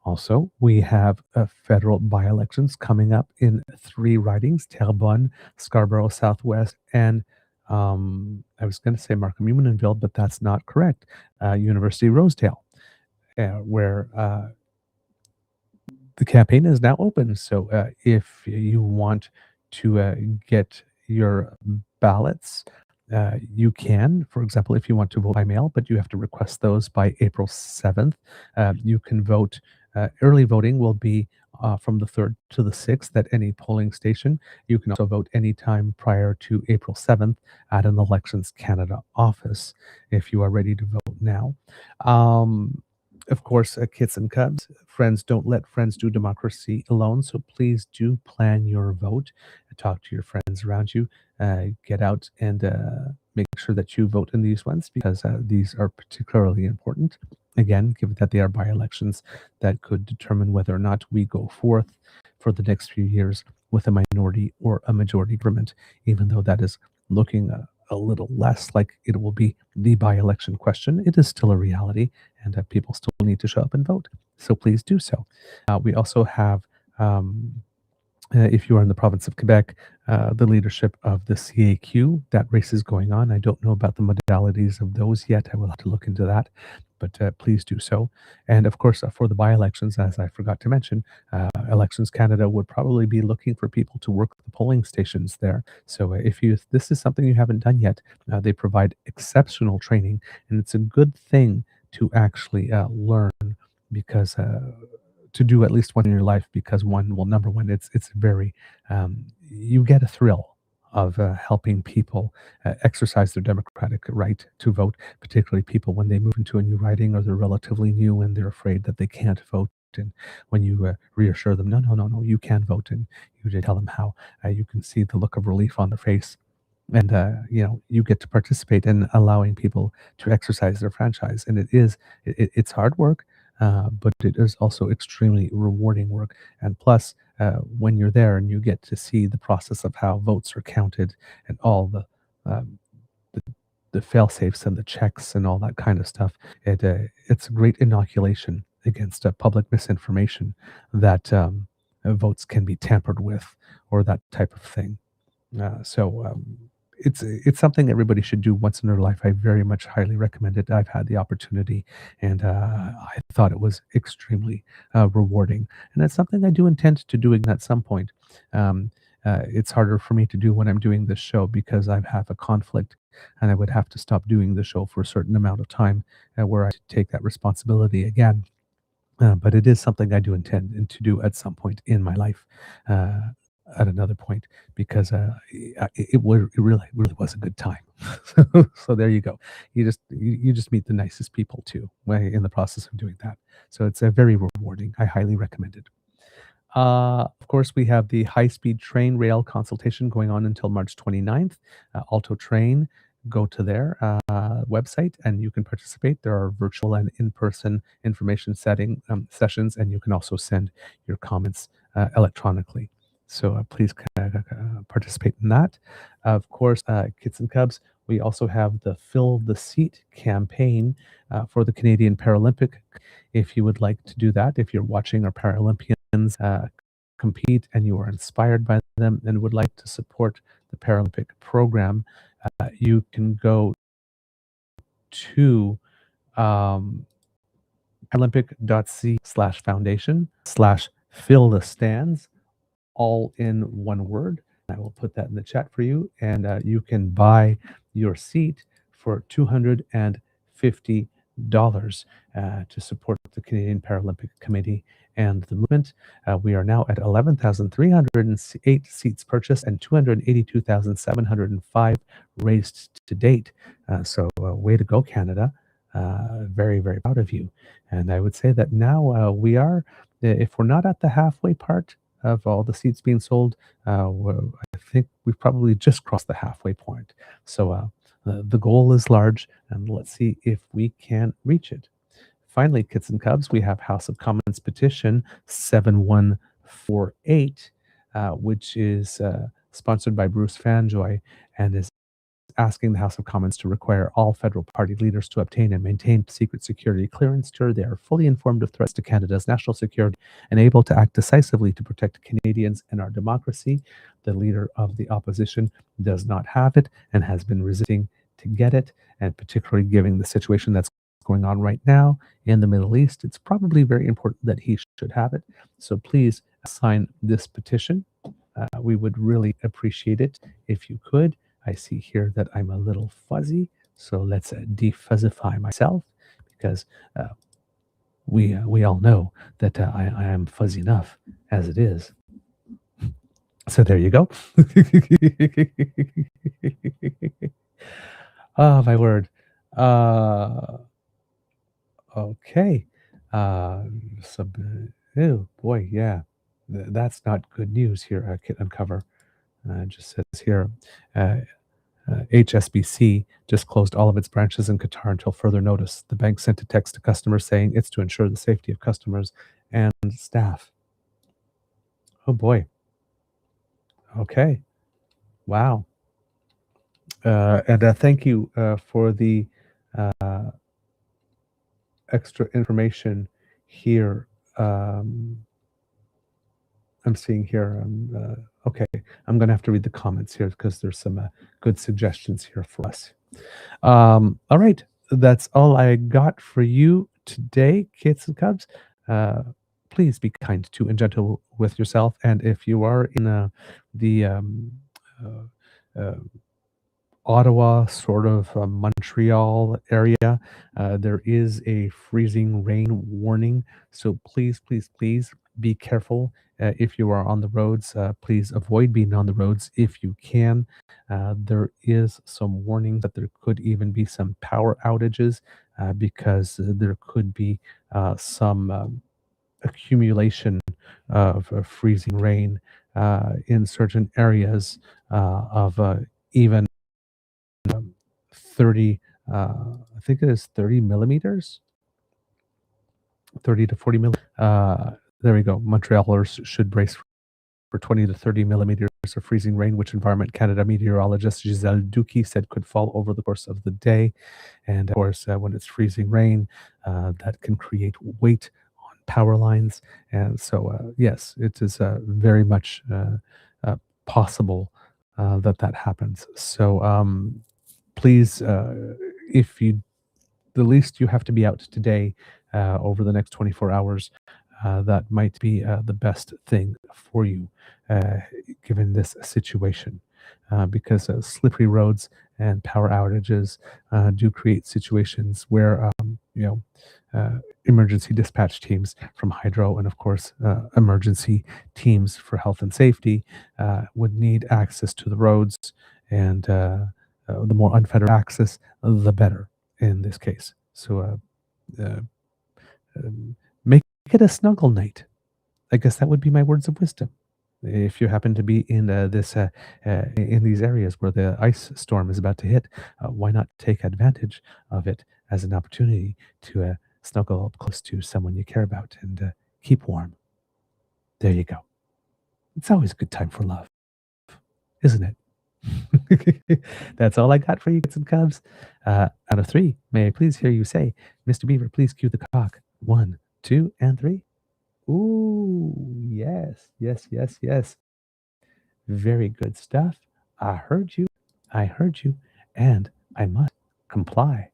Also, we have federal by-elections coming up in 3 ridings: Terrebonne, Scarborough Southwest, and I was going to say Markham Unionville, but that's not correct. University Rosedale, where the campaign is now open. So if you want to get your ballots, you can. For example, if you want to vote by mail, but you have to request those by April 7th, you can vote. Early voting will be from the 3rd to the 6th at any polling station. You can also vote anytime prior to April 7th at an Elections Canada office if you are ready to vote now. Of course, kits and cubs, friends don't let friends do democracy alone. So please do plan your vote. Talk to your friends around you. Get out and make sure that you vote in these ones, because these are particularly important. Again, given that they are by-elections that could determine whether or not we go forth for the next few years with a minority or a majority government, even though that is looking a little less like it will be the by-election question. It is still a reality, and people still need to show up and vote. So please do so. We also have, if you are in the province of Quebec, the leadership of the CAQ. That race is going on. I don't know about the modalities of those yet. I will have to look into that, but please do so. And of course, for the by-elections, as I forgot to mention, Elections Canada would probably be looking for people to work the polling stations there. So if this is something you haven't done yet, they provide exceptional training, and it's a good thing to actually learn, because to do at least one in your life because one, well, number one, it's very, you get a thrill of helping people exercise their democratic right to vote, particularly people when they move into a new riding or they're relatively new and they're afraid that they can't vote. And when you reassure them, no, no, no, no, you can vote, and you just tell them how, you can see the look of relief on their face, and you get to participate in allowing people to exercise their franchise. And it's hard work, but it is also extremely rewarding work. And plus, when you're there and you get to see the process of how votes are counted and all um, the fail safes and the checks and all that kind of stuff, it's a great inoculation against public misinformation that votes can be tampered with or that type of thing. So it's something everybody should do once in their life. I very much highly recommend it. I've had the opportunity, and I thought it was extremely rewarding. And it's something I do intend to doing at some point. Um, it's harder for me to do when I'm doing this show because I have a conflict, and I would have to stop doing the show for a certain amount of time, where I take that responsibility again. But it is something I do intend to do at some point in my life, uh, at another point, because it really was a good time. So there you go. You just meet the nicest people too in the process of doing that. So it's very rewarding. I highly recommend it. Of course, we have the high-speed train rail consultation going on until March 29th. Alto Train, go to their website and you can participate. There are virtual and in-person information setting sessions, and you can also send your comments electronically. So please participate in that. Of course, Kids and Cubs, we also have the Fill the Seat campaign for the Canadian Paralympic. If you would like to do that, if you're watching our Paralympians compete and you are inspired by them and would like to support the Paralympic program, you can go to um, paralympic.ca/foundation/fill the stands, all in one word. I will put that in the chat for you, and you can buy your seat for $250 to support the Canadian Paralympic Committee and the movement. We are now at 11,308 seats purchased and 282,705 raised to date. So way to go, Canada. Very, very proud of you. And I would say that now we are, if we're not at the halfway part of all the seats being sold, I think we've probably just crossed the halfway point. So the goal is large, and let's see if we can reach it. Finally, Kits and Cubs, we have House of Commons petition 7148, which is sponsored by Bruce Fanjoy and is asking the House of Commons to require all federal party leaders to obtain and maintain secret security clearance to they are fully informed of threats to Canada's national security and able to act decisively to protect Canadians and our democracy. The leader of the opposition does not have it and has been resisting to get it, and particularly given the situation that's going on right now in the Middle East, it's probably very important that he should have it. So please sign this petition. We would really appreciate it if you could. I see here that I'm a little fuzzy, so let's defuzzify myself, because we all know that I am fuzzy enough as it is. So there you go. Oh, my word. Okay. Sub. Oh boy, yeah. That's not good news here. Kit Uncover just says here. HSBC just closed all of its branches in Qatar until further notice. The bank sent a text to customers saying it's to ensure the safety of customers and staff. Oh boy. Okay. Wow. And thank you for the extra information here. I'm seeing here. Okay, I'm going to have to read the comments here because there's some good suggestions here for us. All right, that's all I got for you today, Kids and Cubs. Please be kind to and gentle with yourself. And if you are in the uh, uh, Ottawa, sort of Montreal area, there is a freezing rain warning. So please, please, please be careful if you are on the roads. Please avoid being on the roads if you can. There is some warning that there could even be some power outages because there could be some accumulation of freezing rain in certain areas of even 30, I think it is 30 millimeters, 30 to 40 millimeters. There we go. Montrealers should brace for 20 to 30 millimeters of freezing rain, which Environment Canada meteorologist Giselle Duki said could fall over the course of the day. And of course, when it's freezing rain, that can create weight on power lines. And so, yes, it is very much possible that that happens. So, please, if you the least you have to be out today over the next 24 hours, that might be the best thing for you uh, given this situation. Because slippery roads and power outages do create situations where, emergency dispatch teams from hydro and, of course, emergency teams for health and safety would need access to the roads. And the more unfettered access, the better in this case. So uh, make it a snuggle night. I guess that would be my words of wisdom. If you happen to be in in these areas where the ice storm is about to hit, why not take advantage of it as an opportunity to snuggle up close to someone you care about and keep warm? There you go. It's always a good time for love, isn't it? That's all I got for you, kids and cubs. Out of three, may I please hear you say, Mr. Beaver, please cue the cock. One, two, and three. Ooh, yes, yes, yes, yes. Very good stuff. I heard you, and I must comply.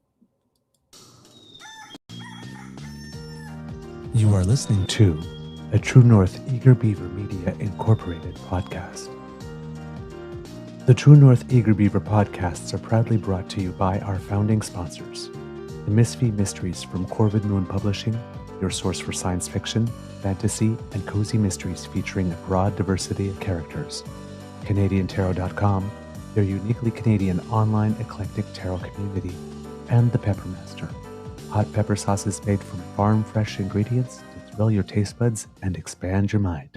You are listening to a True North Eager Beaver Media Incorporated podcast. The True North Eager Beaver podcasts are proudly brought to you by our founding sponsors, the Misfit Mysteries from Corvid Moon Publishing, your source for science fiction, fantasy, and cozy mysteries featuring a broad diversity of characters. CanadianTarot.com, their uniquely Canadian online eclectic tarot community, and The Peppermaster, hot pepper sauces made from farm fresh ingredients to thrill your taste buds and expand your mind.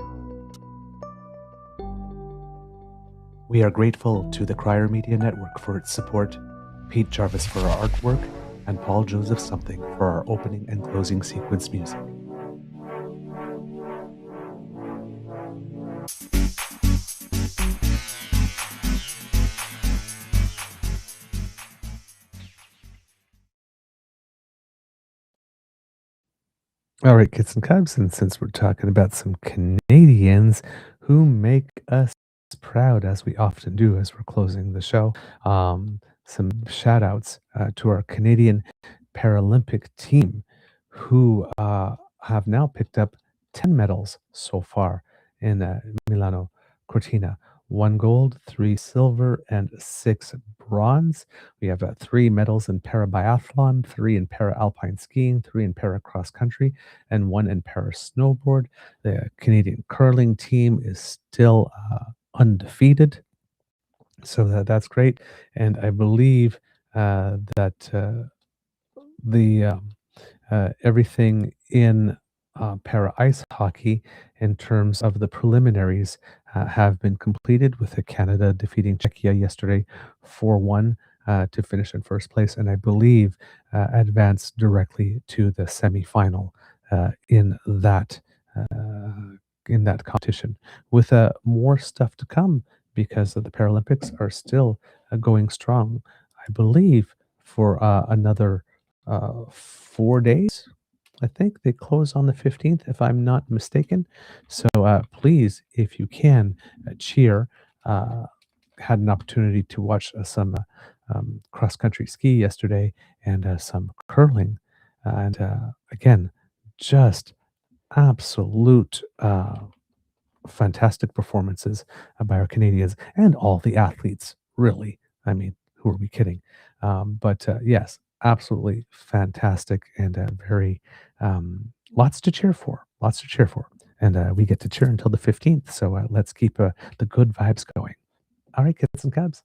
We are grateful to the Crier Media Network for its support, Pete Jarvis for our artwork, and Paul Joseph Something for our opening and closing sequence music. All right, kids and cubs, and since we're talking about some Canadians who make us proud, as we often do as we're closing the show, some shout outs to our Canadian Paralympic team who have now picked up 10 medals so far in Milano Cortina. 1 gold, 3 silver, and 6 bronze. We have 3 medals in para-biathlon, 3 in para-alpine skiing, 3 in para-cross country, and 1 in para-snowboard. The Canadian curling team is still undefeated, so that's great. And I believe that the everything in para ice hockey in terms of the preliminaries have been completed, with Canada defeating Czechia yesterday 4-1 to finish in first place, and I believe advance directly to the semifinal in that competition, with more stuff to come because the Paralympics are still going strong. I believe for another 4 days. I think they close on the 15th, if I'm not mistaken. So please, if you can, cheer. Had an opportunity to watch some cross country ski yesterday and some curling. And again, just absolute fantastic performances by our Canadians and all the athletes, really. I mean, who are we kidding? But yes, absolutely fantastic and very lots to cheer for. Lots to cheer for. And we get to cheer until the 15th. So let's keep the good vibes going. All right, kids and cubs.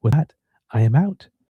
With that, I am out.